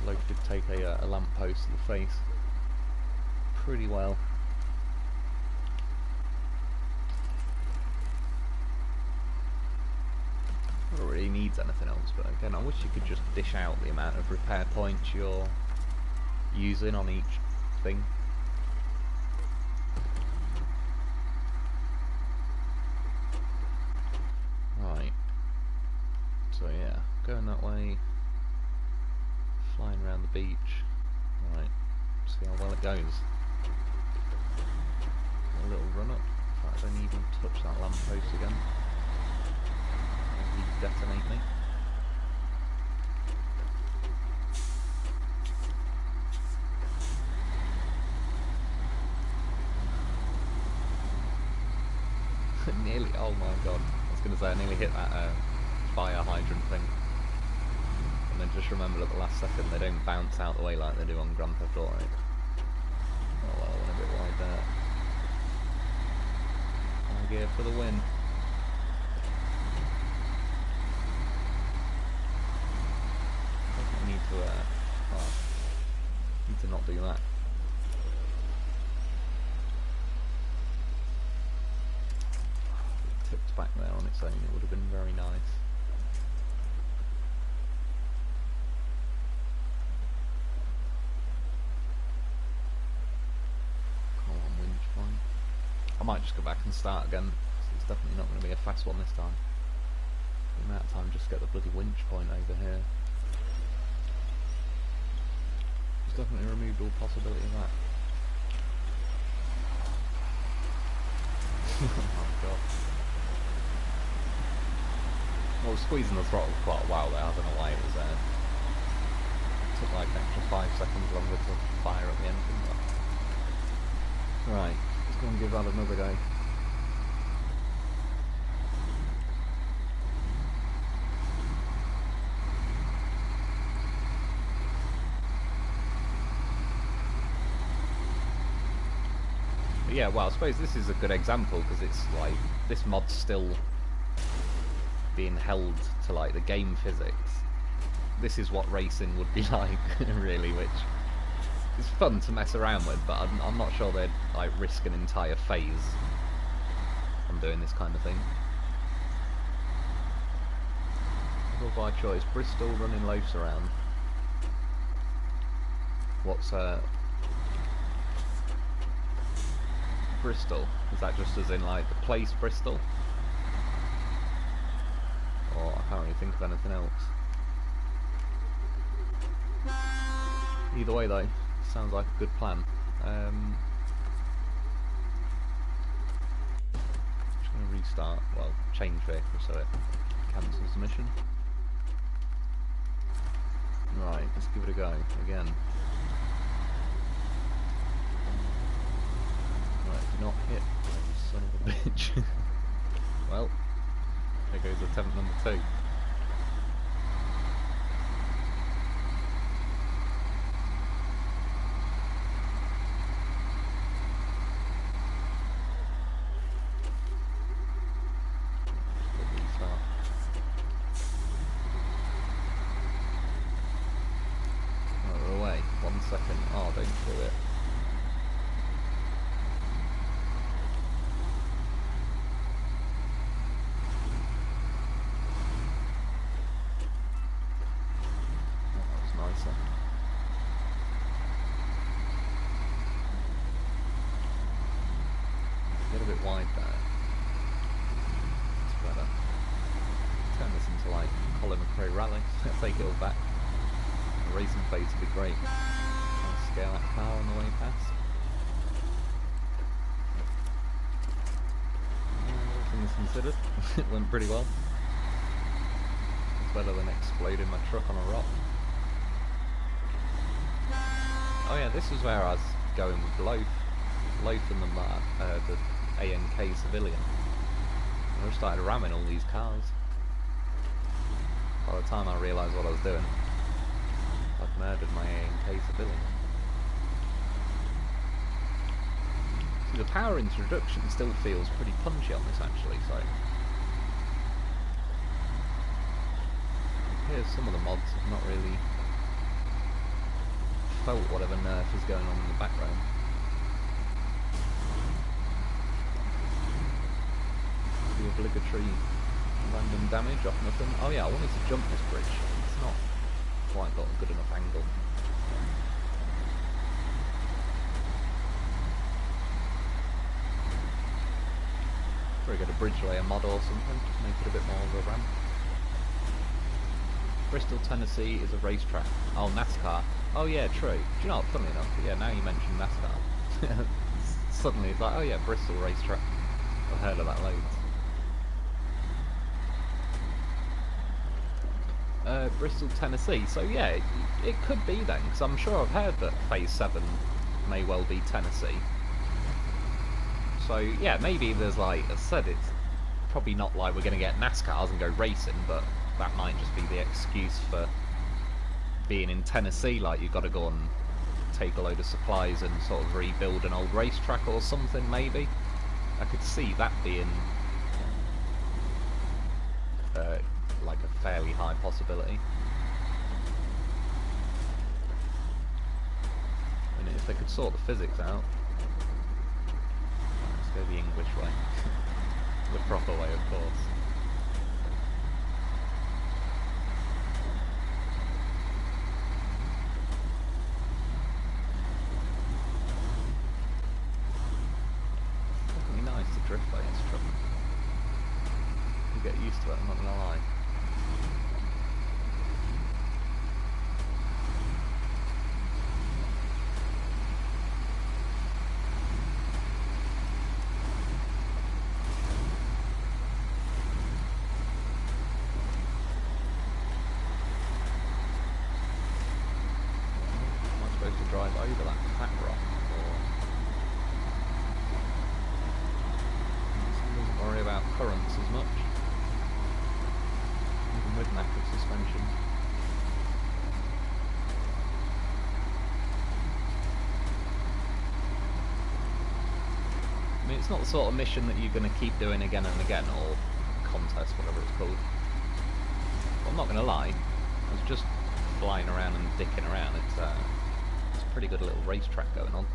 loaf did take a lamppost to the face pretty well. Not really needs anything else, but again, I wish you could just dish out the amount of repair points you're using on each thing. Right. So yeah, going that way, flying around the beach. Right, see how well it goes. A little run up. In fact, I don't even touch that lamppost again. He'll detonate me. Nearly, oh my god. I was going to say I nearly hit that fire hydrant thing. And then just remembered at the last second they don't bounce out the way like they do on Grand Theft Auto. Oh well, I went a bit wide there. High gear for the win. I need to not do that. If it tipped back there on its own, it would have been very nice. Come on, winch point. I might just go back and start again. It's definitely not going to be a fast one this time. The amount of time just to get the bloody winch point over here. It's definitely removed all possibility of that. Oh god. Well, I was squeezing the throttle for quite a while there, I don't know why it was there. It took like an extra 5 seconds longer to fire up the engine. But... Right, let's go and give that another go. But yeah, well, I suppose this is a good example because it's like this mod's still being held to like the game physics. This is what racing would be like, really, which is fun to mess around with, but I'm not sure they'd like risk an entire phase on doing this kind of thing. Well, by choice, Bristol running loafs around. What's Bristol? Is that just as in like the place Bristol? Or I can't really think of anything else. Either way though, sounds like a good plan. Just going to restart, well, change vehicle so it cancels the mission. Right, let's give it a go again. Right, do not hit, you son of a bitch. Well, there goes attempt number 2. Restart. Oh, we're away. 1 second. Oh, don't do it. Get a bit wide there. It's better. Turn this into like Colin McRae rally. Take it all back. The racing phase would be great. I'll scale that car on the way past. All things considered, it went pretty well. It's better than exploding my truck on a rock. Oh yeah, this is where I was going with Loaf and the ANK civilian. I just started ramming all these cars. By the time I realised what I was doing, I'd murdered my ANK civilian. See, the power introduction still feels pretty punchy on this actually, so... Here's some of the mods have not really felt whatever nerf is going on in the background. The obligatory random damage off nothing. Oh yeah, I wanted to jump this bridge. It's not quite got a good enough angle. Probably get a bridge layer mod or something, just make it a bit more of a ramp. Bristol, Tennessee is a racetrack. Oh, NASCAR. Oh yeah, true. Do you know what, funny enough, yeah, now you mention NASCAR. Suddenly it's like, oh yeah, Bristol racetrack. I've heard of that loads. Bristol, Tennessee. So yeah, it could be then, because I'm sure I've heard that Phase 7 may well be Tennessee. So yeah, maybe there's like, as I said, it's probably not like we're going to get NASCARs and go racing, but that might just be the excuse for being in Tennessee, like you've got to go and take a load of supplies and sort of rebuild an old racetrack or something, maybe. I could see that being like a fairly high possibility. And if they could sort the physics out. Let's go the English way. The proper way, of course. Definitely nice to drift by this truck. You get used to it, I'm not gonna lie. To drive over that fat rock, or it doesn't worry about currents as much, even with knackered suspension. I mean, it's not the sort of mission that you're going to keep doing again and again, or contest, whatever it's called. But I'm not going to lie, I was just flying around and dicking around. It's a pretty good little racetrack going on.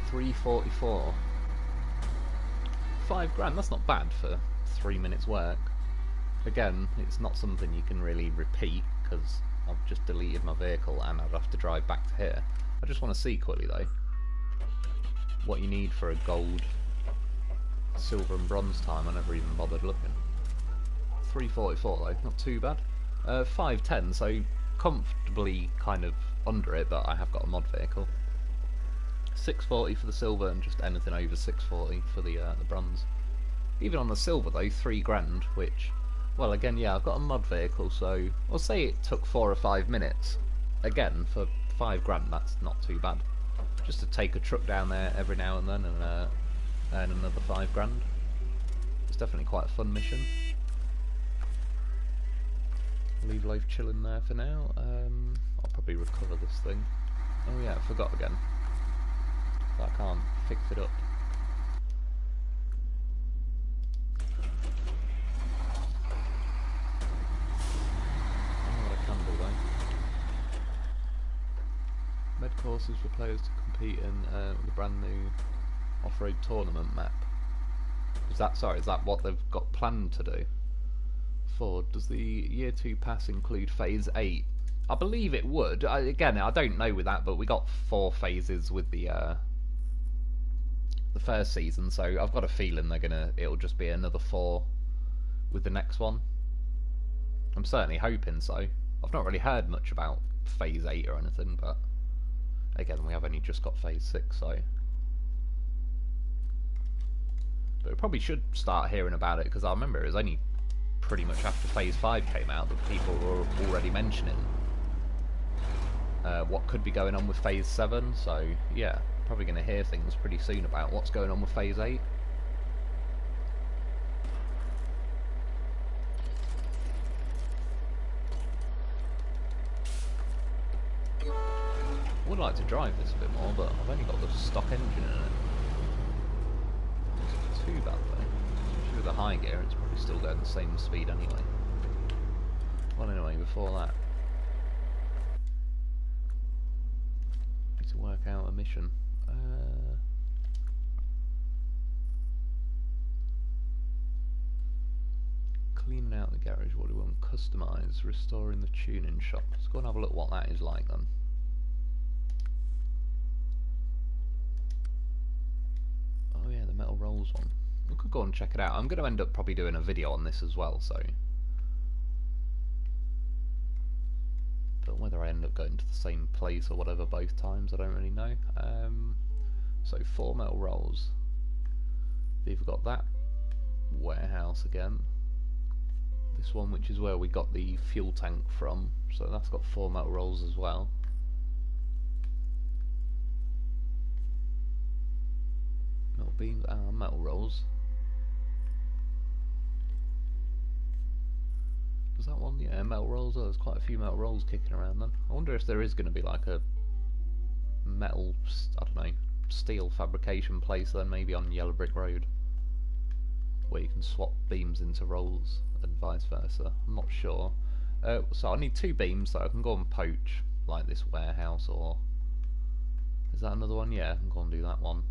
344. £5 that's not bad for 3 minutes work. Again, it's not something you can really repeat because I've just deleted my vehicle and I'd have to drive back to here. I just want to see quickly though what you need for a gold, silver and bronze time. I never even bothered looking. 344 though, not too bad. 510, so comfortably kind of under it, but I have got a mod vehicle. 640 for the silver and just anything over 640 for the bronze. Even on the silver though, £3, which, well, again, yeah, I've got a mod vehicle, so I'll say it took 4 or 5 minutes. Again, for £5, that's not too bad. Just to take a truck down there every now and then and earn another £5. It's definitely quite a fun mission. Leave life chilling there for now. I'll probably recover this thing. Oh yeah, I forgot again. I can't fix it up. I know what I can do though. Med courses for players to compete in the brand new off-road tournament map. Is that what they've got planned to do? Does the year 2 pass include phase 8? I believe it would. Again, I don't know with that, but we got 4 phases with the first season, so I've got a feeling it'll just be another 4 with the next one. I'm certainly hoping so. I've not really heard much about phase 8 or anything, but again, we have only just got phase 6, so. But we probably should start hearing about it because I remember it was only pretty much after Phase 5 came out that people were already mentioning what could be going on with Phase 7, so yeah, probably going to hear things pretty soon about what's going on with Phase 8. I would like to drive this a bit more, but I've only got the stock engine in it. It's not too bad though. Especially with the high gear, it's probably still going the same speed anyway. Well, anyway, before that, need to work out a mission. Cleaning out the garage. What do we want? Customise, restoring the tuning shop. Let's go and have a look what that is like then. Oh yeah, the metal rolls one. We could go and check it out. I'm going to end up probably doing a video on this as well, so. But whether I end up going to the same place or whatever both times, I don't really know. So 4 metal rolls. We've got that warehouse again. This one, which is where we got the fuel tank from, so that's got 4 metal rolls as well. Metal beams, metal rolls. Was that one? Yeah, metal rolls. Oh, there's quite a few metal rolls kicking around then. I wonder if there is going to be like a metal, I don't know, steel fabrication place then, maybe on Yellow Brick Road, where you can swap beams into rolls and vice versa. I'm not sure. So I need 2 beams, so I can go and poach like this warehouse, or is that another one? Yeah, I can go and do that one.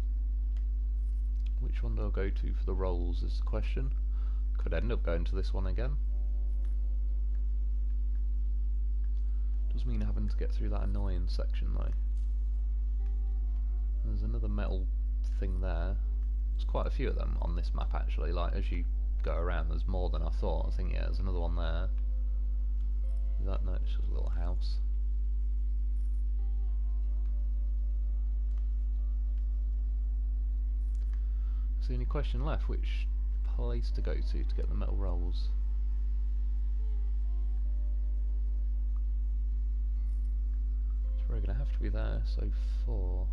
Which one do I go to for the rolls is the question. Could end up going to this one again. Does mean having to get through that annoying section though. There's another metal thing there. There's quite a few of them on this map actually, like as you go around there's more than I thought. I think yeah, there's another one there. Is that, no, it's just a little house. Is there any question left? Which place to go to get the metal rolls? It's probably going to have to be there, so 4.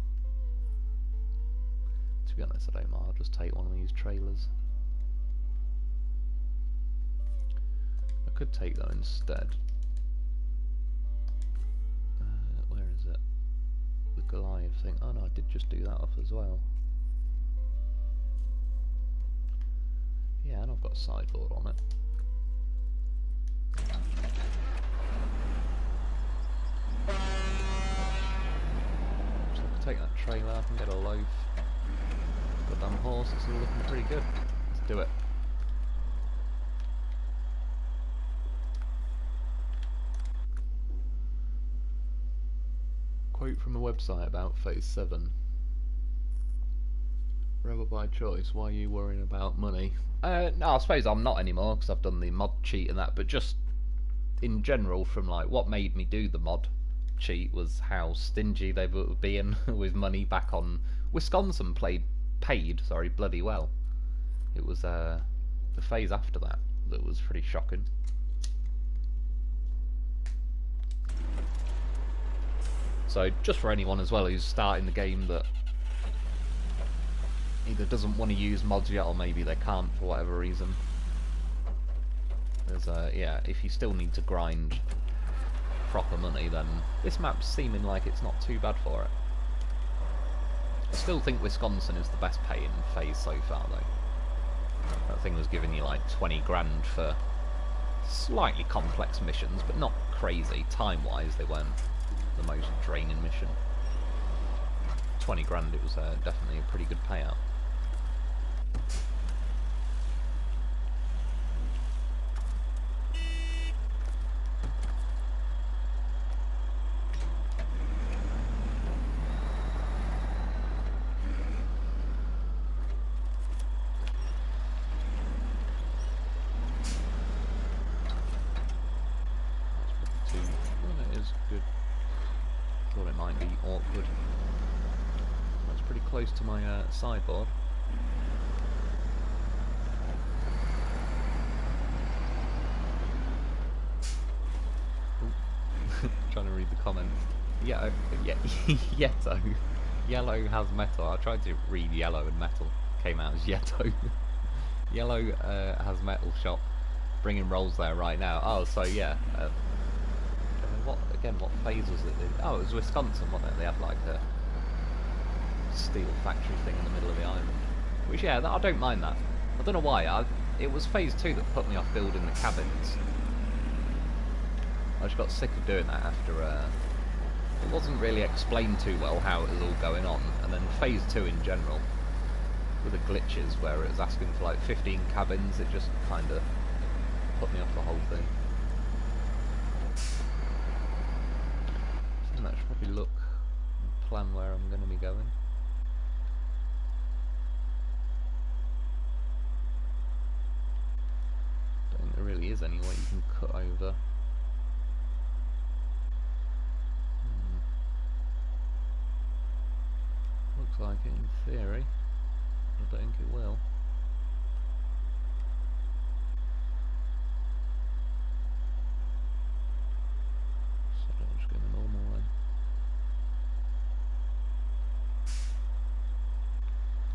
To be honest, I don't mind, I'll just take one of these trailers. I could take that instead. Where is it? The Goliath thing. Oh no, I did just do that off as well. Yeah, and I've got a sideboard on it. So I can take that trailer, I can get a loaf. Goddamn horse, it's all looking pretty good. Let's do it. Quote from a website about Phase 7. Rebel by choice, why are you worrying about money? No, I suppose I'm not anymore because I've done the mod cheat and that, but just in general from like what made me do the mod cheat was how stingy they were being with money back on Wisconsin paid bloody well. It was the phase after that that was pretty shocking. So just for anyone as well who's starting the game that either doesn't want to use mods yet or maybe they can't for whatever reason, there's yeah, if you still need to grind proper money then this map's seeming like it's not too bad for it. I still think Wisconsin is the best paying phase so far though. That thing was giving you like 20 grand for slightly complex missions, but not crazy. Time wise they weren't the most draining mission. 20 grand, it was definitely a pretty good payout. Close to my sideboard. trying to read the comments. Yeah, yeah, Yeto. Yellow has metal. I tried to read yellow and metal. Came out as Yeto. Yellow has metal shop. Bringing rolls there right now. Oh, so yeah. What phase was it? Oh, it was Wisconsin, wasn't it? They had like a steel factory thing in the middle of the island. Which, yeah, I don't mind that. I don't know why. It was phase 2 that put me off building the cabins. I just got sick of doing that after it wasn't really explained too well how it was all going on, and then phase 2 in general, with the glitches where it was asking for like 15 cabins, it just kind of put me off the whole thing. I think that should probably look and plan where I'm going to be going. Don't think there really is any way you can cut over. Looks like it in theory. I don't think it will. So I'll just go the normal way.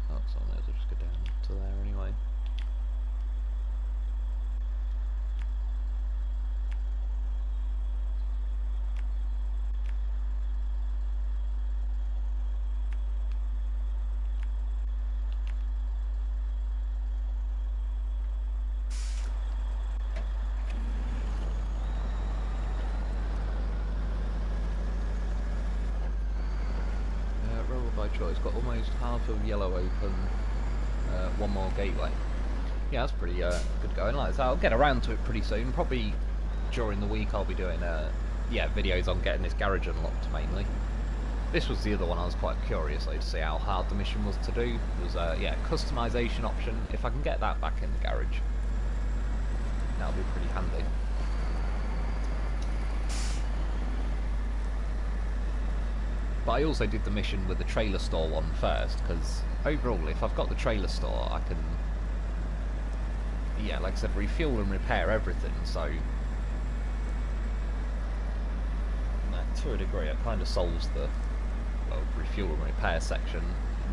Oh, it's on there, so I'll just go down to there anyway. Choice got almost half of yellow open, one more gateway. Yeah, that's pretty good going. Like I said, I'll get around to it pretty soon. Probably during the week I'll be doing yeah, videos on getting this garage unlocked mainly. This was the other one I was quite curious to see how hard the mission was to do. There's yeah, customization option. If I can get that back in the garage, that'll be pretty handy. But I also did the mission with the trailer store one first, because overall, if I've got the trailer store, I can, yeah, like I said, refuel and repair everything, so to a degree it kind of solves the, well, refuel and repair section.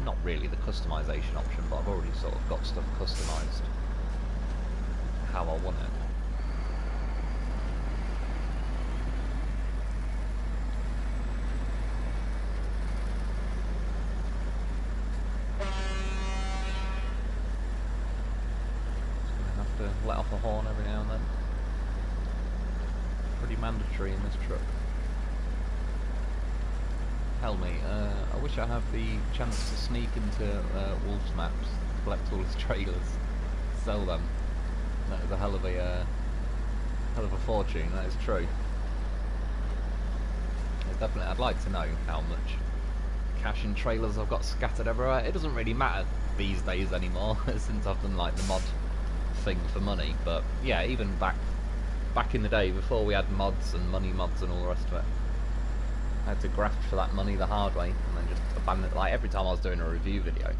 Not really the customization option, but I've already sort of got stuff customized how I want it. Let off a horn every now and then. Pretty mandatory in this truck. Hell me, I wish I have the chance to sneak into Wolf's maps, collect all his trailers, sell them. That is a hell of a fortune, that is true. It's definitely, I'd like to know how much cash in trailers I've got scattered everywhere. It doesn't really matter these days anymore, since I've done like the mod thing for money, but yeah, even back in the day before we had mods and money mods and all the rest of it, I had to graft for that money the hard way and then just abandon it. Like every time I was doing a review video,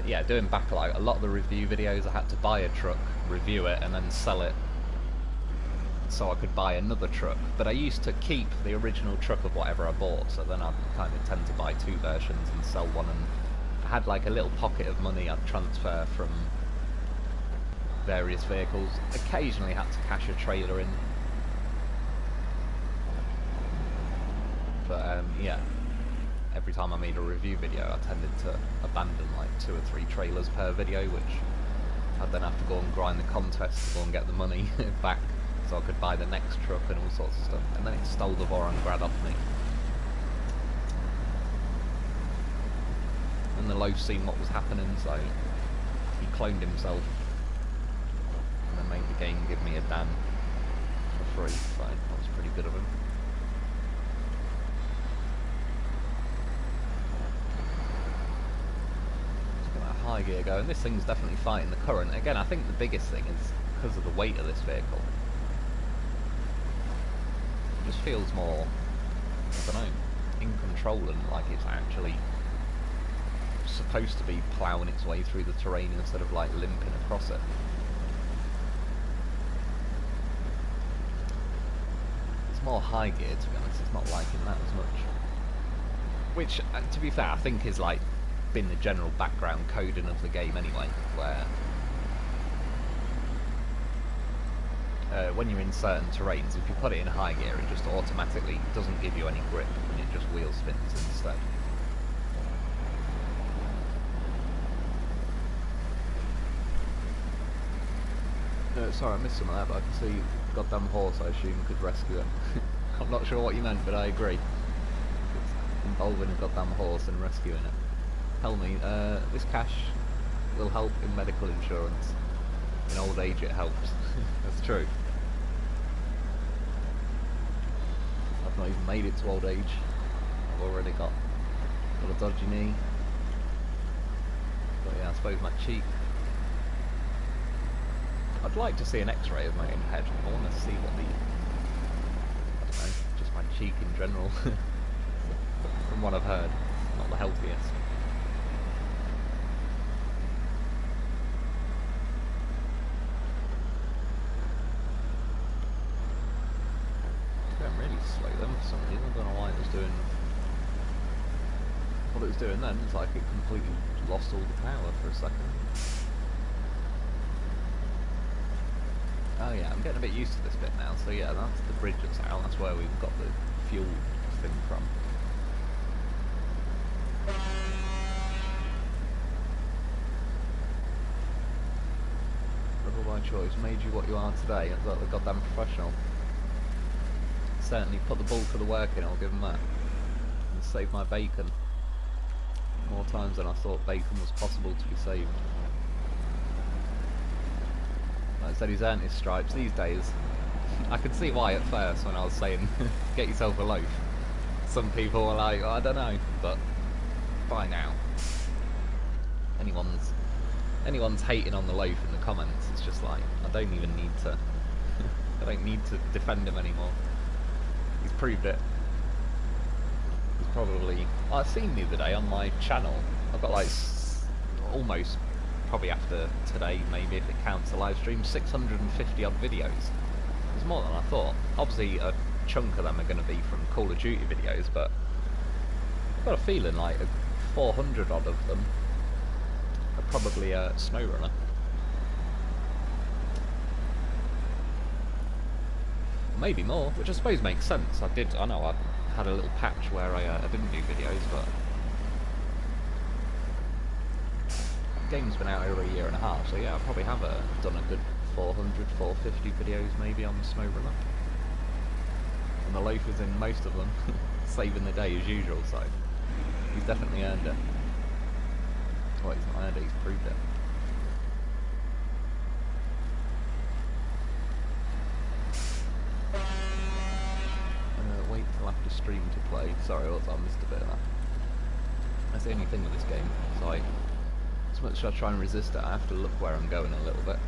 yeah, doing back like a lot of the review videos, I had to buy a truck, review it, and then sell it so I could buy another truck. But I used to keep the original truck of whatever I bought, so then I'd kind of tend to buy two versions and sell one, and had like a little pocket of money I'd transfer from various vehicles. Occasionally had to cash a trailer in, but yeah, every time I made a review video I tended to abandon like 2 or 3 trailers per video, which I'd then have to go and grind the contest to go and get the money back so I could buy the next truck and all sorts of stuff, and then it stole the Vorongrad off me. And the Loaf seen what was happening, so he cloned himself and then made the game give me a Dan for free, so that was pretty good of him. Let's get that high gear going. This thing's definitely fighting the current. Again, I think the biggest thing is because of the weight of this vehicle. It just feels more, I don't know, in control and like it's actually supposed to be ploughing its way through the terrain instead of like limping across it. It's more high gear, to be honest. It's not liking that as much. Which, to be fair, I think is like been the general background coding of the game anyway, where when you're in certain terrains, if you put it in high gear, it just automatically doesn't give you any grip, and it just wheel spins instead. Sorry, I missed some of that, but I can see goddamn horse, I assume, could rescue him. I'm not sure what you meant, but I agree. It's involving a goddamn horse and rescuing it. Tell me, this cash will help in medical insurance. In old age it helps. That's true. I've not even made it to old age. I've already got a dodgy knee. But yeah, I suppose my cheek. I'd like to see an x-ray of my own head. I want to see what the... I don't know, just my cheek in general. From what I've heard, not the healthiest. It's going really slow then for some reason. I don't know why it was doing... What it was doing then, it's like it completely lost all the power for a second. Oh yeah, I'm getting a bit used to this bit now, so yeah, that's the bridge that's out, that's where we've got the fuel thing from. Rebel by choice, made you what you are today, that's like the goddamn professional. Certainly put the bulk of the work in, I'll give him that. And save my bacon. More times than I thought bacon was possible to be saved. Like I said, he's earned his stripes these days. I could see why at first when I was saying get yourself a loaf. Some people were like, oh, I don't know, but by now anyone's hating on the loaf in the comments, it's just like I don't even need to I don't need to defend him anymore. He's proved it. He's probably, I've seen the other day on my channel, I've got like almost, probably after today, maybe if it counts the live stream, 650 odd videos. It's more than I thought. Obviously a chunk of them are going to be from Call of Duty videos, but I've got a feeling like 400 odd of them are probably SnowRunner. Maybe more, which I suppose makes sense. I know I had a little patch where I didn't do videos, but game's been out over a year and a half, so yeah, I probably have done a good 400, 450 videos maybe on SnowRunner. And the loaf is in most of them, saving the day as usual, so he's definitely earned it. Well, he's not earned it, he's proved it. Wait till after stream to play. Sorry, I missed a bit of that. That's the only thing with this game, it's like, as much as I try and resist it, I have to look where I'm going a little bit.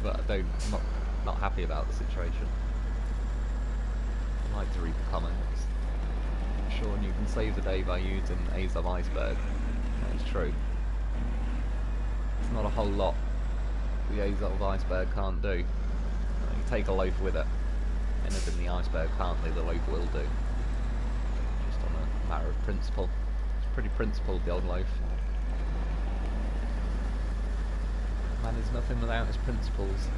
But I'm not happy about the situation. I like to read the comments. Sean, you can save the day by using Azov Iceberg. That is true. There's not a whole lot the Azov Iceberg can't do. You take a loaf with it. Anything the iceberg can't do, the loaf will do. Just on a matter of principle. It's pretty principled, the old loaf. Man is nothing without his principles.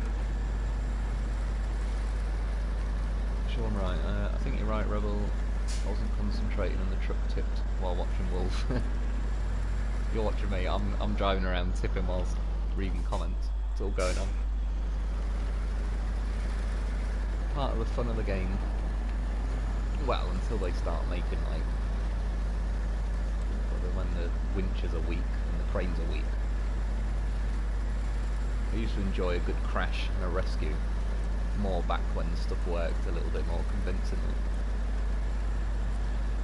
Sean, right, I think you're right, Rebel. I wasn't concentrating on the truck tipped while watching Wolf. You're watching me, I'm driving around tipping whilst reading comments. It's all going on. Part of the fun of the game. Well, until they start making like when the winches are weak and the cranes are weak. I used to enjoy a good crash and a rescue more back when stuff worked a little bit more convincingly.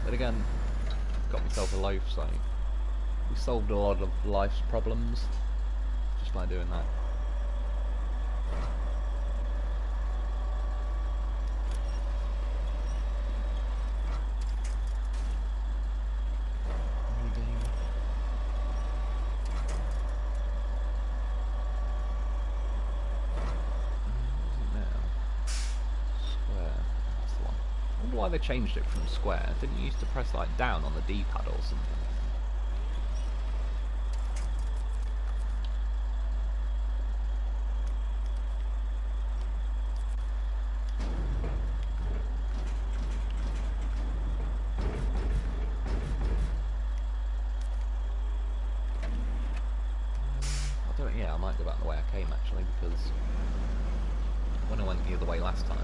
But again, got myself a loaf, so we solved a lot of life's problems just by doing that. wonder why they changed it from square. Didn't you used to press like down on the D-pad or something? Yeah, I might go back the way I came actually, because when I went the other way last time,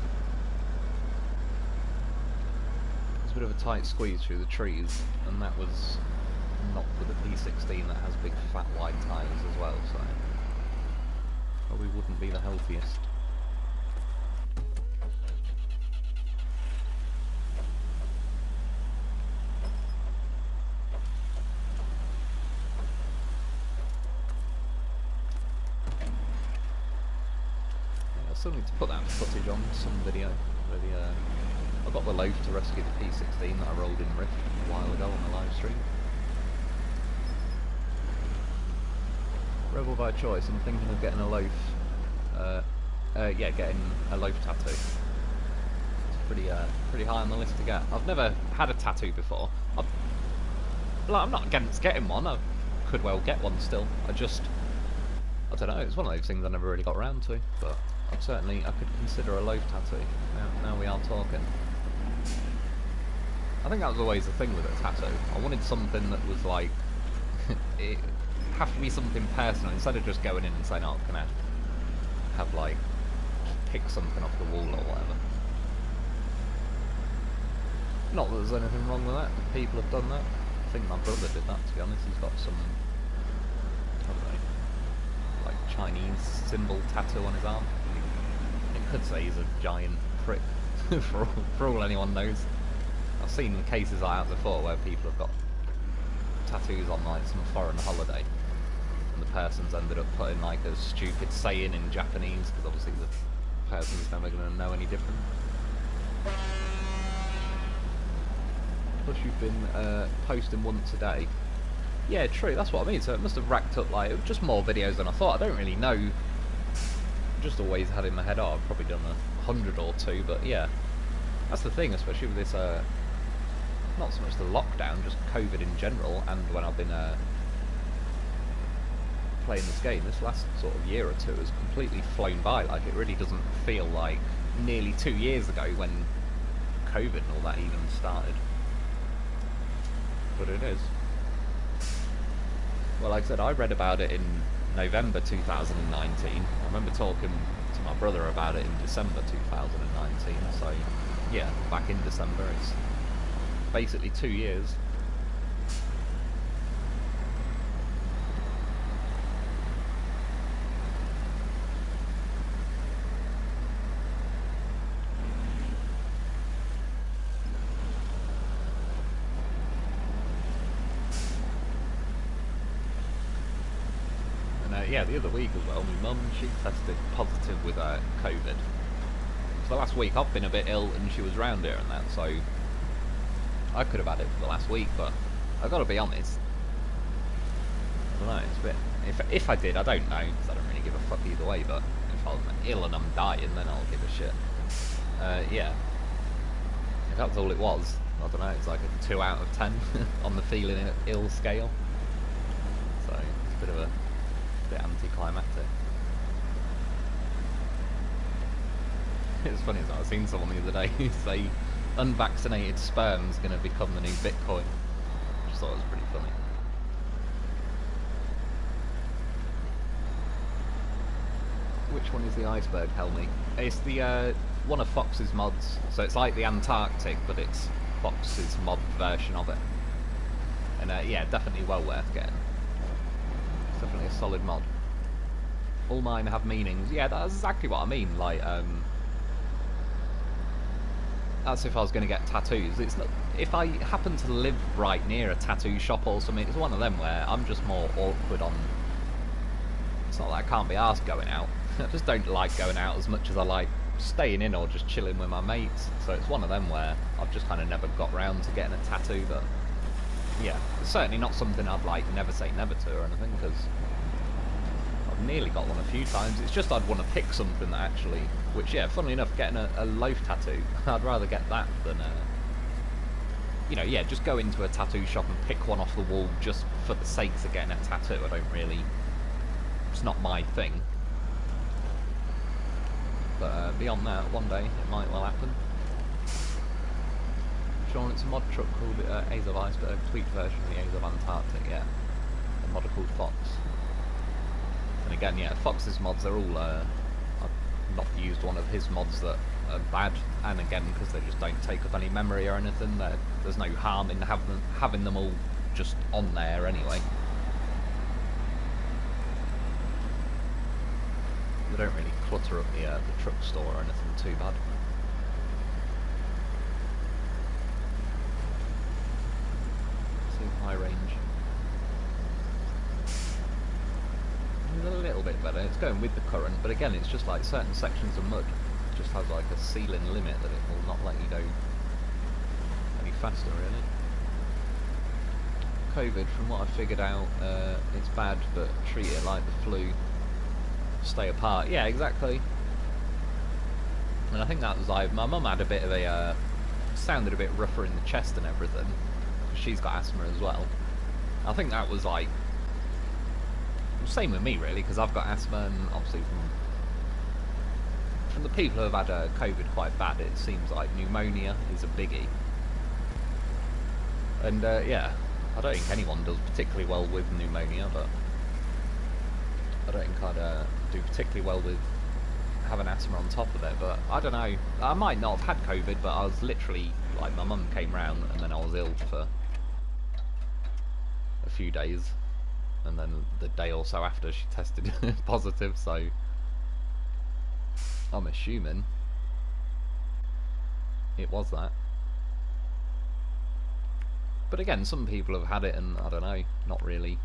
it was a bit of a tight squeeze through the trees, and that was not with the P16 that has big fat wide tyres as well, so probably wouldn't be the healthiest. I still need to put that footage on some video. I got the loaf to rescue the P16 that I rolled in Rift a while ago on the live stream. Rebel by choice, I'm thinking of getting a loaf. Yeah, getting a loaf tattoo. It's pretty high on the list to get. I've never had a tattoo before. I'm not against getting one. I could well get one still. I don't know. It's one of those things I never really got around to, but. I could consider a loaf tattoo. Now we are talking. I think that was always the thing with a tattoo. I wanted something that was like, it have to be something personal instead of just going in and saying, "Oh, can I have like pick something off the wall or whatever." Not that there's anything wrong with that. People have done that. I think my brother did that. To be honest, he's got some, I don't know, like Chinese symbol tattoo on his arm. Could say he's a giant prick for all anyone knows. I've seen cases like that before where people have got tattoos on like some foreign holiday and the person's ended up putting like a stupid saying in Japanese because obviously the person's never going to know any different. Plus you've been posting once a day. Yeah, true, that's what I mean, so it must have racked up like just more videos than I thought. I don't really know. Just always had in my head, oh, I've probably done 100 or two, but yeah, that's the thing, especially with this, not so much the lockdown, just COVID in general, and when I've been playing this game, this last sort of year or two has completely flown by. Like, it really doesn't feel like nearly 2 years ago when COVID and all that even started, but it is. Well, like I said, I read about it in November 2019. I remember talking to my brother about it in December 2019, so yeah, back in December. It's basically 2 years. Yeah, the other week as well, my mum, she tested positive with COVID. For the last week I've been a bit ill and she was round here and that, so I could have had it for the last week, but I've got to be honest, I don't know, it's a bit, if I did, I don't know, because I don't really give a fuck either way, but if I'm ill and I'm dying, then I'll give a shit. Yeah, if that's all it was, I don't know, it's like a 2 out of 10 on the feeling ill scale, so it's a bit of a bit anticlimactic. It's funny as well, I've seen someone the other day say unvaccinated sperm's going to become the new Bitcoin. I just thought it was pretty funny. Which one is the iceberg, Helmy? It's the one of Fox's mods, so it's like the Antarctic, but it's Fox's mod version of it. And yeah, definitely well worth getting. Definitely a solid mod. All mine have meanings. Yeah, that's exactly what I mean. Like, that's if I was going to get tattoos. It's not. If I happen to live right near a tattoo shop or something, it's one of them where I'm just more awkward on. It's not that I can't be arsed going out. I just don't like going out as much as I like staying in or just chilling with my mates. So it's one of them where I've just kind of never got round to getting a tattoo, but. Yeah, it's certainly not something I'd like never say never to or anything, because I've nearly got one a few times. It's just I'd want to pick something that actually, which yeah, funnily enough, getting a loaf tattoo, I'd rather get that than you know, yeah, just go into a tattoo shop and pick one off the wall just for the sake of getting a tattoo. I don't really, it's not my thing. But beyond that, one day it might well happen. Sean, it's a mod truck called Ace of Ice, but a tweaked version of the Ace of Antarctic, yeah. A mod called Fox. And again, yeah, Fox's mods, they're all, I've not used one of his mods that are bad, and again, because they just don't take up any memory or anything, there's no harm in having them all just on there anyway. They don't really clutter up the truck store or anything too bad. Too high range. It's a little bit better. It's going with the current, but again, it's just like certain sections of mud just has like a ceiling limit that it will not let you go any faster, really. COVID, from what I figured out, it's bad, but treat it like the flu. Stay apart. Yeah, exactly. And I think that was like, my mum had a bit of a, sounded a bit rougher in the chest and everything, because she's got asthma as well. I think that was like, same with me really, because I've got asthma, and obviously from the people who have had COVID quite bad, it seems like pneumonia is a biggie. And yeah, I don't think anyone does particularly well with pneumonia, but I don't think I'd do particularly well with having asthma on top of it. But I don't know, I might not have had COVID, but I was literally, like, my mum came round and then I was ill for a few days, and then the day or so after she tested positive, so I'm assuming it was that. But again, some people have had it and, I don't know, not really.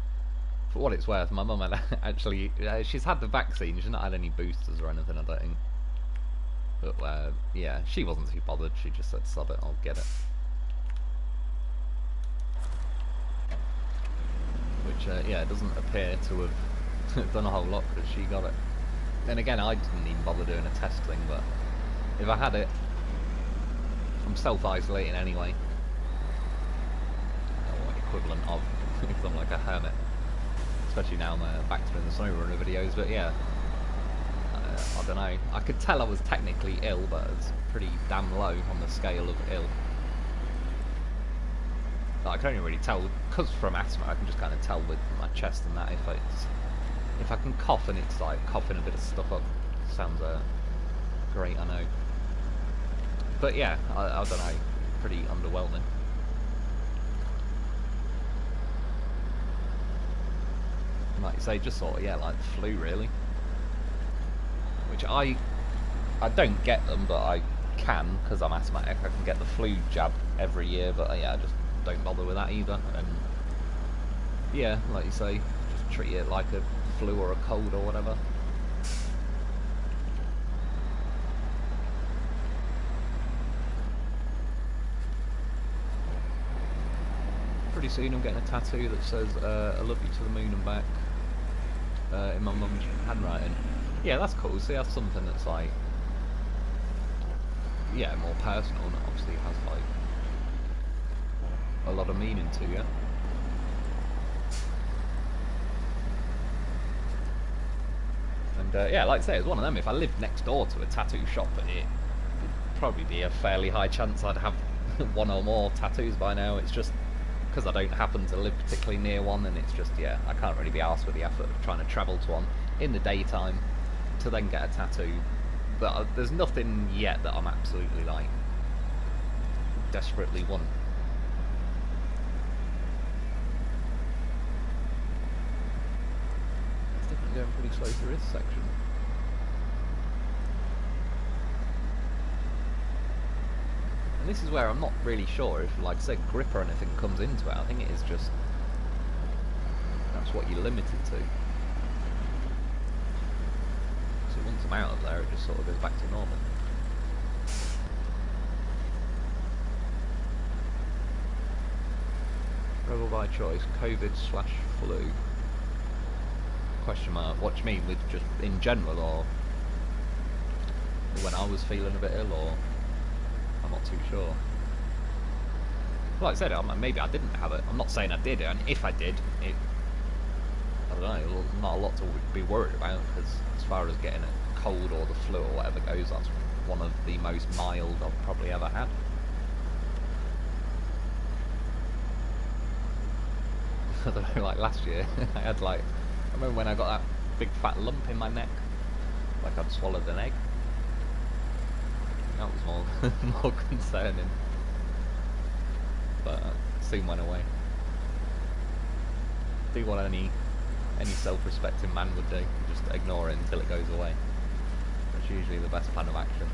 For what it's worth, my mum had actually, she's had the vaccine, she's not had any boosters or anything, I don't think. But yeah, she wasn't too bothered, she just said, sod it, I'll get it. Which, yeah, doesn't appear to have done a whole lot, because she got it. Then again, I didn't even bother doing a test thing, but if I had it, I'm self-isolating anyway. Or equivalent of, because I'm like a hermit. Especially now I'm back to doing the SnowRunner videos, but yeah, I don't know. I could tell I was technically ill, but it's pretty damn low on the scale of ill. Like, I can only really tell, because from asthma, I can just kind of tell with my chest and that if I can cough and it's like coughing a bit of stuff up. Sounds great, I know. But yeah, I don't know, pretty underwhelming. Like you say, just sort of, yeah, like the flu really. Which I don't get them, but I can, because I'm asthmatic. I can get the flu jab every year, but yeah, I just don't bother with that either. And yeah, like you say, just treat it like a flu or a cold or whatever. Pretty soon I'm getting a tattoo that says I love you to the moon and back in my mum's handwriting. Yeah, that's cool. See, that's something that's like, yeah, more personal, and obviously has like a lot of meaning to you. And yeah, like I say, it's one of them. If I lived next door to a tattoo shop, it'd probably be a fairly high chance I'd have one or more tattoos by now. It's just because I don't happen to live particularly near one, and it's just, yeah, I can't really be arsed with the effort of trying to travel to one in the daytime to then get a tattoo. But there's nothing yet that I'm absolutely like desperately want. It's definitely going pretty slow through this section. And this is where I'm not really sure if, like I said, grip or anything comes into it. I think it is just, that's what you're limited to. So once I'm out of there, it just sort of goes back to normal. Rebel by choice, COVID/flu. Question mark. What do you mean, with just in general, or when I was feeling a bit ill, or I'm not too sure. Like I said, maybe I didn't have it. I'm not saying I did, and if I did, I don't know, not a lot to be worried about, because as far as getting a cold or the flu or whatever goes, that's one of the most mild I've probably ever had. I don't know, like last year, I had I remember when I got that big fat lump in my neck, like I'd swallowed an egg. That was more more concerning, but it soon went away. Do what any self-respecting man would do, just ignore it until it goes away. That's usually the best plan of action.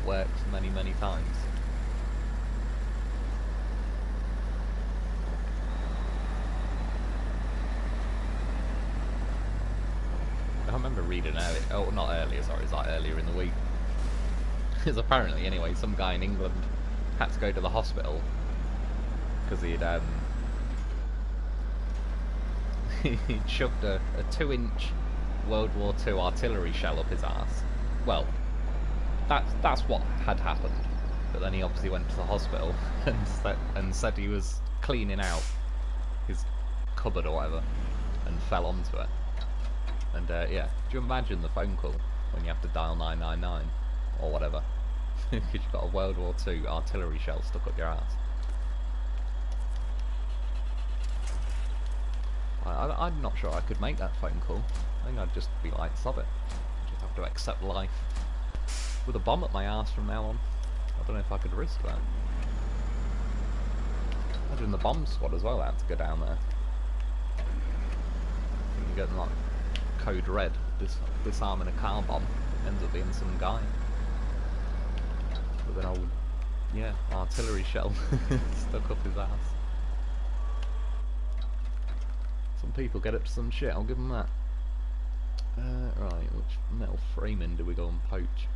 It works many times. I remember reading earlier, oh not earlier, sorry, it's like earlier in the week. Because apparently, anyway, some guy in England had to go to the hospital because he'd he'd shoved a 2-inch World War II artillery shell up his arse. Well, that's what had happened. But then he obviously went to the hospital and said he was cleaning out his cupboard or whatever and fell onto it. And yeah, do you imagine the phone call when you have to dial 999 or whatever because you've got a World War II artillery shell stuck up your ass? I'm not sure I could make that phone call. I think I'd just be like, sod it. Just have to accept life with a bomb at my ass from now on. I don't know if I could risk that. Imagine the bomb squad as well had to go down there. You're getting like code red, disarming a car bomb. Ends up being some guy with an old, yeah, artillery shell stuck up his ass. Some people get up to some shit, I'll give them that. Right, which metal framing do we go and poach?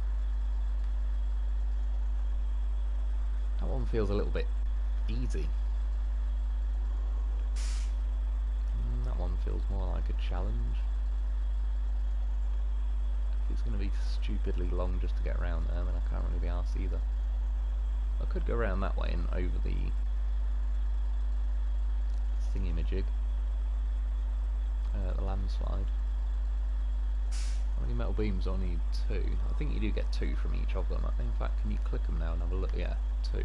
That one feels a little bit easy. That one feels more like a challenge. If it's going to be stupidly long just to get around there, then I can't really be arsed either. I could go around that way and over the thingy-majig. The landslide. How many metal beams? I need 2. I think you do get 2 from each of them. In fact, can you click them now and have a look? Yeah, 2.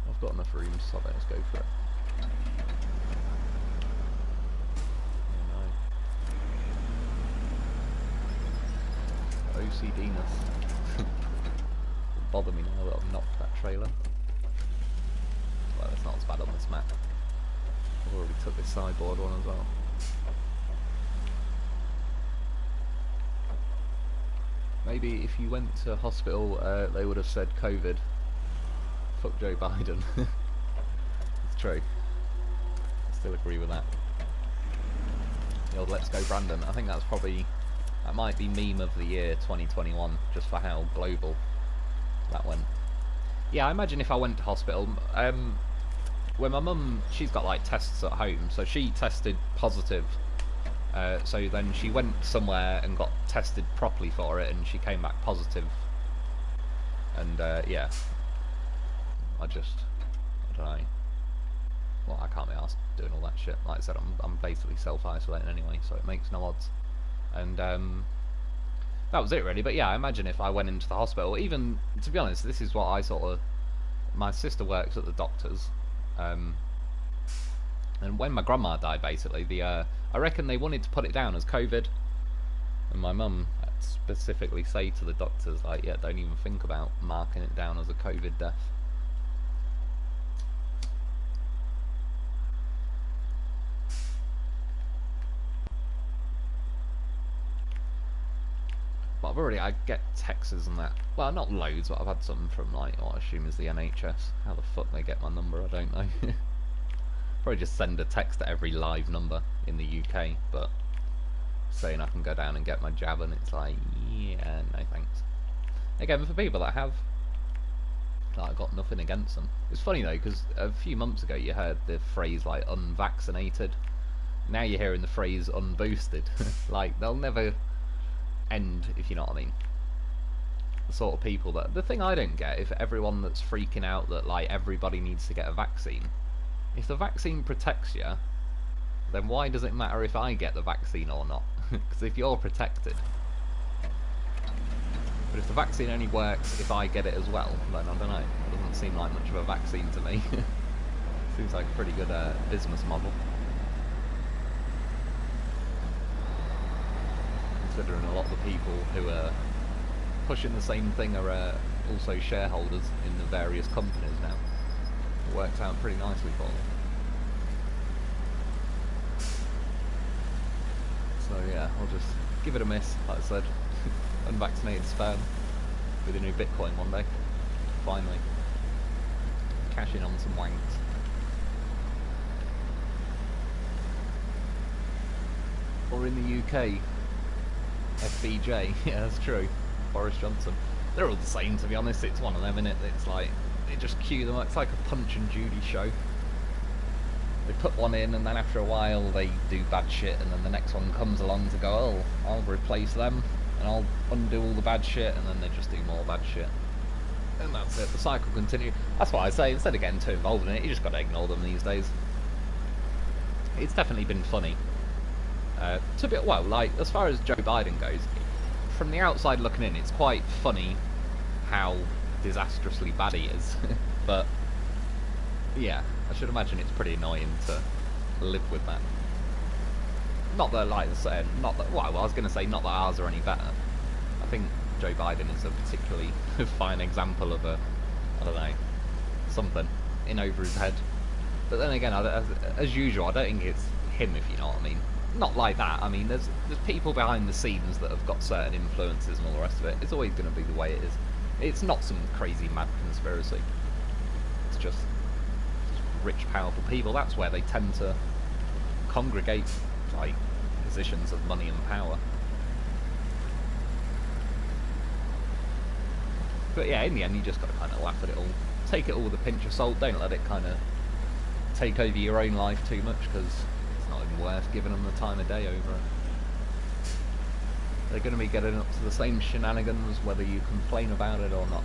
I've got enough room, so let's go for it. Oh no. OCD-ness. Doesn't bother me now that I've knocked that trailer. Well, it's not as bad on this map. I've already took this sideboard one as well. Maybe if you went to hospital, they would have said COVID. Fuck Joe Biden. It's true. I still agree with that. The old Let's Go Brandon. I think that's probably, that might be meme of the year 2021, just for how global that went. Yeah, I imagine if I went to hospital, when my mum, she's got like tests at home, so she tested positive. So then she went somewhere and got tested properly for it, and she came back positive. And yeah, I don't know. Well, I can't be asked doing all that shit. Like I said, I'm basically self-isolating anyway, so it makes no odds. And that was it really. But yeah, I imagine if I went into the hospital, even to be honest, this is what I sort of. My sister works at the doctor's. And when my grandma died, basically, I reckon they wanted to put it down as COVID, and my mum specifically say to the doctors, like, yeah, don't even think about marking it down as a COVID death. But I get texts and that. Well, not loads, but I've had some from, like, what I assume is the NHS. How the fuck they get my number, I don't know. Probably just send a text to every live number in the UK, but saying I can go down and get my jab, and it's like, yeah, no thanks. Again, for people that have, like, I've got nothing against them. It's funny though, because a few months ago you heard the phrase like unvaccinated, Now you're hearing the phrase unboosted. Like, they'll never end, if you know what I mean. The sort of people that... The thing I don't get, if everyone that's freaking out that, like, everybody needs to get a vaccine, if the vaccine protects you, then why does it matter if I get the vaccine or not? Because if you're protected... But if the vaccine only works if I get it as well, then I don't know. It doesn't seem like much of a vaccine to me. Seems like a pretty good business model. Considering a lot of the people who are pushing the same thing are also shareholders in the various companies now. It works out pretty nicely for them. So yeah, I'll just give it a miss, like I said. Unvaccinated sperm with a new Bitcoin one day. Finally. Cash in on some wanks. Or in the UK, FBJ, yeah, that's true. Boris Johnson. They're all the same, to be honest. It's one of them, innit? It's like, they just queue them up. It's like a Punch and Judy show. They put one in, and then after a while they do bad shit, and then the next one comes along to go, oh, I'll replace them, and I'll undo all the bad shit, and then they just do more bad shit. And that's it. The cycle continues. That's what I say. Instead of getting too involved in it, you just got to ignore them these days. It's definitely been funny. To be, well, like, as far as Joe Biden goes, from the outside looking in, it's quite funny how disastrously bad he is. But, yeah, I should imagine it's pretty annoying to live with that. Not that, like I said, not that, well, I was going to say not that ours are any better. I think Joe Biden is a particularly fine example of a, I don't know, something in over his head. But then again, as usual, I don't think it's him, if you know what I mean. Not like that. I mean, there's people behind the scenes that have got certain influences and all the rest of it. It's always going to be the way it is. It's not some crazy mad conspiracy. It's just rich, powerful people. That's where they tend to congregate, like, positions of money and power. But yeah, in the end, you just got to kind of laugh at it all. Take it all with a pinch of salt. Don't let it kind of take over your own life too much, because it's not even worth giving them the time of day over it. They're going to be getting up to the same shenanigans whether you complain about it or not.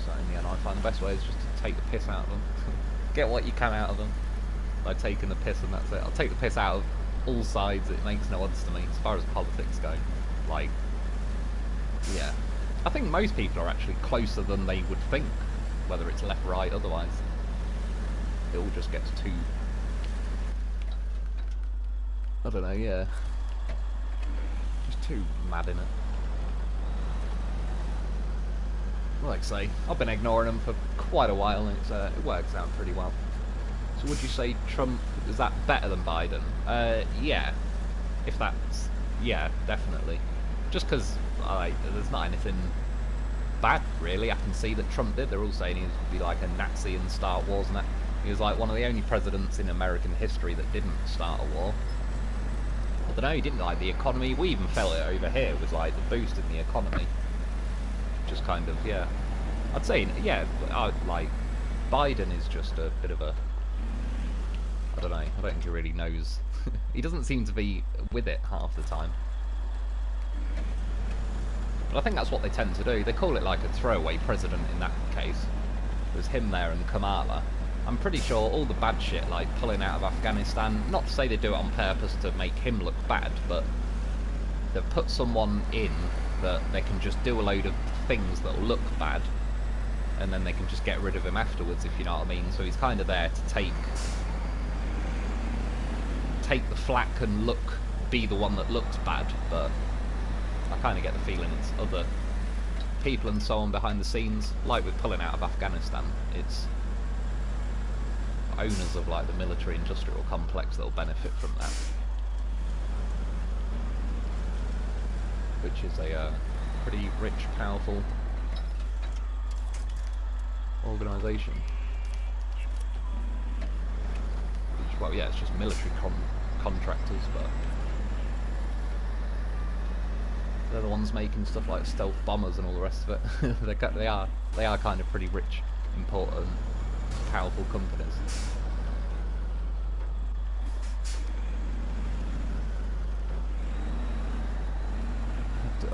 So in the end, I find the best way is just to take the piss out of them. Get what you can out of them by taking the piss, and that's it. I'll take the piss out of all sides. It makes no odds to me as far as politics go. Like, yeah, I think most people are actually closer than they would think, whether it's left, right, otherwise. It all just gets too, I don't know, yeah, just too mad in it. Like I say, I've been ignoring them for quite a while, and it works out pretty well. So would you say Trump, is that better than Biden? Yeah, if that's, yeah, definitely. Just because there's not anything bad, really. I can see that Trump did. They're all saying he was be like a Nazi and start wars and that. He was like one of the only presidents in American history that didn't start a war. I don't know, he didn't like the economy. We even felt it over here with like the boost in the economy. Just kind of, yeah. I'd say, yeah, like, Biden is just a bit of a, I don't know, I don't think he really knows. He doesn't seem to be with it half the time. But I think that's what they tend to do. They call it like a throwaway president in that case. There's him there and Kamala. I'm pretty sure all the bad shit, like pulling out of Afghanistan, not to say they do it on purpose to make him look bad, but they've put someone in that they can just do a load of things that'll look bad, and then they can just get rid of him afterwards, if you know what I mean. So he's kind of there to take the flak and be the one that looks bad, but I kind of get the feeling it's other people and so on behind the scenes, like with pulling out of Afghanistan. It's owners of like the military-industrial complex that'll benefit from that, which is a pretty rich, powerful organisation. Well, yeah, it's just military contractors, but they're the ones making stuff like stealth bombers and all the rest of it. they are kind of pretty rich, important, powerful companies.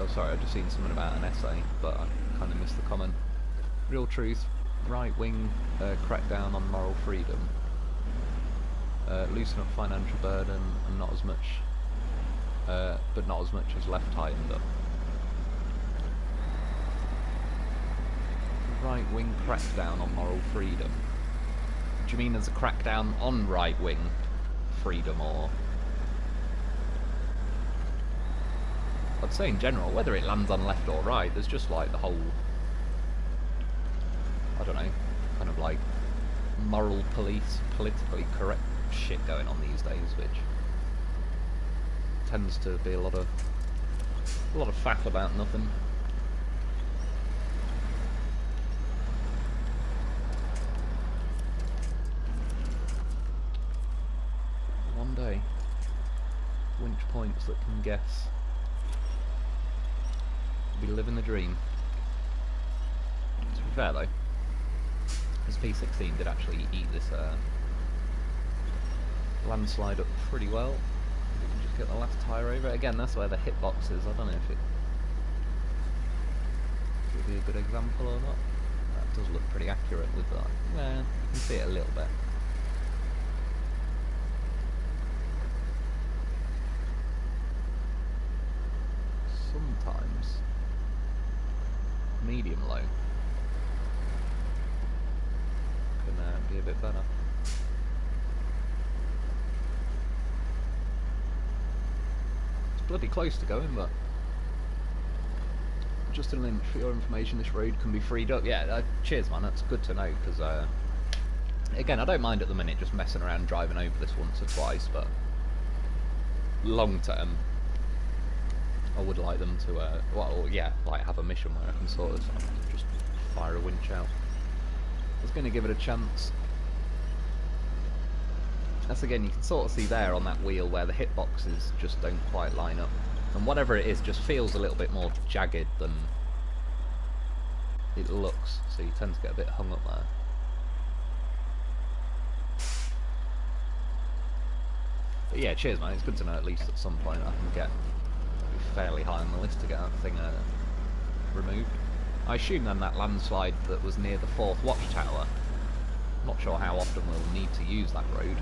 Oh, sorry, I just seen something about an essay, but I kind of missed the comment. Real truth, right-wing crackdown on moral freedom. Loosen up financial burden, and not as much, but not as much as left tightened up. Right-wing crackdown on moral freedom. Do you mean there's a crackdown on right-wing freedom, or...? I'd say in general, whether it lands on left or right, there's just like the whole, I don't know, kind of like moral police, politically correct shit going on these days, which tends to be a lot of faff about nothing. One day, winch points that can guess. Be living the dream. To be fair though, this P16 did actually eat this landslide up pretty well. We can just get the last tyre over it. Again, that's where the hitbox is. I don't know if it would be a good example or not. That does look pretty accurate with that. Yeah, you can see it a little bit. Sometimes medium low can be a bit better. It's bloody close to going, but just a link for your information, this road can be freed up. Yeah, cheers man, that's good to know, because again, I don't mind at the minute just messing around driving over this once or twice, but long term I would like them to, well, yeah, like have a mission where I can sort of just fire a winch out. I was going to give it a chance. That's again, you can sort of see there on that wheel where the hitboxes just don't quite line up. And whatever it is just feels a little bit more jagged than it looks, so you tend to get a bit hung up there. But yeah, cheers man, it's good to know at least at some point I can get fairly high on the list to get that thing removed. I assume then that landslide that was near the 4th watchtower, not sure how often we'll need to use that road,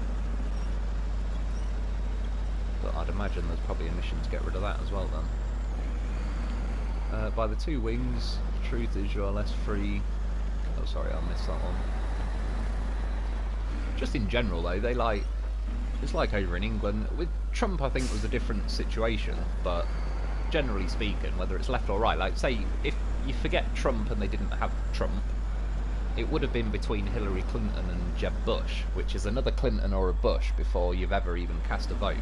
but I'd imagine there's probably a mission to get rid of that as well then. By the 2 wings, the truth is you are less free. Oh sorry, I missed that one. Just in general though, they like, it's like over in England. With Trump I think it was a different situation, but generally speaking, whether it's left or right, like say if you forget Trump and they didn't have Trump, it would have been between Hillary Clinton and Jeb Bush, which is another Clinton or a Bush before you've ever even cast a vote.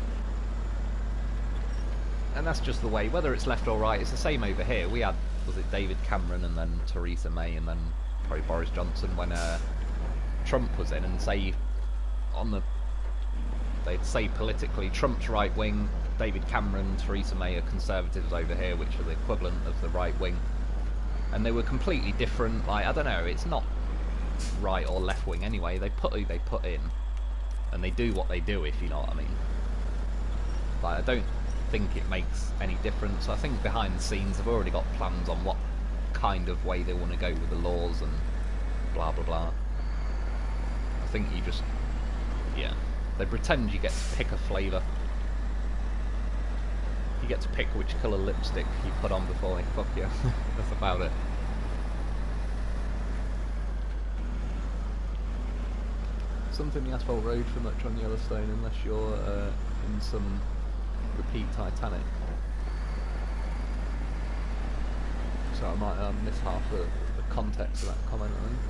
And that's just the way, whether it's left or right, it's the same over here. We had, was it David Cameron and then Theresa May and then probably Boris Johnson when Trump was in, and say on the, they'd say politically Trump's right wing, David Cameron, Theresa May are Conservatives over here, which are the equivalent of the right wing. And they were completely different, like, I don't know, it's not right or left wing anyway, they put who they put in, and they do what they do, if you know what I mean. Like, I don't think it makes any difference. I think behind the scenes they've already got plans on what kind of way they want to go with the laws and blah blah blah. I think you just, yeah, they pretend you get to pick a flavour. You get to pick which colour lipstick you put on before they fuck you. That's about it. Something the asphalt road for much on Yellowstone unless you're in some repeat Titanic. So I might miss half the context of that comment, I think.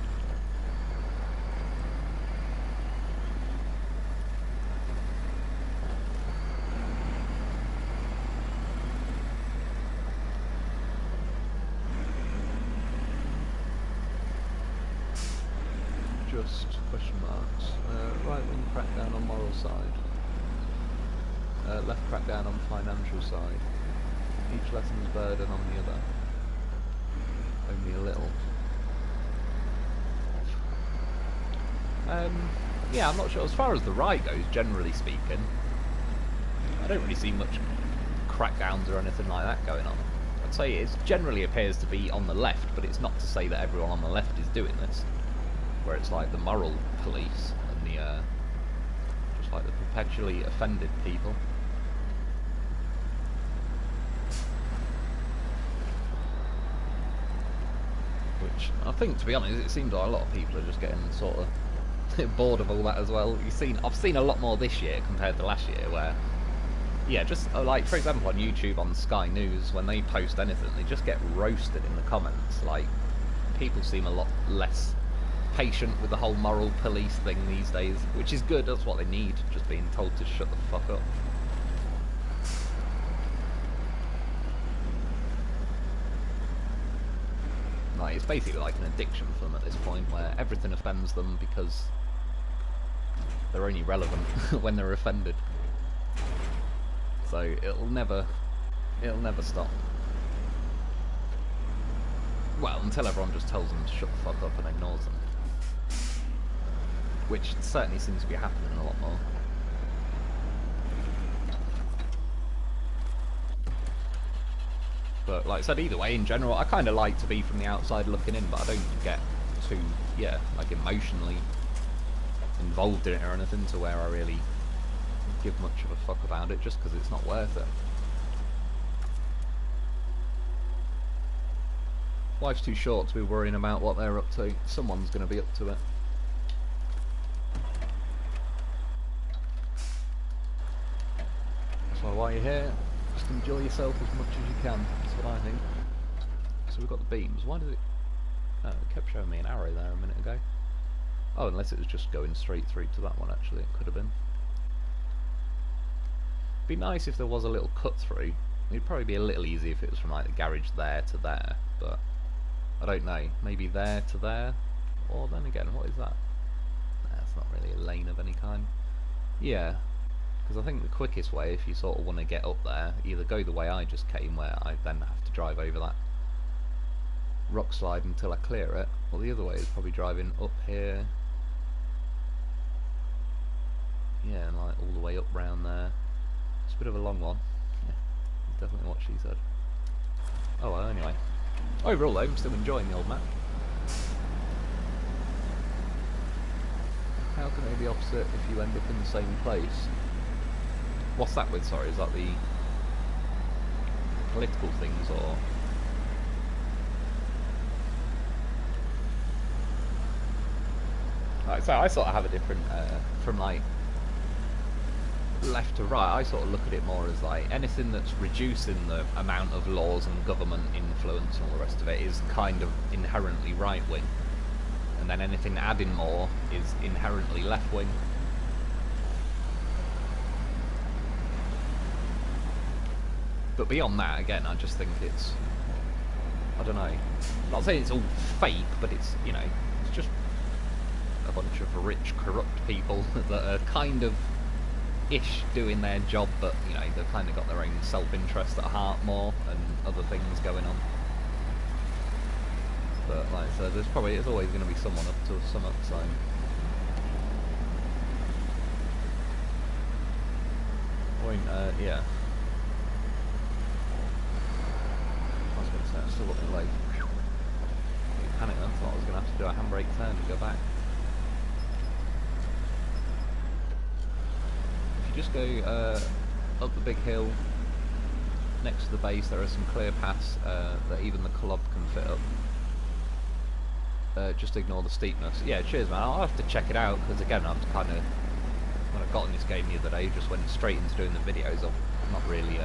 Just question marks. Right wing crackdown on moral side. Left crackdown on financial side. Each lessens burden on the other. Only a little. Yeah, I'm not sure. As far as the right goes, generally speaking, I don't really see much crackdowns or anything like that going on. I I'd say it generally appears to be on the left, but it's not to say that everyone on the left is doing this. Where it's like the moral police and the just like the perpetually offended people. Which I think, to be honest, it seems like a lot of people are just getting sort of bored of all that as well. I've seen a lot more this year compared to last year, where yeah, just like for example on YouTube, on Sky News, when they post anything, they just get roasted in the comments. Like, people seem a lot less patient with the whole moral police thing these days, which is good. That's what they need, just being told to shut the fuck up. Like, it's basically like an addiction for them at this point, where everything offends them because they're only relevant when they're offended. So it'll never stop. Well, until everyone just tells them to shut the fuck up and ignores them. Which certainly seems to be happening a lot more. But like I said, either way, in general, I kind of like to be from the outside looking in, but I don't get too, yeah, like emotionally involved in it or anything to where I really give much of a fuck about it, just because it's not worth it. Life's too short to be worrying about what they're up to. Someone's going to be up to it. So while you're here, just enjoy yourself as much as you can. That's what I think. So we've got the beams. Why did it... Oh, it kept showing me an arrow there a minute ago. Oh, unless it was just going straight through to that one, actually. It could have been. Be nice if there was a little cut through. It'd probably be a little easy if it was from like the garage there to there, but I don't know. Maybe there to there? Or then again, what is that? That's not really a lane of any kind. Yeah, because I think the quickest way, if you sort of want to get up there, either go the way I just came, where I then have to drive over that rock slide until I clear it, or the other way is probably driving up here. Yeah, and like all the way up round there. It's a bit of a long one. Yeah, definitely what she said. Oh well, anyway. Overall though, I'm still enjoying the old map. How can they be opposite if you end up in the same place? What's that with, sorry? Is that the political things, or...? Like, so I sort of have a different, from like left to right, I sort of look at it more as like anything that's reducing the amount of laws and government influence and all the rest of it is kind of inherently right wing, and then anything adding more is inherently left wing. But beyond that, again, I just think it's, I don't know, I'm not saying it's all fake, but it's, you know, it's just a bunch of rich, corrupt people that are kind of ish doing their job, but you know, they've kind of got their own self-interest at heart more and other things going on. But like I said, there's always going to be someone up to some upside. Yeah. I was going to say, I'm still looking late. Panic then, thought I was going to have to do a handbrake turn to go back. Just go up the big hill next to the base. There are some clear paths that even the club can fit up. Just ignore the steepness. Yeah, cheers man, I'll have to check it out, because again, I've kind of, when I got in this game the other day, just went straight into doing the videos. I'm not really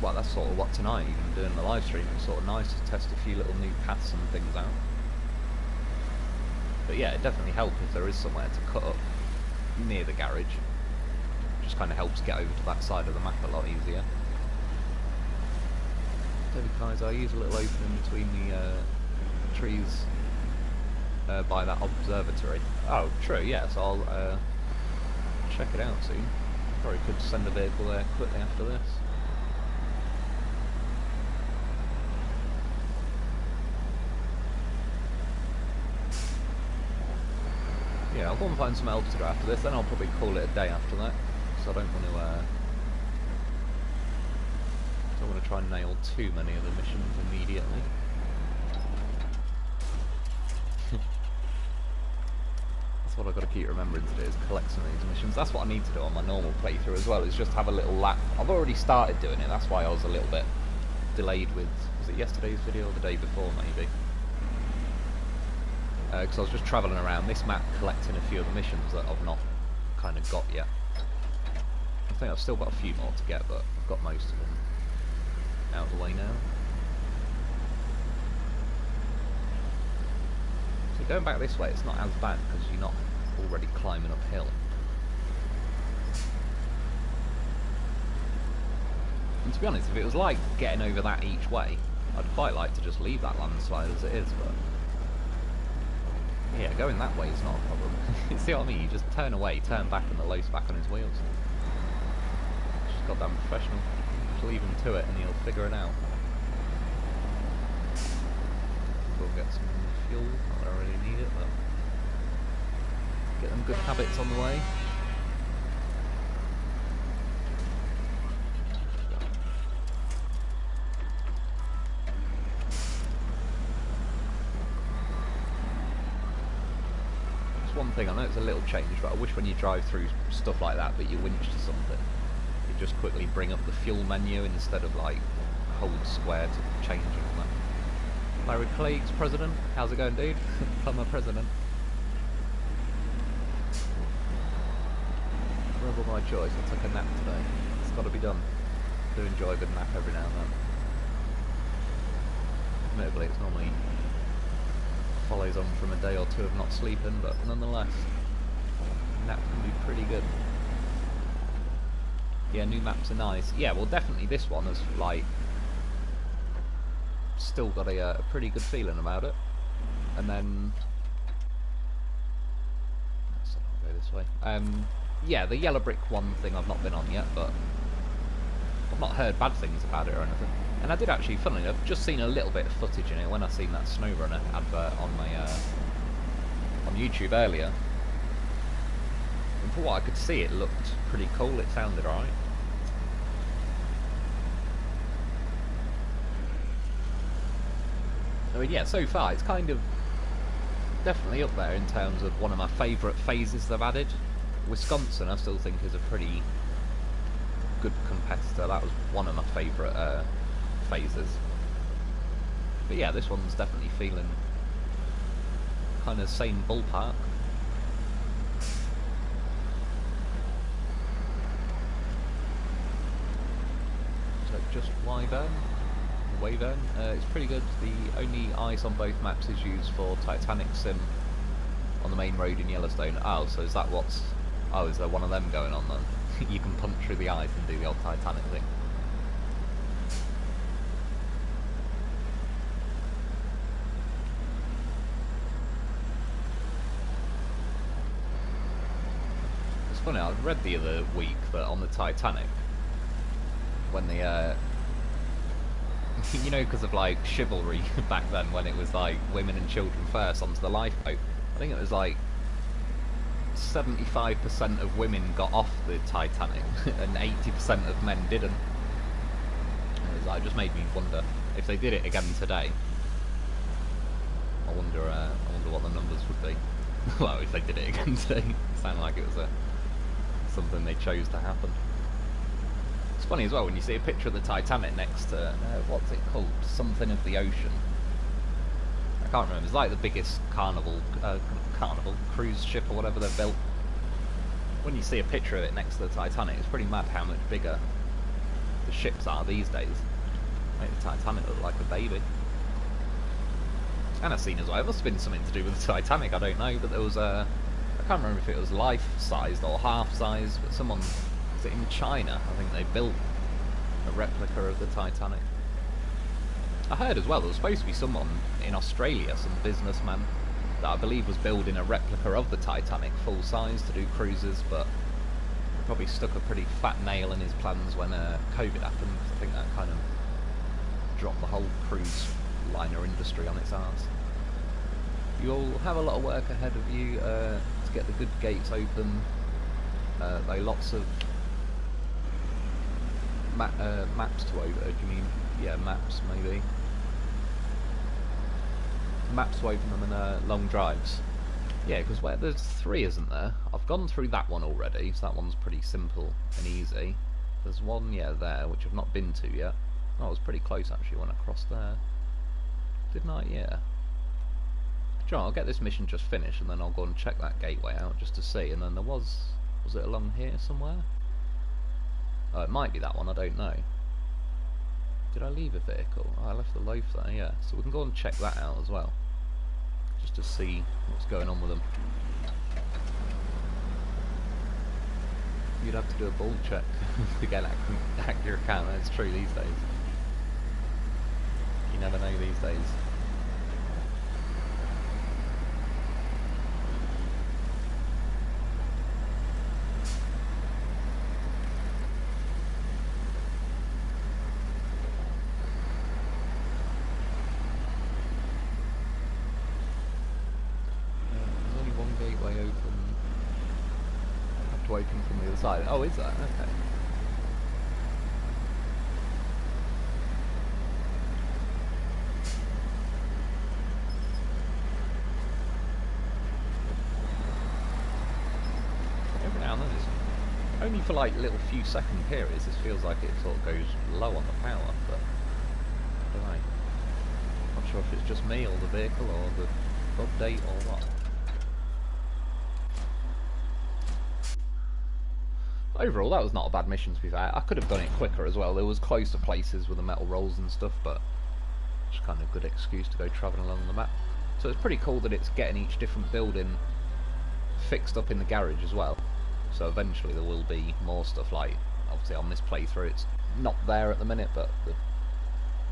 well, that's sort of what tonight, even doing the live stream, it's sort of nice to test a few little new paths and things out. But yeah, it definitely helps if there is somewhere to cut up near the garage. Just kind of helps get over to that side of the map a lot easier. David Kaiser, I use a little opening between the trees by that observatory. Oh, true, yes, I'll check it out soon. Probably could send a vehicle there quickly after this. Yeah, I'll go and find some else to do after this, then I'll probably call it a day after that, so I don't want to Don't want to try and nail too many of the missions immediately. That's what I've got to keep remembering to do, is collect some of these missions. That's what I need to do on my normal playthrough as well, is just have a little lap. I've already started doing it, that's why I was a little bit delayed with, was it yesterday's video or the day before maybe? Because I was just travelling around this map collecting a few of the missions that I've not kind of got yet. I think I've still got a few more to get, but I've got most of them out of the way now. So going back this way, it's not as bad because you're not already climbing uphill. And to be honest, if it was like getting over that each way, I'd quite like to just leave that landslide as it is, but yeah, going that way is not a problem. You see what I mean? You just turn away, turn back, and the loaf's back on his wheels. Just goddamn professional. Just leave him to it and he'll figure it out. We'll get some fuel. I don't really need it, but get them good habits on the way. One thing, I know it's a little change, but I wish when you drive through stuff like that, but you winch to something, you just quickly bring up the fuel menu instead of like hold square to change it and that. Larry Clegg's president, how's it going, dude? Plumber president. Rebel by choice, I took a nap today. It's got to be done. I do enjoy a good nap every now and then. Admittedly, it's normally follows on from a day or two of not sleeping, but nonetheless, nap can be pretty good. Yeah, new maps are nice. Yeah, well, definitely this one has like still got a pretty good feeling about it. And then I'll go this way. Yeah, the yellow brick one thing I've not been on yet, but I've not heard bad things about it or anything. And I did actually, funnily enough, just seen a little bit of footage in it when I seen that SnowRunner advert on my on YouTube earlier. And for what I could see, it looked pretty cool. It sounded alright. I mean, yeah, so far it's kind of definitely up there in terms of one of my favourite phases they've added. Wisconsin, I still think, is a pretty good competitor. That was one of my favourite phases. But yeah, this one's definitely feeling kind of same ballpark. So just Wyvern? It's pretty good. The only ice on both maps is used for Titanic Sim on the main road in Yellowstone. Oh, so is that what's... Oh, is there one of them going on then? You can punch through the ice and do the old Titanic thing. It's funny, I read the other week that on the Titanic, when the you know, because of like chivalry back then, when it was like women and children first onto the lifeboat, I think it was like 75% of women got off the Titanic and 80% of men didn't. It just made me wonder if they did it again today. I wonder what the numbers would be. Well, if they did it again today, it sounded like it was something they chose to happen. It's funny as well when you see a picture of the Titanic next to what's it called? Something of the Ocean. I can't remember. It's like the biggest carnival cruise ship or whatever they've built. When you see a picture of it next to the Titanic, it's pretty mad how much bigger the ships are these days. Make the Titanic look like a baby. And I've seen as well, it must have been something to do with the Titanic, I don't know, but there was I can't remember if it was life-sized or half-sized, but someone, was it in China? I think they built a replica of the Titanic. I heard as well there was supposed to be someone in Australia, some businessman, that I believe was building a replica of the Titanic full size to do cruises, but probably stuck a pretty fat nail in his plans when COVID happened. I think that kind of dropped the whole cruise liner industry on its arse. You'll have a lot of work ahead of you to get the good gates open. Though lots of maps to open. Do you mean? Yeah, maps maybe. Maps to open them in long drives. Yeah, because where there's 3, isn't there? I've gone through that one already, so that one's pretty simple and easy. There's one, yeah, there, which I've not been to yet. Oh, I was pretty close actually when I crossed there. Didn't I? Yeah. Sure, I'll get this mission just finished and then I'll go and check that gateway out just to see. And then there was it along here somewhere? Oh, it might be that one, I don't know. Did I leave a vehicle? Oh, I left the loaf there, yeah. So we can go and check that out as well. Just to see what's going on with them. You'd have to do a ball check to get accurate count. That's true these days. You never know these days. Open from the other side. Oh, is that? Okay. Every now and then, it's only for like little few second periods, this feels like it sort of goes low on the power, but I don't know. Not sure if it's just me or the vehicle or the update or what. Overall, that was not a bad mission to be fair. I could have done it quicker as well. There was closer places with the metal rolls and stuff, but just kind of a good excuse to go travelling along the map. So it's pretty cool that it's getting each different building fixed up in the garage as well. So eventually there will be more stuff like, obviously on this playthrough it's not there at the minute, but the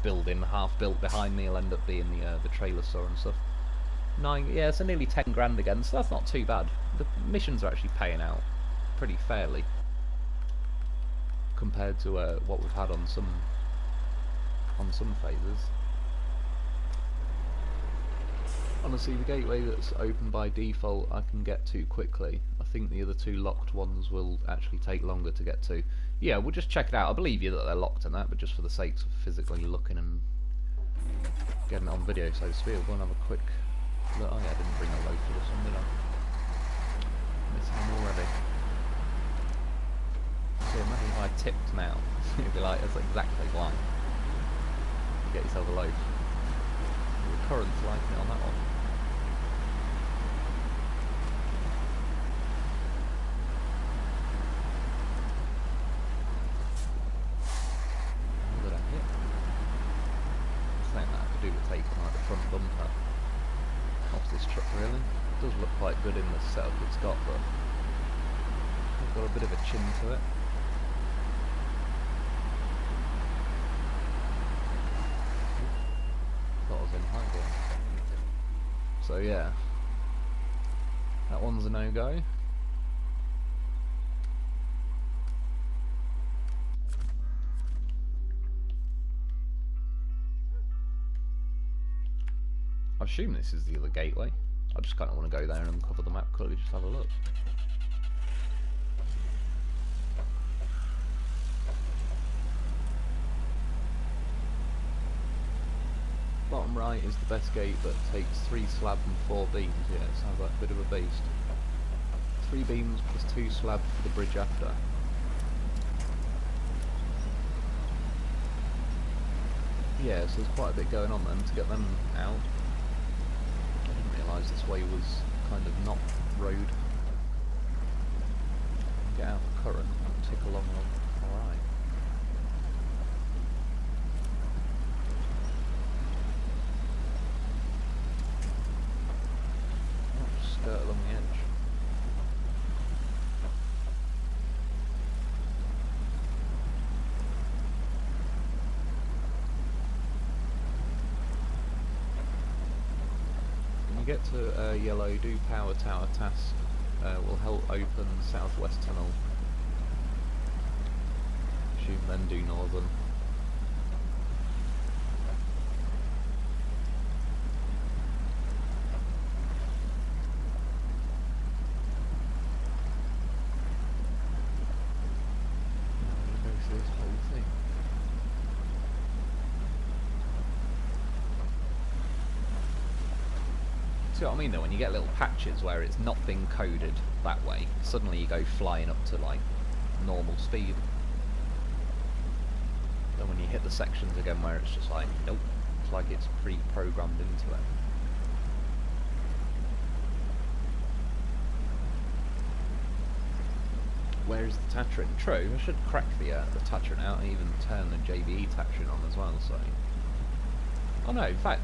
building half built behind me will end up being the trailer store and stuff. Yeah, so nearly 10 grand again, so that's not too bad. The missions are actually paying out pretty fairly compared to what we've had on some phases. Honestly, the gateway that's open by default I can get to quickly. I think the other 2 locked ones will actually take longer to get to. Yeah, we'll just check it out. I believe you that they're locked and that, but just for the sake of physically looking and getting it on video, so to speak, we'll go and have a quick look. Oh yeah, I didn't bring a loaf for this one, did I? Missing them already. So imagine if I tipped now. It'd be like, that's exactly why. You get yourself a loaf. The current's liking it on that one. What did I hit? I think that had to do with taking like the front bumper off this truck really. It does look quite good in the setup it's got, but it's got a bit of a chin to it. So yeah, that one's a no-go. I assume this is the other gateway. I just kind of want to go there and uncover the map quickly, just have a look. Bottom right is the best gate that takes 3 slab and 4 beams. Yeah, it sounds like a bit of a beast. 3 beams plus 2 slab for the bridge after. Yeah, so there's quite a bit going on then to get them out. I didn't realise this way was kind of not road. Get out the current and tick along. Alright. Skirt along the edge. When you get to yellow, do power tower task. Will help open southwest tunnel. Assume then do northern. This whole thing. see what I mean though? When you get little patches where it's not been coded that way, suddenly you go flying up to like normal speed. Then when you hit the sections again where it's just like, nope, it's like it's pre-programmed into it. Where is the Tatrin? True, I should crack the Tatrin out and even turn the JBE Tatrin on as well, so... Oh no, in fact...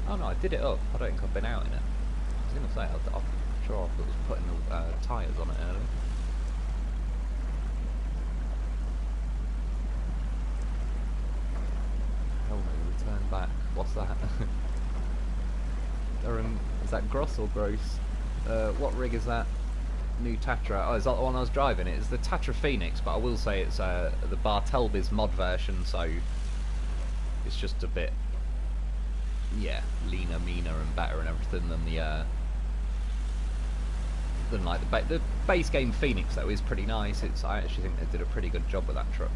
Oh no, I did it up. I don't think I've been out in it. I was going to say, I'm sure I was putting the tyres on it earlier. Oh no, return back. What's that? Is that Gross or Gross? What rig is that? New Tatra. Oh, is that the one I was driving? It's the Tatra Phoenix, but I will say it's the Bartelby's mod version, so it's just a bit, yeah, leaner, meaner, and better and everything than the the base game Phoenix though is pretty nice. I actually think they did a pretty good job with that truck.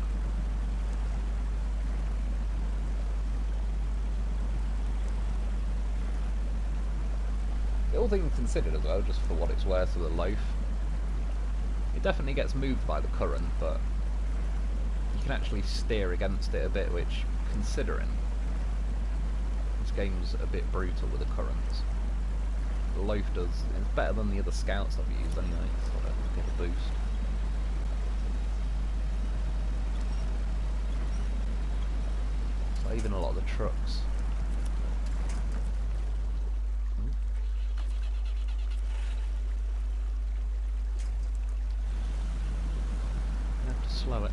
All things considered as well, just for what it's worth of the loaf. It definitely gets moved by the current, but you can actually steer against it a bit, which, considering this game's a bit brutal with the currents, the loaf does, it's better than the other scouts I've used anyway, sort of get a boost. So even a lot of the trucks. Slow it.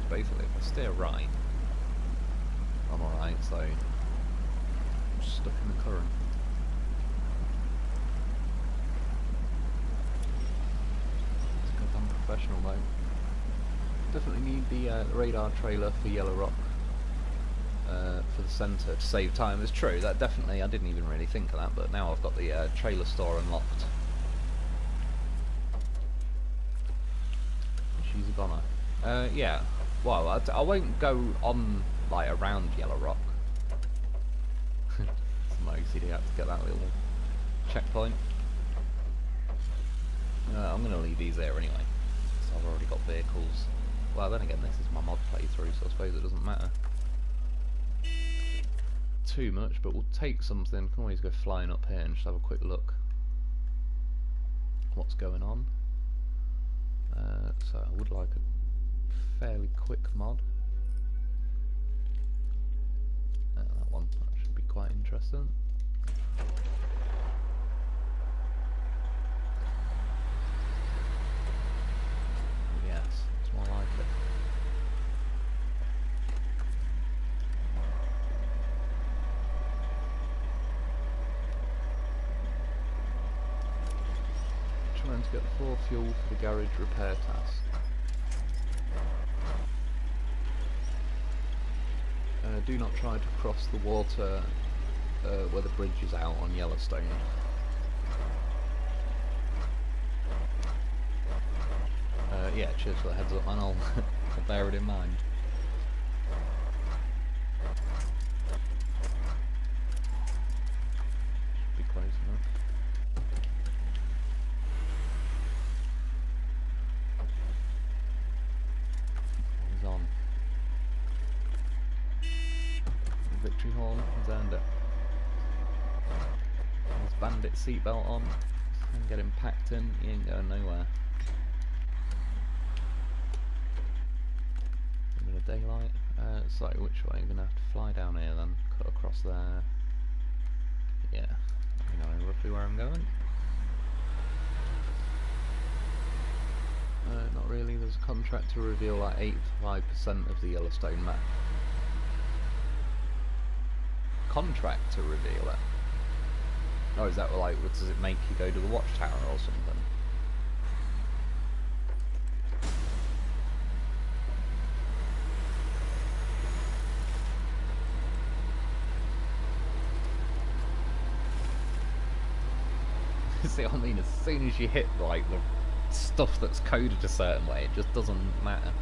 Basically, if I steer right, I'm alright, so I'm just stuck in the current. It's goddamn professional though. Definitely need the radar trailer for Yellow Rock. For the centre to save time. It's true, that definitely, I didn't even really think of that, but now I've got the trailer store unlocked. She's a goner. Yeah, well, I won't go on, like, around Yellow Rock. Some OCD had to get that little checkpoint. I'm going to leave these there anyway, so I've already got vehicles. Well, then again, this is my mod playthrough, so I suppose it doesn't matter too much, but we'll take something. Can always go flying up here and just have a quick look what's going on. So I would like a fairly quick mod. That one, that should be quite interesting. Yes, it's more like it. Trying to get 4 fuel for the garage repair task. Do not try to cross the water where the bridge is out on Yellowstone. Yeah, cheers for the heads up, man. I'll bear it in mind. Should be close enough. Victory horn, he's earned it. His bandit seatbelt on, and get him packed in, he ain't going nowhere. A bit of daylight. So which way? I'm gonna have to fly down here then, cut across there. Yeah, I know roughly where I'm going. Not really, there's a contract to reveal like 85% of the Yellowstone map. Contract to reveal it? Oh, is that like, does it make you go to the watchtower or something? See what I mean? As soon as you hit like the stuff that's coded a certain way, it just doesn't matter.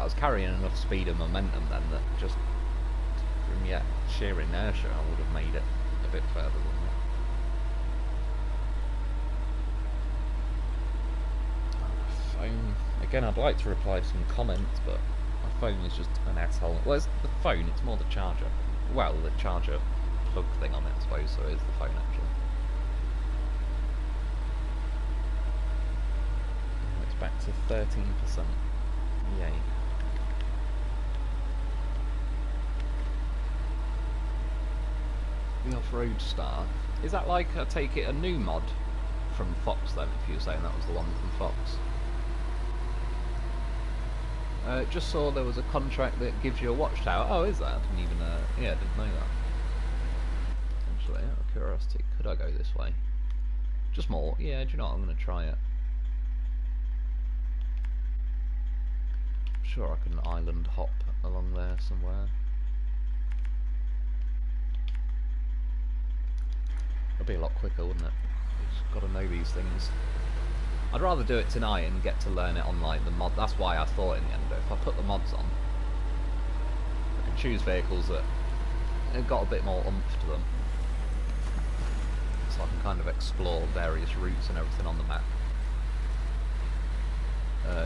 was carrying enough speed and momentum then that just from sheer inertia I would have made it a bit further than that. Phone. Again, I'd like to reply to some comments, but my phone is just an asshole. Well, it's the phone, it's more the charger. Well, the charger plug thing on it, I suppose, so it is the phone actually. It's back to 13%. Yay. The off-road star. Is that like, I take it, a new mod from Fox then, if you were saying that was the one from Fox? Just saw there was a contract that gives you a watchtower. Oh, is that? I didn't even, yeah, I didn't know that. Actually, out of curiosity, could I go this way? Just more? Yeah, do you know what? I'm going to try it. I'm sure I can island hop along there somewhere. It'll be a lot quicker, wouldn't it? You've just got to know these things. I'd rather do it tonight and get to learn it on like the mod. That's why I thought in the end, if I put the mods on, I can choose vehicles that have got a bit more oomph to them, so I can kind of explore various routes and everything on the map.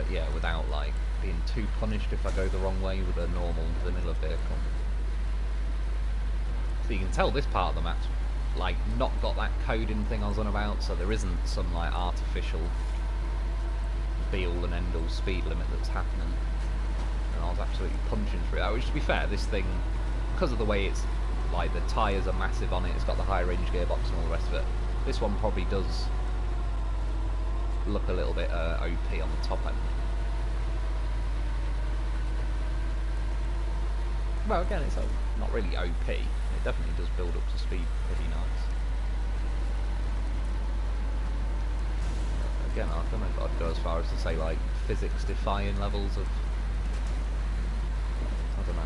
Yeah, without like being too punished if I go the wrong way with a normal vanilla vehicle. So you can tell this part of the map's like not got that coding thing I was on about, so there isn't some like artificial be all and end all speed limit that's happening, and I was absolutely punching through that, which to be fair, this thing, because of the way it's like the tyres are massive on it, it's got the high range gearbox and all the rest of it, this one probably does look a little bit OP on the top end. Well, again, it's not really OP, it definitely does build up to speed pretty nice. Again, I don't know if I'd go as far as to say like physics-defying levels of, I don't know,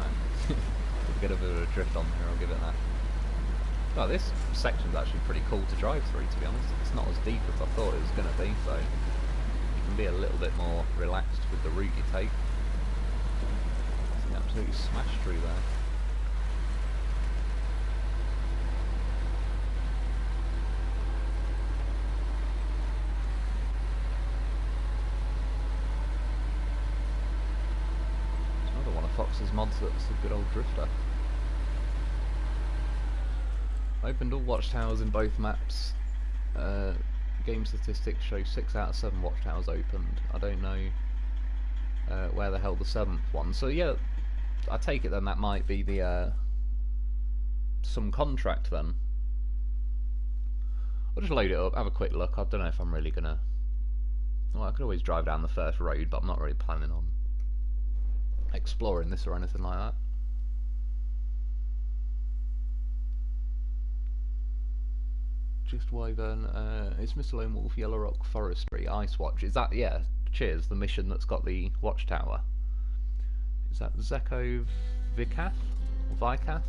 a bit of a drift on here, I'll give it that. Well, this section's actually pretty cool to drive through, to be honest. It's not as deep as I thought it was going to be, so you can be a little bit more relaxed with the route you take. You absolutely smashed through there. Fox's mods that's a good old drifter. Opened all watchtowers in both maps. Game statistics show 6 out of 7 watchtowers opened. I don't know where the hell the 7th one. So yeah, I take it then that might be the some contract then. I'll just load it up, have a quick look. I don't know if I'm really gonna. Well, I could always drive down the first road, but I'm not really planning on exploring this or anything like that. Just Wyvern, it's ItsMrLoneWolf, Yellow Rock Forestry, Ice Watch. Is that, yeah, cheers, the mission that's got the watchtower. Is that Zeko Vikath? Or Vikath?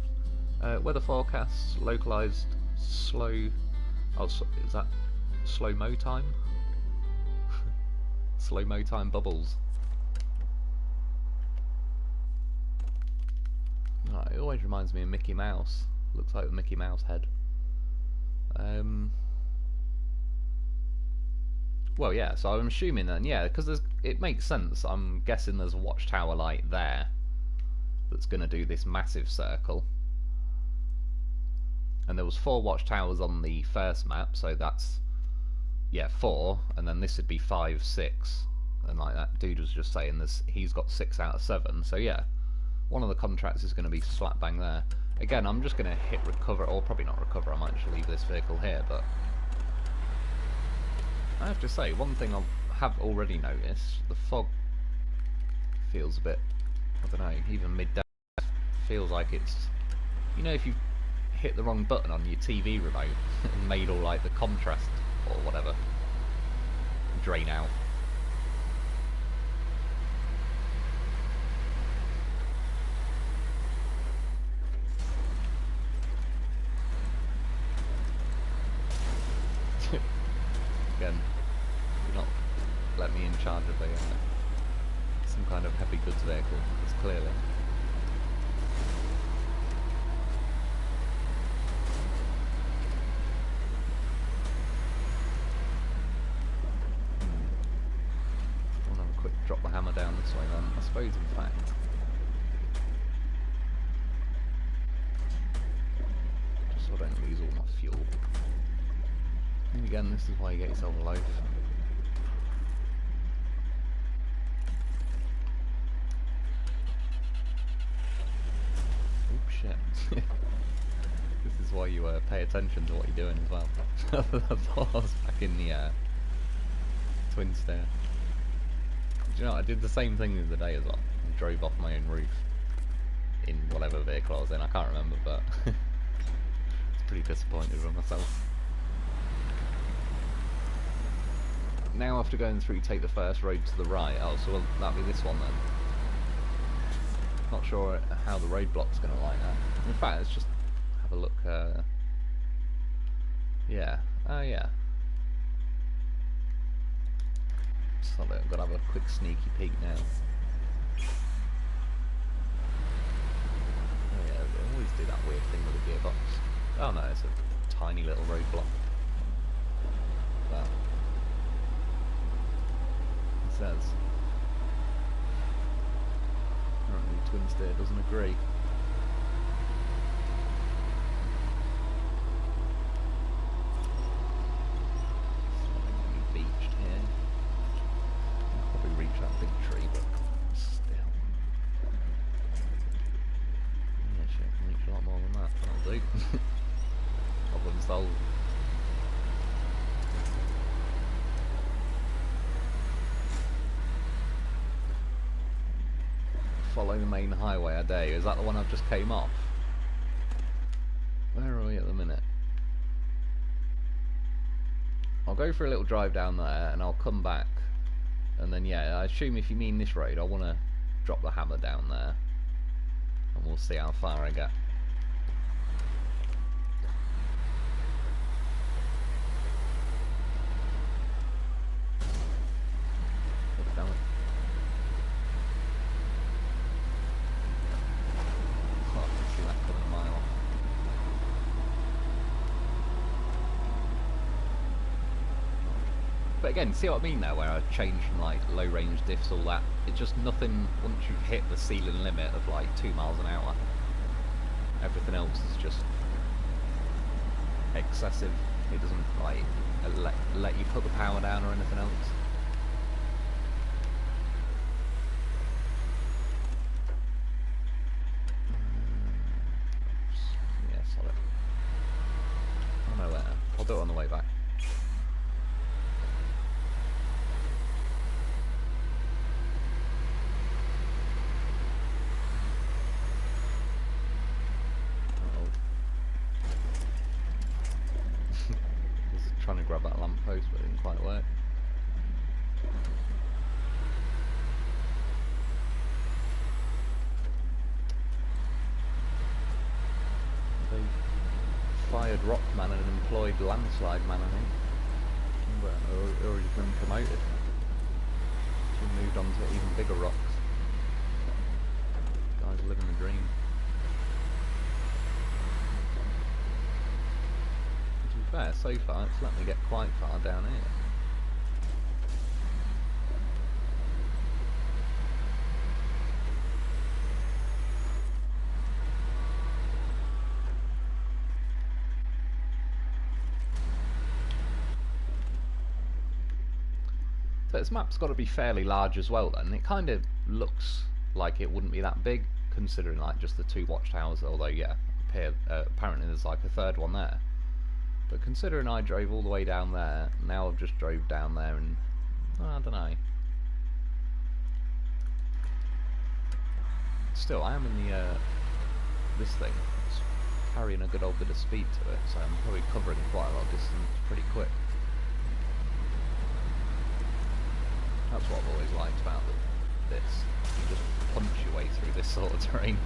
Weather forecasts, localised slow. Oh, is that slow mo time? Slow mo time bubbles. Oh, it always reminds me of Mickey Mouse. Looks like the Mickey Mouse head. Well, yeah, so I'm assuming then, yeah, because it makes sense. I'm guessing there's a watchtower light there that's going to do this massive circle. And there was 4 watchtowers on the first map, so that's, yeah, 4, and then this would be 5, 6, and like that dude was just saying this, he's got 6 out of 7, so yeah, one of the contracts is going to be slap bang there. Again, I'm just going to hit recover, or probably not recover, I might just leave this vehicle here, but I have to say, one thing I have already noticed, the fog feels a bit, I don't know, even midday feels like it's, you know, if you hit the wrong button on your TV remote and made all like the contrast or whatever drain out. Again, do not let me in charge of some kind of heavy goods vehicle, because clearly. I want to have a quick drop the hammer down this way then. I suppose in fact, just so I don't lose all my fuel. And again, this is why you get yourself a loaf. Oh shit. This is why you pay attention to what you're doing as well. I thought I was back in the twin stair. Do you know, I did the same thing the other day as well. I drove off my own roof in whatever vehicle I was in, I can't remember, but it's pretty disappointed with myself. Now after going through, take the first road to the right. Oh, so will that be this one then? Not sure how the roadblock's going to line up. In fact, let's just have a look. Yeah. Oh, yeah. So I've got to have a quick sneaky peek now. Oh yeah, they always do that weird thing with the gearbox. Oh no, it's a tiny little roadblock. Wow. It says. Apparently twin steer doesn't agree. Beached here. I'll probably reach that big tree, but still. Yeah, shit, I can reach a lot more than that. That'll do. Problem solved. Follow the main highway, I dare you. Is that the one I've just came off? Where are we at the minute? I'll go for a little drive down there and I'll come back. And then yeah, I assume if you mean this road, I want to drop the hammer down there. And we'll see how far I get. Oh, damn it. Oh, I can see that coming a mile off. But again, see what I mean there, where I changed from like low range diffs, all that. It's just nothing, once you hit the ceiling limit of like 2 miles an hour, everything else is just excessive. It doesn't like let you put the power down or anything else. Yeah, solid. Oh no, I'll do it on the way back. Trying to grab that lamppost, but it didn't quite work. They fired Rockman and employed Landslide Man, I think. But already been promoted. She moved on to even bigger rocks. Guys living the dream. Fair, so far it's let me get quite far down here. So this map's got to be fairly large as well then. It kind of looks like it wouldn't be that big considering like just the 2 watchtowers, although yeah, apparently there's like a third one there. But considering I drove all the way down there, now I've just drove down there and I don't know. Still, I am in the this thing. It's carrying a good old bit of speed to it, so I'm probably covering quite a lot of distance pretty quick. That's what I've always liked about this. You just punch your way through this sort of terrain.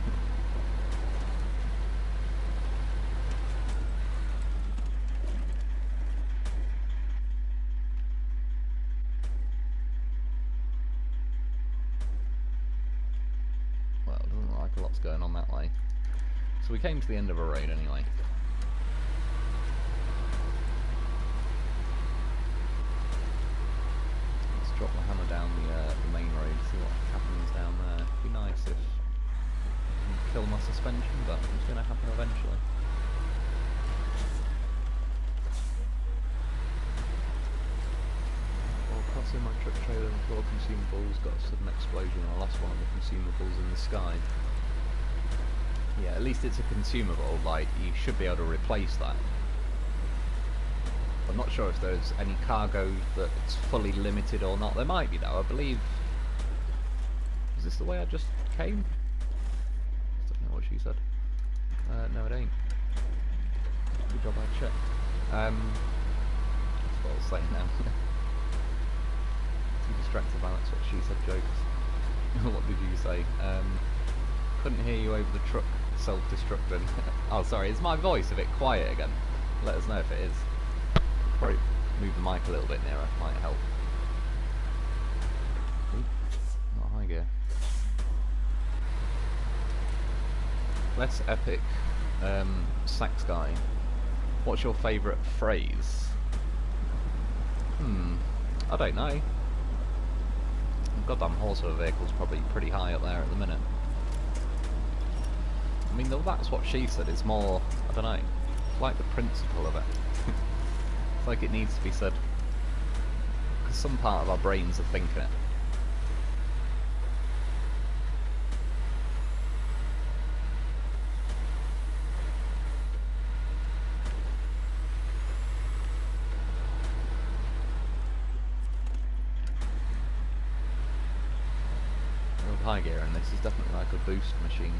like a lot's going on that way. So we came to the end of a road anyway. Let's drop the hammer down the main road, see what happens down there. It'd be nice if I can kill my suspension, but it's going to happen eventually. Crossing my truck trailer and 4 consumables, got a sudden explosion and I lost one of the consumables in the sky. Yeah, at least it's a consumable, like, you should be able to replace that. I'm not sure if there's any cargo that's fully limited or not. There might be though, I believe... Is this the way I just came? I don't know what she said. No it ain't. Good job I checked. That's what I was saying now. Too distracted by that's what she said jokes. What did you say? Couldn't hear you over the truck self-destructing. Oh sorry, is my voice a bit quiet again? Let us know if it is. Probably move the mic a little bit nearer, might help. Ooh, not high gear. Less epic sax guy. What's your favourite phrase? I don't know. Goddamn horsepower vehicle's probably pretty high up there at the minute. I mean, that's what she said, it's more, I don't know, it's like the principle of it. It's like it needs to be said. Because some part of our brains are thinking it. High gear, and this is definitely like a boost machine.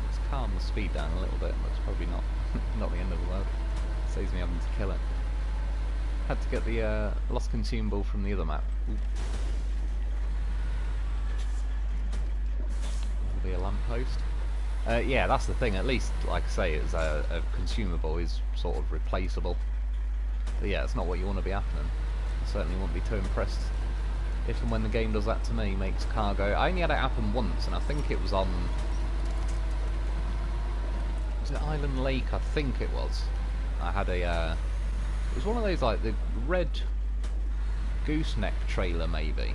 Let's calm the speed down a little bit, but it's probably not not the end of the world. Saves me having to kill it. Had to get the lost consumable from the other map. Ooh. There'll be a lamppost. Yeah, that's the thing. At least, like I say, it's a consumable is sort of replaceable. But yeah, it's not what you want to be happening. I certainly wouldn't be too impressed if and when the game does that to me, makes cargo. I only had it happen once, and I think it was on... Was it Island Lake? I think it was. I had a... it was one of those, like, the red gooseneck trailer, maybe.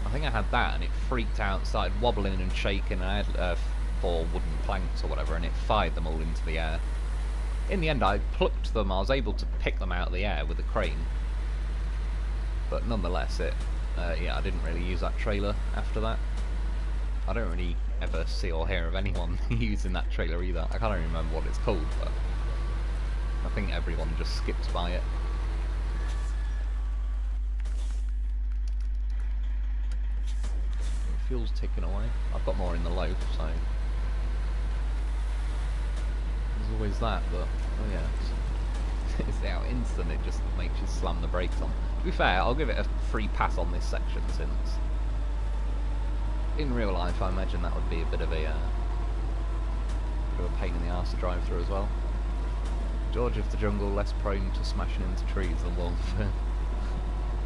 I think I had that, and it freaked out, started wobbling and shaking, and I had 4 wooden planks or whatever, and it fired them all into the air. In the end, I plucked them. I was able to pick them out of the air with a crane, but nonetheless, yeah, I didn't really use that trailer after that. I don't really ever see or hear of anyone using that trailer either. I can't even remember what it's called, but I think everyone just skips by it. The fuel's ticking away. I've got more in the loaf, so... There's always that, but oh yeah, it's how instant it just makes you slam the brakes on. To be fair, I'll give it a free pass on this section, since in real life I imagine that would be a bit of a pain in the arse to drive through as well. George of the Jungle, less prone to smashing into trees than Wolf.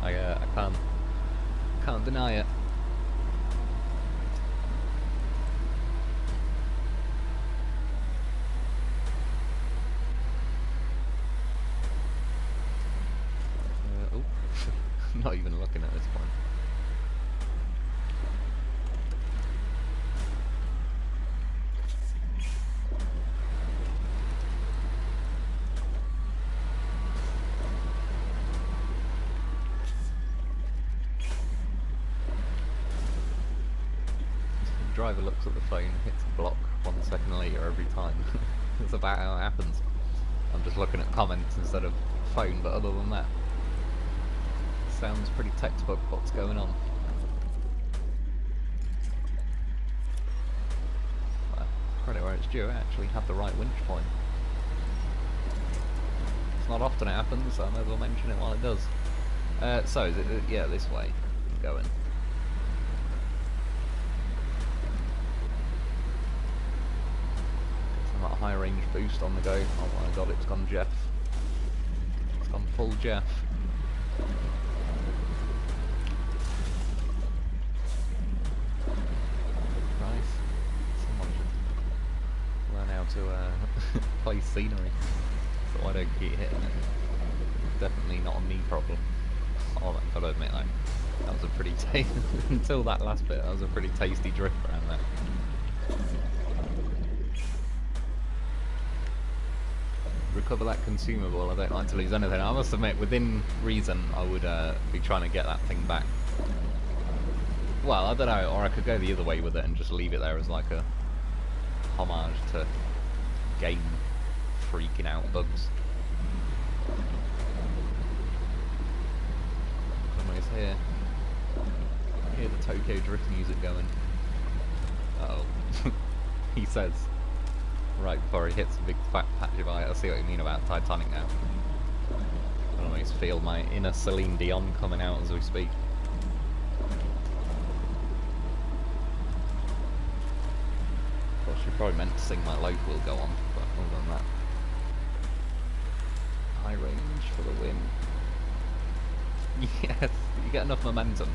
I can't deny it. Not even looking at this point. The driver looks at the phone, hits the block 1 second later every time. That's about how it happens. I'm just looking at comments instead of phone, but other than that, sounds pretty textbook what's going on. Well, credit where it's due, I actually had the right winch point. It's not often it happens, so I may as well mention it while it does. So, is it, yeah, this way, I'm going. Some like high range boost on the go. Oh my god, it's gone Jeff. It's gone full Jeff. Nice. Someone should learn how to play scenery so I don't keep hitting it. Definitely not a me problem. Oh, I've got to admit though, that was a pretty until that last bit, that was a pretty tasty drift around there. Recover that consumable, I don't like to lose anything. I must admit, within reason, I would be trying to get that thing back. Well, I don't know, or I could go the other way with it and just leave it there as like a homage to game freaking out bugs. Almost here. Hear the Tokyo Drift music going. Uh oh. He says, right before he hits a big fat patch of ice. I see what you mean about Titanic now. I almost feel my inner Celine Dion coming out as we speak. Of course, you're probably meant to sing My Loaf Will Go On, but other than that. High range for the win. Yes, you get enough momentum.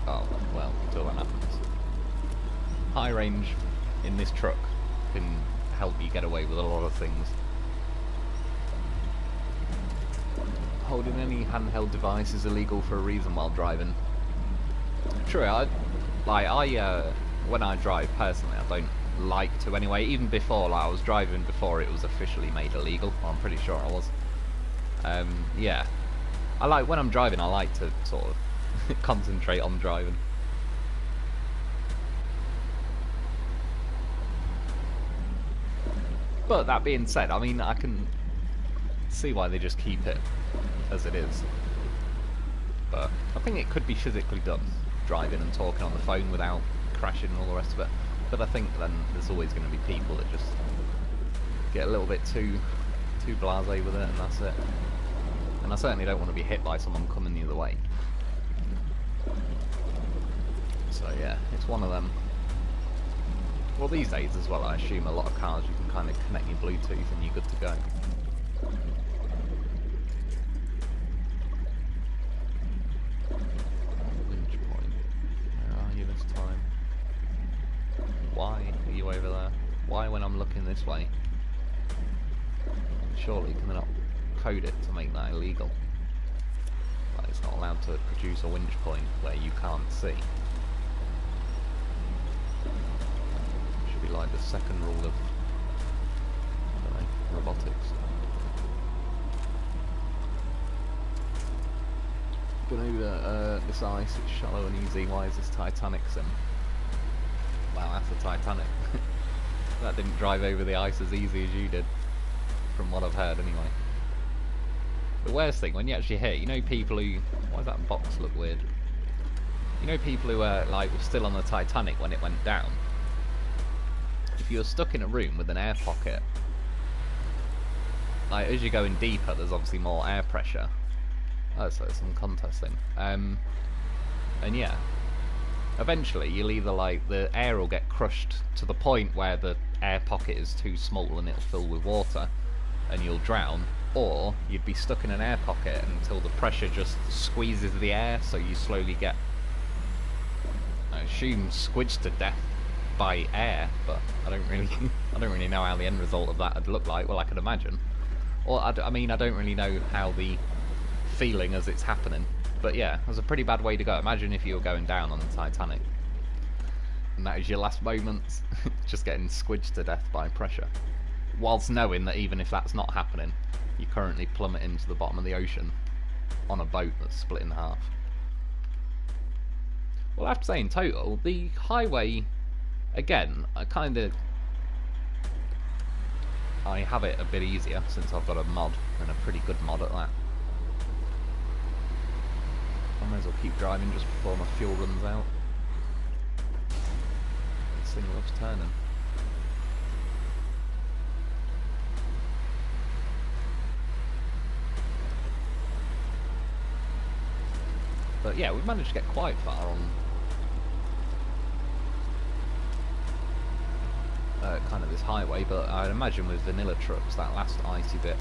Oh, well, until that happens. High range in this truck can help you get away with a lot of things. Holding any handheld device is illegal for a reason while driving. True, when I drive personally, I don't like to anyway. Even before, I was driving before it was officially made illegal. Well, I'm pretty sure I was. Yeah. When I'm driving, I like to sort of concentrate on driving. But that being said, I mean, I can see why they just keep it as it is. But I think it could be physically done, driving and talking on the phone without crashing and all the rest of it. But I think then there's always going to be people that just get a little bit too blasé with it, and that's it. And I certainly don't want to be hit by someone coming the other way. So yeah, it's one of them. Well, these days as well, I assume a lot of cars you can kind of connect your Bluetooth and you're good to go. Winch point. Where are you this time? Why are you over there? Why when I'm looking this way? Surely can they not code it to make that illegal? Like it's not allowed to produce a winch point where you can't see. Should be like the second rule of, I don't know, robotics. But over this ice, it's shallow and easy. Why is this Titanic sim? Wow, that's the Titanic. That didn't drive over the ice as easy as you did, from what I've heard anyway. The worst thing, when you actually hit, you know people who... Why does that box look weird? You know people who were still on the Titanic when it went down? If you're stuck in a room with an air pocket, like as you're going deeper, there's obviously more air pressure. Oh, so it's some contest thing. And yeah, eventually you'll either the air will get crushed to the point where the air pocket is too small and it'll fill with water, and you'll drown. Or you'd be stuck in an air pocket until the pressure just squeezes the air, so you slowly get, I assume, squidged to death by air. But I don't really know how the end result of that would look like. Well, I can imagine. Or I mean, I don't really know how the feeling as it's happening. But yeah, it was a pretty bad way to go. Imagine if you were going down on the Titanic, and that is your last moments, just getting squidged to death by pressure, whilst knowing that even if that's not happening, you're currently plummeting to the bottom of the ocean on a boat that's split in half. Well, I have to say, in total, the highway, again, I have it a bit easier since I've got a mod, and a pretty good mod at that. I may as well keep driving just before my fuel runs out. This thing loves turning. But yeah, we've managed to get quite far on kind of this highway, but I'd imagine with vanilla trucks, that last icy bit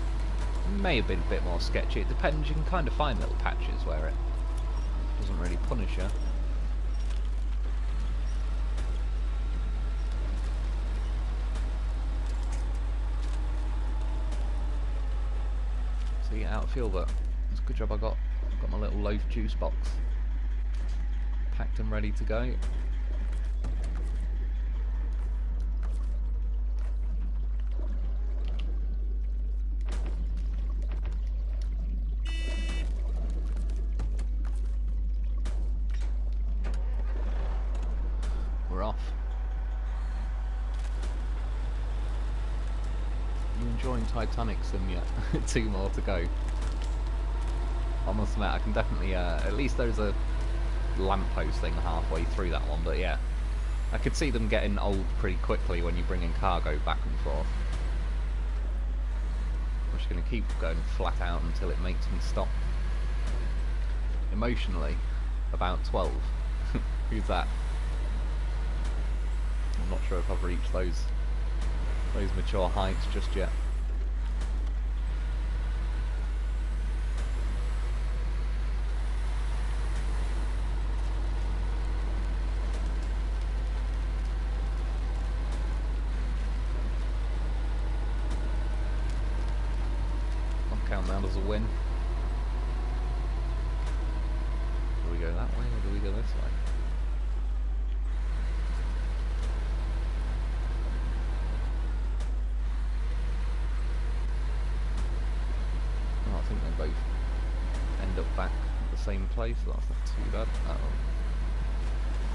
may have been a bit more sketchy. It depends. You can kind of find little patches where it doesn't really punish you. So you get out of fuel, but it's a good job I got my little loaf juice box packed and ready to go. We're off. You enjoying Titanic Sim yet? 2 more to go. I must admit, I can definitely, at least there's a lamppost thing halfway through that one, but yeah. I could see them getting old pretty quickly when you bring in cargo back and forth. I'm just going to keep going flat out until it makes me stop. Emotionally, about 12. Who's that? I'm not sure if I've reached those mature heights just yet. I'll count that as a win. Do we go that way or do we go this way? I think they both end up back at the same place, so that's not too bad.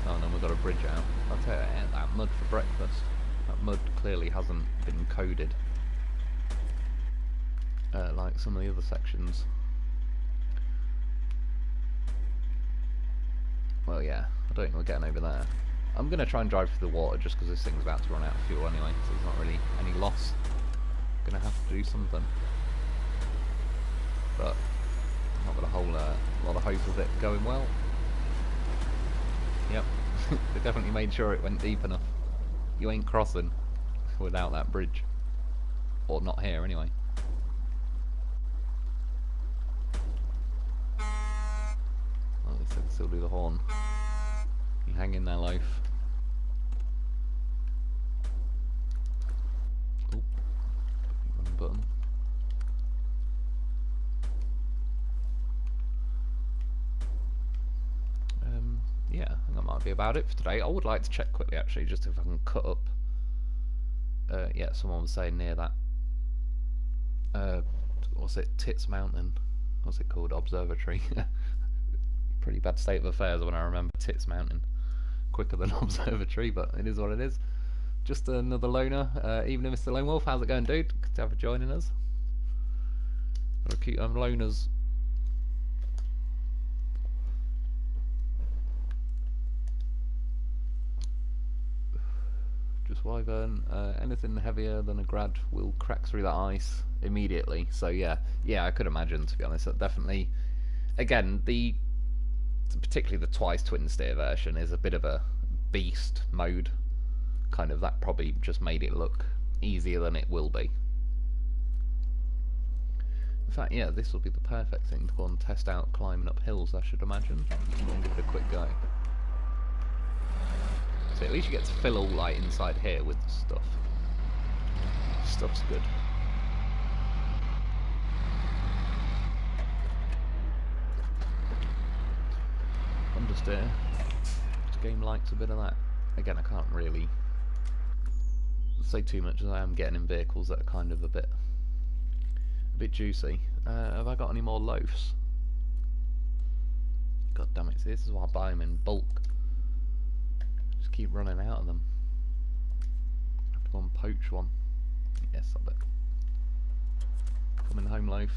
Oh no, we've got a bridge out. I'll tell you, I ate that mud for breakfast. That mud clearly hasn't been coded like some of the other sections. Well yeah, I don't think we're getting over there. I'm going to try and drive through the water just because this thing's about to run out of fuel anyway, so there's not really any loss. I'm going to have to do something. But I've not got a whole lot of hope of it going well. Yep, they definitely made sure it went deep enough. You ain't crossing without that bridge. Or not here anyway. Oh, they said still do the horn. You hang in there, loaf. Oh, wrong button. Yeah, I think that might be about it for today. I would like to check quickly actually, just if I can cut up. Yeah, someone was saying near that. What's it? Tits Mountain. What's it called? Observatory. Pretty bad state of affairs when I remember Tits Mountain quicker than Observatory, but it is what it is. Just another loner. Evening, Mr. Lone Wolf. How's it going, dude? Good to have you joining us. Gotta keep them loners. Just Wyvern, anything heavier than a grad will crack through that ice immediately. So yeah, I could imagine, to be honest. That definitely, again, particularly the twice twin steer version is a bit of a beast mode. Kind of, that probably just made it look easier than it will be. In fact, yeah, this will be the perfect thing to go and test out climbing up hills, I should imagine. And give it a quick go. So at least you get to fill all like inside here with stuff. Stuff's good. Understeer. This game likes a bit of that. Again, I can't really say too much as I am getting in vehicles that are kind of a bit juicy. Have I got any more loafs? God damn it! See, this is why I buy them in bulk. Keep running out of them. Have to go and poach one. Yes, I bet. Coming home, loaf.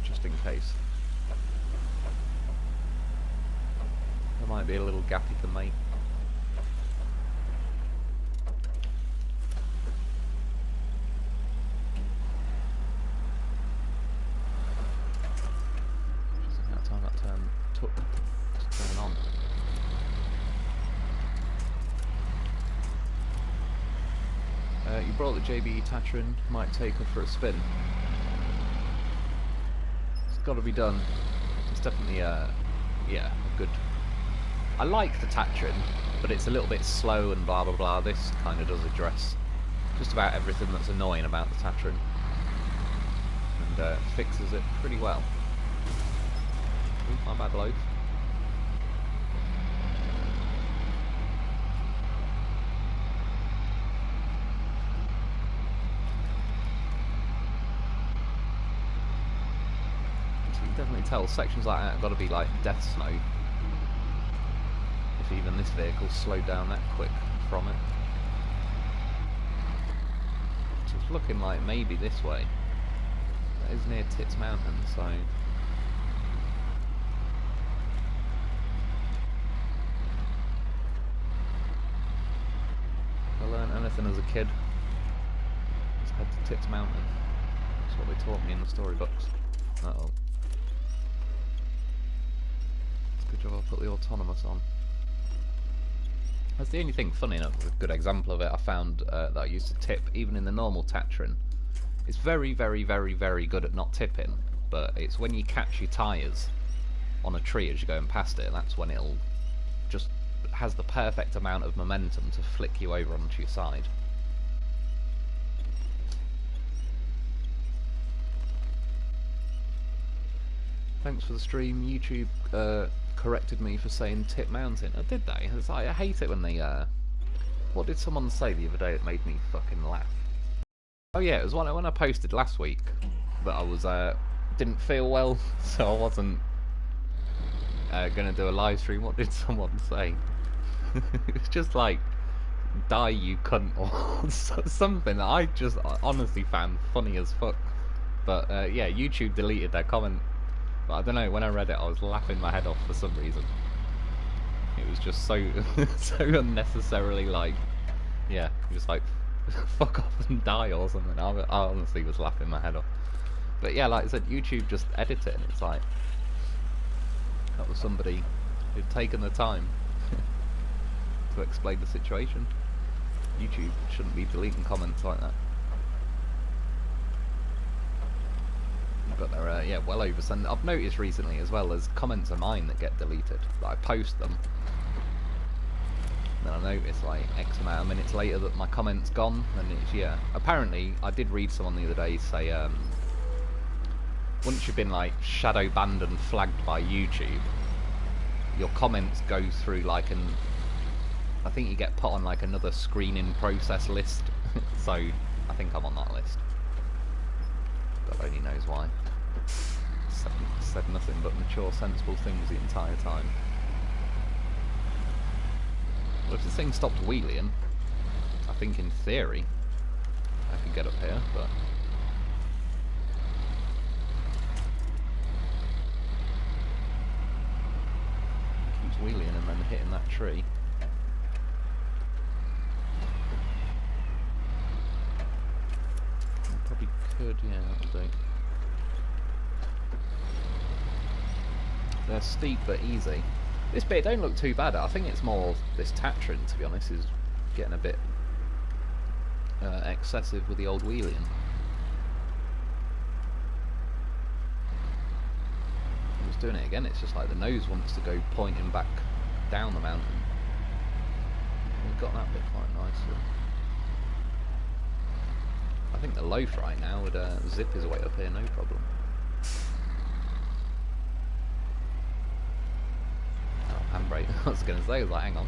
Just in case. There might be a little gap you can make. Took to turn on. brought the JB Tatrin, might take her for a spin. It's got to be done. It's definitely yeah, a good. I like the Tatrin, but it's a little bit slow and blah blah blah. This kind of does address just about everything that's annoying about the Tatrin, and fixes it pretty well. Ooh, my bad loaf. So you can definitely tell sections like that have got to be like death snow. If even this vehicle slowed down that quick from it. So it's looking like maybe this way. That is near Tits Mountain, so... If I learned anything as a kid, let's head to Tits Mountain. That's what they taught me in the storybooks. Uh-oh. It's a good job I put the autonomous on. That's the only thing, funny enough, a good example of it I found that I used to tip, even in the normal Tatrin. It's very, very, very, very good at not tipping, but it's when you catch your tyres on a tree as you're going past it, that's when it'll just has the perfect amount of momentum to flick you over onto your side. Thanks for the stream. YouTube corrected me for saying Tip Mountain. Oh, did they? It's like, I hate it when they... What did someone say the other day that made me fucking laugh? Oh yeah, it was when I posted last week that I was didn't feel well, so I wasn't gonna do a live stream. What did someone say? It was just like, die you cunt, or something that I just honestly found funny as fuck. But yeah, YouTube deleted their comment. But I don't know, when I read it I was laughing my head off for some reason. It was just so so unnecessarily like, yeah, just like fuck off and die or something. I honestly was laughing my head off. But yeah, like I said, YouTube just edit it and it's like, that was somebody who'd taken the time to explain the situation. YouTube shouldn't be deleting comments like that. But they're yeah, well oversend. I've noticed recently as well, there's comments of mine that get deleted. That I post them, then I notice like X amount of minutes later that my comment's gone, and it's, yeah. Apparently, I did read someone the other day say, once you've been like shadow banned and flagged by YouTube, your comments go through like an, I think you get put on like another screening process list. So I think I'm on that list. God only knows why. Said nothing but mature, sensible things the entire time. Well, if this thing stopped wheeling, I think in theory I could get up here, but it keeps wheeling and then hitting that tree. I probably could, yeah, that'll do. They're steep but easy. This bit don't look too bad. I think it's more this Tatrin, to be honest, is getting a bit excessive with the old wheeling. I was doing it again, it's just like the nose wants to go pointing back down the mountain. We've got that bit quite nicely. I think the loaf right now would zip his way up here, no problem. Oh, handbrake. I was going to say, I was like, hang on.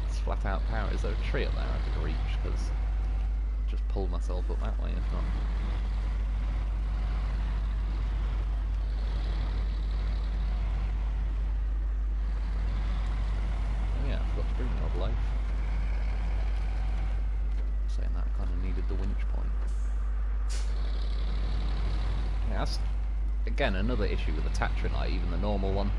It's flat out power. Is there a tree up there I could reach? Because just pull myself up that way if not. Oh yeah, I forgot to bring the odd loaf. Saying that kind of needed the winch point. Yeah, that's again another issue with the Tatrin, like even the normal one.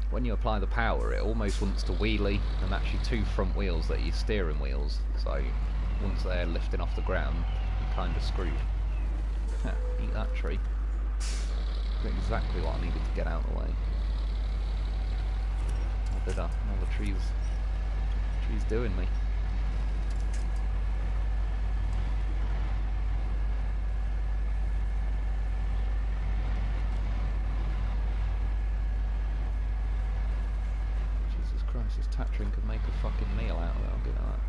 When you apply the power, it almost wants to wheelie, and actually two front wheels that are your steering wheels, so once they're lifting off the ground, you're kind of screwed. Eat that tree. That's exactly what I needed to get out of the way. Or did I? Oh, the tree's doing me. Christ, this Tatrin could make a fucking meal out of it, I'll give it that.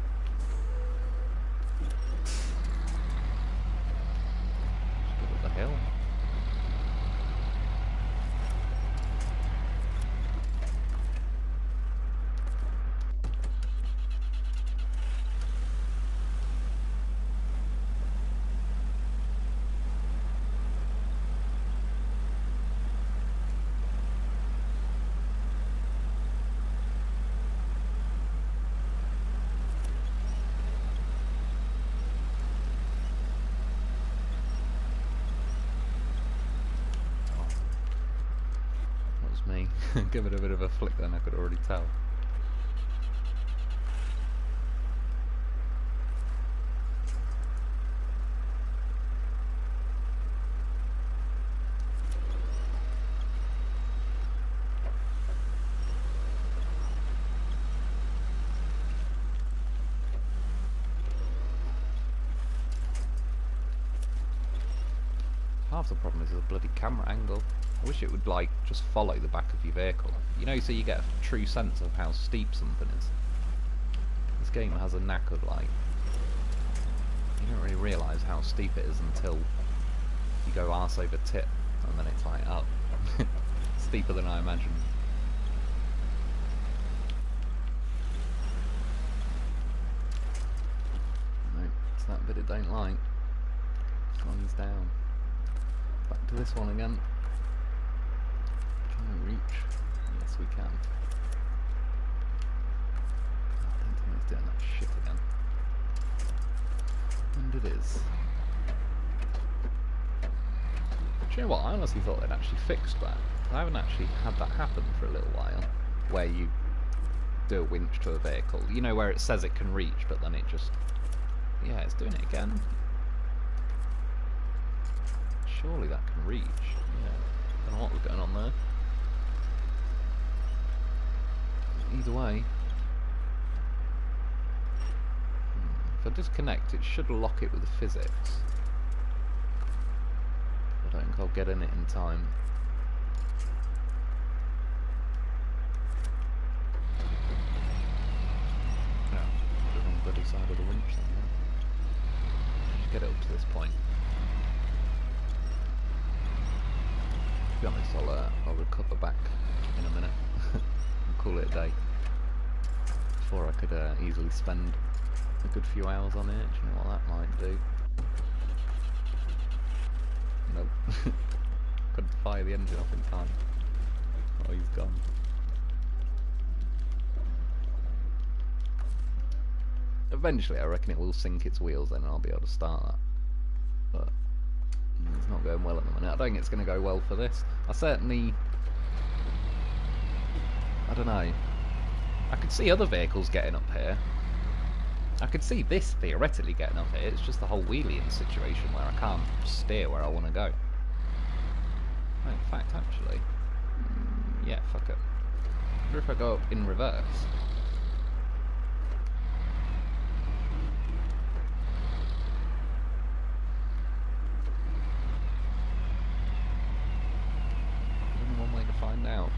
Just go up the hill. Me. Give it a bit of a flick then, I could already tell. Half the problem is the bloody camera angle. I wish it would like just follow the back of your vehicle, you know, so you get a true sense of how steep something is. This game has a knack of like, you don't really realise how steep it is until you go arse over tit, and then it's like, oh, steeper than I imagined. No, it's that bit it don't like. Ease down. Back to this one again. Can we reach? Yes, we can. I don't think it's doing that shit again. And it is. Do you know what? I honestly thought they'd actually fixed that. I haven't actually had that happen for a little while, where you do a winch to a vehicle. You know, where it says it can reach, but then it just... yeah, it's doing it again. Surely that can reach. Yeah. Don't know what was going on there. Either way. If I disconnect, it should lock it with the physics. I don't think I'll get in it in time. Yeah, put it on the bloody side of the winch then. Just get it up to this point. To be honest, I'll recover back in a minute and call it a day. Before I could easily spend a good few hours on it. Do you know what that might do? Nope. Couldn't fire the engine off in time. Oh, he's gone. Eventually I reckon it will sink its wheels then and I'll be able to start that. But it's not going well at the minute. I don't think it's going to go well for this. I certainly... I don't know. I could see other vehicles getting up here. I could see this theoretically getting up here. It's just the whole wheeling situation where I can't steer where I want to go. Oh, in fact, actually... yeah, fuck it. I wonder if I go up in reverse. Now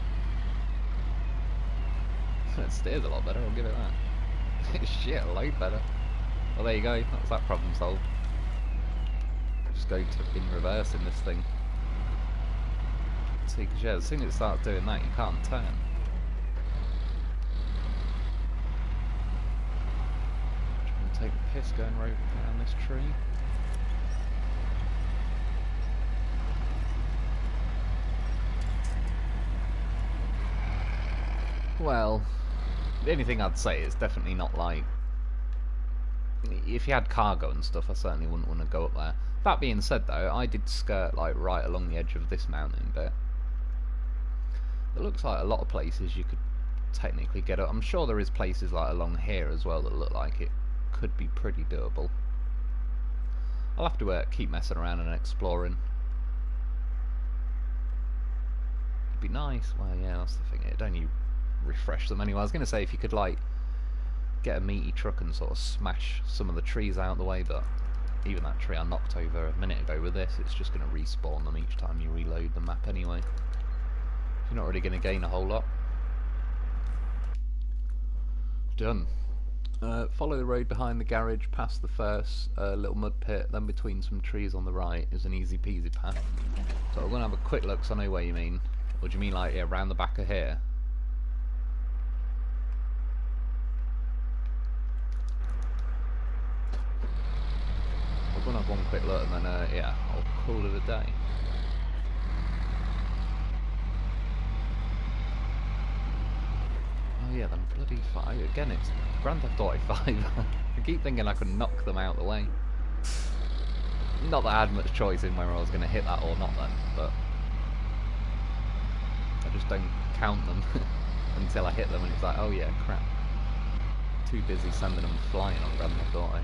it steers a lot better, I'll give it that. Shit, a load better. Well, there you go, that's that problem solved. Just go to in reverse in this thing. See, because yeah, as soon as it starts doing that, you can't turn. Trying to take the piss going around this tree. Well, the only thing I'd say is definitely not like... if you had cargo and stuff, I certainly wouldn't want to go up there. That being said though, I did skirt like right along the edge of this mountain bit. It looks like a lot of places you could technically get up. I'm sure there is places like along here as well that look like it could be pretty doable. I'll have to keep messing around and exploring. It'd be nice. Well, yeah, that's the thing. It'd only refresh them anyway. I was going to say if you could like get a meaty truck and sort of smash some of the trees out of the way, but even that tree I knocked over a minute ago with this, it's just going to respawn them each time you reload the map anyway. You're not really going to gain a whole lot. Done. Follow the road behind the garage, past the first little mud pit, then between some trees on the right is an easy peasy path. So I'm going to have a quick look so I know where you mean. Or do you mean like around the back of here? I'm going to have one quick look and then yeah, I'll call it a day. Oh yeah, them bloody fire. Again, it's Grand Theft Auto 5. I keep thinking I could knock them out of the way. Not that I had much choice in whether I was going to hit that or not then, but I just don't count them until I hit them and it's like, oh yeah, crap. Too busy sending them flying on Grand Theft Auto.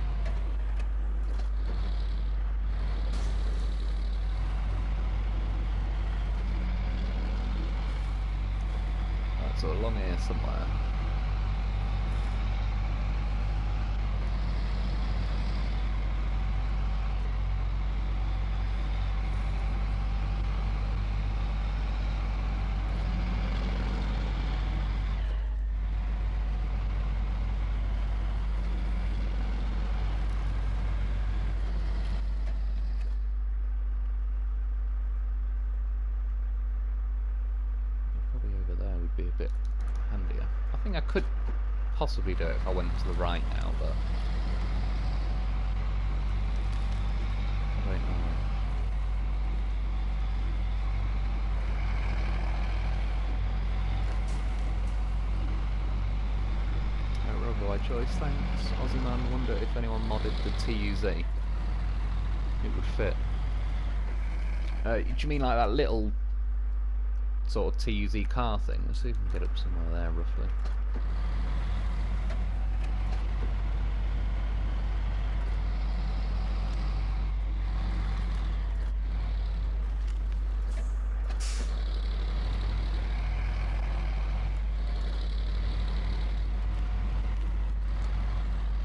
So along here somewhere. Be a bit handier. I think I could possibly do it if I went to the right now, but I don't know. Robo by choice, thanks. Aussie man, wonder if anyone modded the TUZ. It would fit. Do you mean like that little sort of TUZ car thing? Let's see if we can get up somewhere there roughly.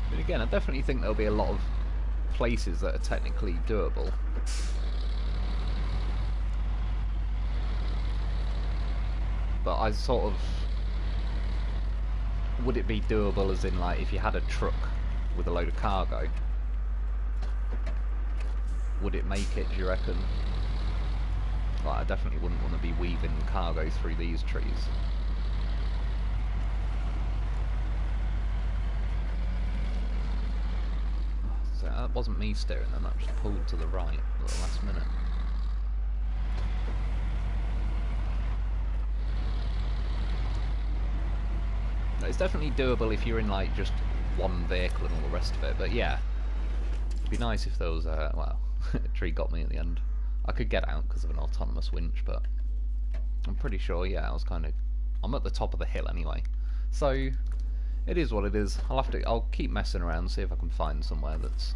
But again, I definitely think there'll be a lot of places that are technically doable. But I sort of... Would it be doable as in, like, if you had a truck with a load of cargo? Would it make it, do you reckon? Like, I definitely wouldn't want to be weaving cargo through these trees. So that wasn't me steering them, that just pulled to the right at the last minute. It's definitely doable if you're in like just one vehicle and all the rest of it, but yeah, it'd be nice if there was a, well, a tree got me at the end. I could get out because of an autonomous winch, but I'm pretty sure, yeah, I'm at the top of the hill anyway. So, it is what it is. I'll keep messing around, see if I can find somewhere that's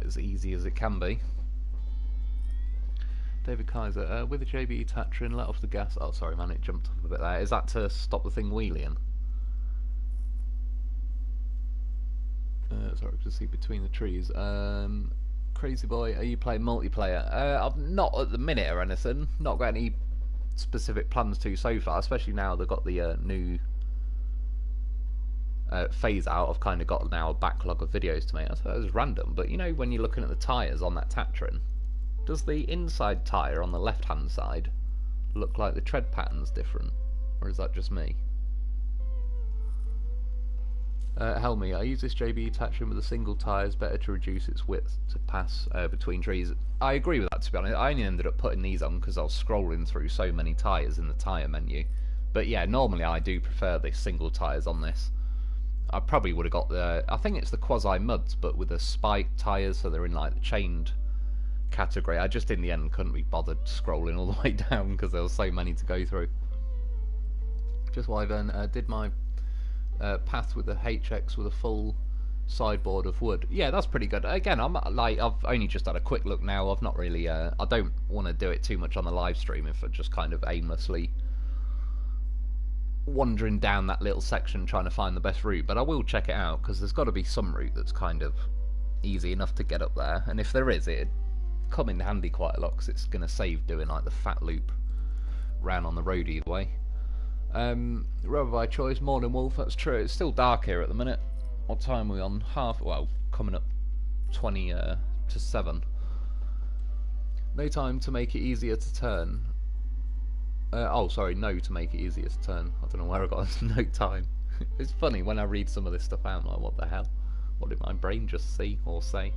as easy as it can be. David Kaiser, with the JB Tatrin, let off the gas. Oh, sorry, man, it jumped up a bit there. Is that to stop the thing wheeling? Sorry, to see between the trees. Crazy boy, are you playing multiplayer? I'm not at the minute or anything. Not got any specific plans to so far, especially now they've got the new phase out. I've kind of got now a backlog of videos to make. I thought it was random, but you know when you're looking at the tyres on that Tatrin, does the inside tyre on the left hand side look like the tread pattern's different? Or is that just me? Helmy, I use this JB Tatrin with a single tyre, it's better to reduce its width to pass between trees. I agree with that, to be honest. I only ended up putting these on because I was scrolling through so many tyres in the tyre menu. But yeah, normally I do prefer the single tyres on this. I probably would have got the, I think it's the Quasi Muds, but with the spiked tyres, so they're in like the chained category. I just in the end couldn't be bothered scrolling all the way down because there were so many to go through. Just why then did my path with the HX with a full sideboard of wood. Yeah, that's pretty good. Again, I've only just had a quick look now. I've not really I don't want to do it too much on the live stream if I'm just kind of aimlessly wandering down that little section trying to find the best route, but I will check it out because there's got to be some route that's kind of easy enough to get up there, and if there is, it'd come in handy quite a lot because it's going to save doing like the fat loop round on the road either way. Rebel by choice, morning wolf, that's true. It's still dark here at the minute. What time are we on? Well, coming up 20 to 7. No time to make it easier to turn. Oh, sorry, no to make it easier to turn. I don't know where I got this no time. It's funny when I read some of this stuff out, I'm like, what the hell? What did my brain just see or say?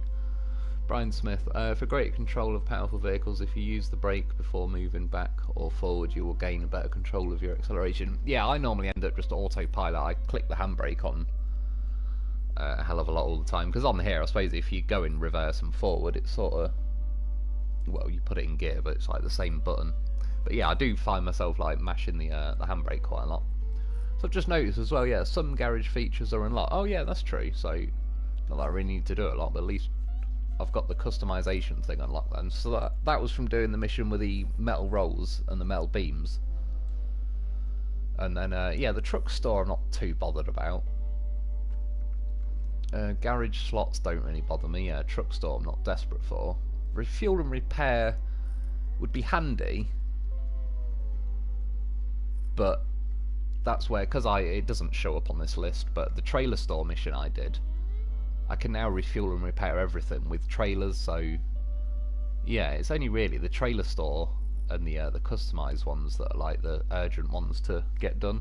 Brian Smith, for greater control of powerful vehicles, if you use the brake before moving back or forward, you will gain a better control of your acceleration. Yeah, I normally end up just autopilot. I click the handbrake on a hell of a lot all the time, because on here, I suppose if you go in reverse and forward, it's sort of, well, you put it in gear, but it's like the same button. But yeah, I do find myself like mashing the handbrake quite a lot. So I've just noticed as well, yeah, some garage features are unlocked. Oh yeah, that's true. So not that I really need to do it a lot, but at least I've got the customization thing unlocked then. So that was from doing the mission with the metal rolls and the metal beams. And then, yeah, the truck store I'm not too bothered about. Garage slots don't really bother me. Yeah, truck store I'm not desperate for. Refuel and repair would be handy. But that's where, because it doesn't show up on this list, but the trailer store mission I did, I can now refuel and repair everything with trailers, so yeah, it's only really the trailer store and the customised ones that are like the urgent ones to get done.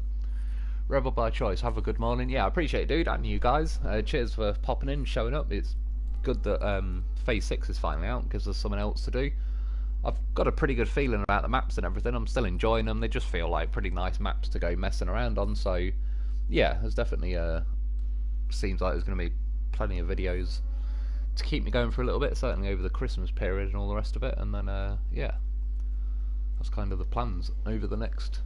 Rebel by choice, have a good morning. Yeah, I appreciate it, dude, and you guys. Cheers for popping in, showing up. It's good that Phase 6 is finally out, gives us something else to do. I've got a pretty good feeling about the maps and everything. I'm still enjoying them. They just feel like pretty nice maps to go messing around on, so yeah, there's definitely seems like there's going to be plenty of videos to keep me going for a little bit, certainly over the Christmas period and all the rest of it, and then yeah, that's kind of the plans over the next,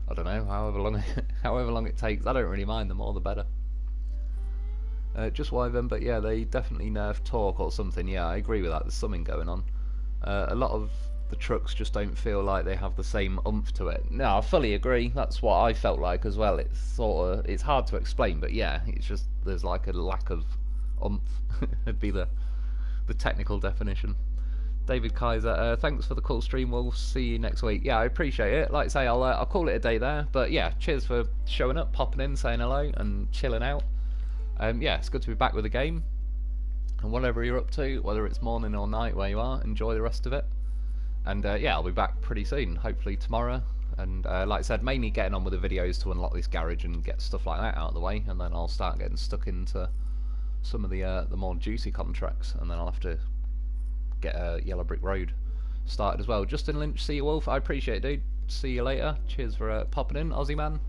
I don't know, however long it takes. I don't really mind, the more the better. Just why then, but yeah, they definitely nerfed torque or something. Yeah, I agree with that, there's something going on. A lot of the trucks just don't feel like they have the same oomph to it. No, I fully agree. That's what I felt like as well. It's sort of, it's hard to explain, but yeah, it's just there's like a lack of oomph. It'd be the technical definition. David Kaiser, thanks for the cool stream. We'll see you next week. Yeah, I appreciate it. Like I say, I'll call it a day there. But yeah, cheers for showing up, popping in, saying hello, and chilling out. Yeah, it's good to be back with the game. And whatever you're up to, whether it's morning or night where you are, enjoy the rest of it. And yeah, I'll be back pretty soon, hopefully tomorrow. And like I said, mainly getting on with the videos to unlock this garage and get stuff like that out of the way, and then I'll start getting stuck into some of the more juicy contracts, and then I'll have to get Yellow Brick Road started as well. Justin Lynch, see you Wolf, I appreciate it, dude. See you later. Cheers for popping in, Aussie man.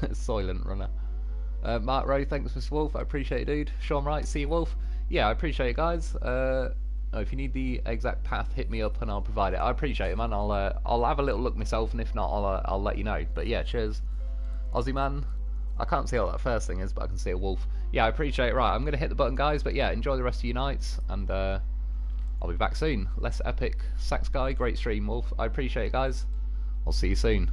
Soylent Runner. Mark Rowe, thanks Mr. Wolf, I appreciate it, dude. Sean Wright, see you Wolf. Yeah, I appreciate it, guys. If you need the exact path, hit me up and I'll provide it. I appreciate it, man. I'll have a little look myself, and if not, I'll let you know. But yeah, cheers, Aussie man. I can't see what that first thing is, but I can see a wolf. Yeah, I appreciate it. Right, I'm gonna hit the button, guys. But yeah, enjoy the rest of your nights, and I'll be back soon. Less epic sax guy, great stream, Wolf. I appreciate it, guys. I'll see you soon.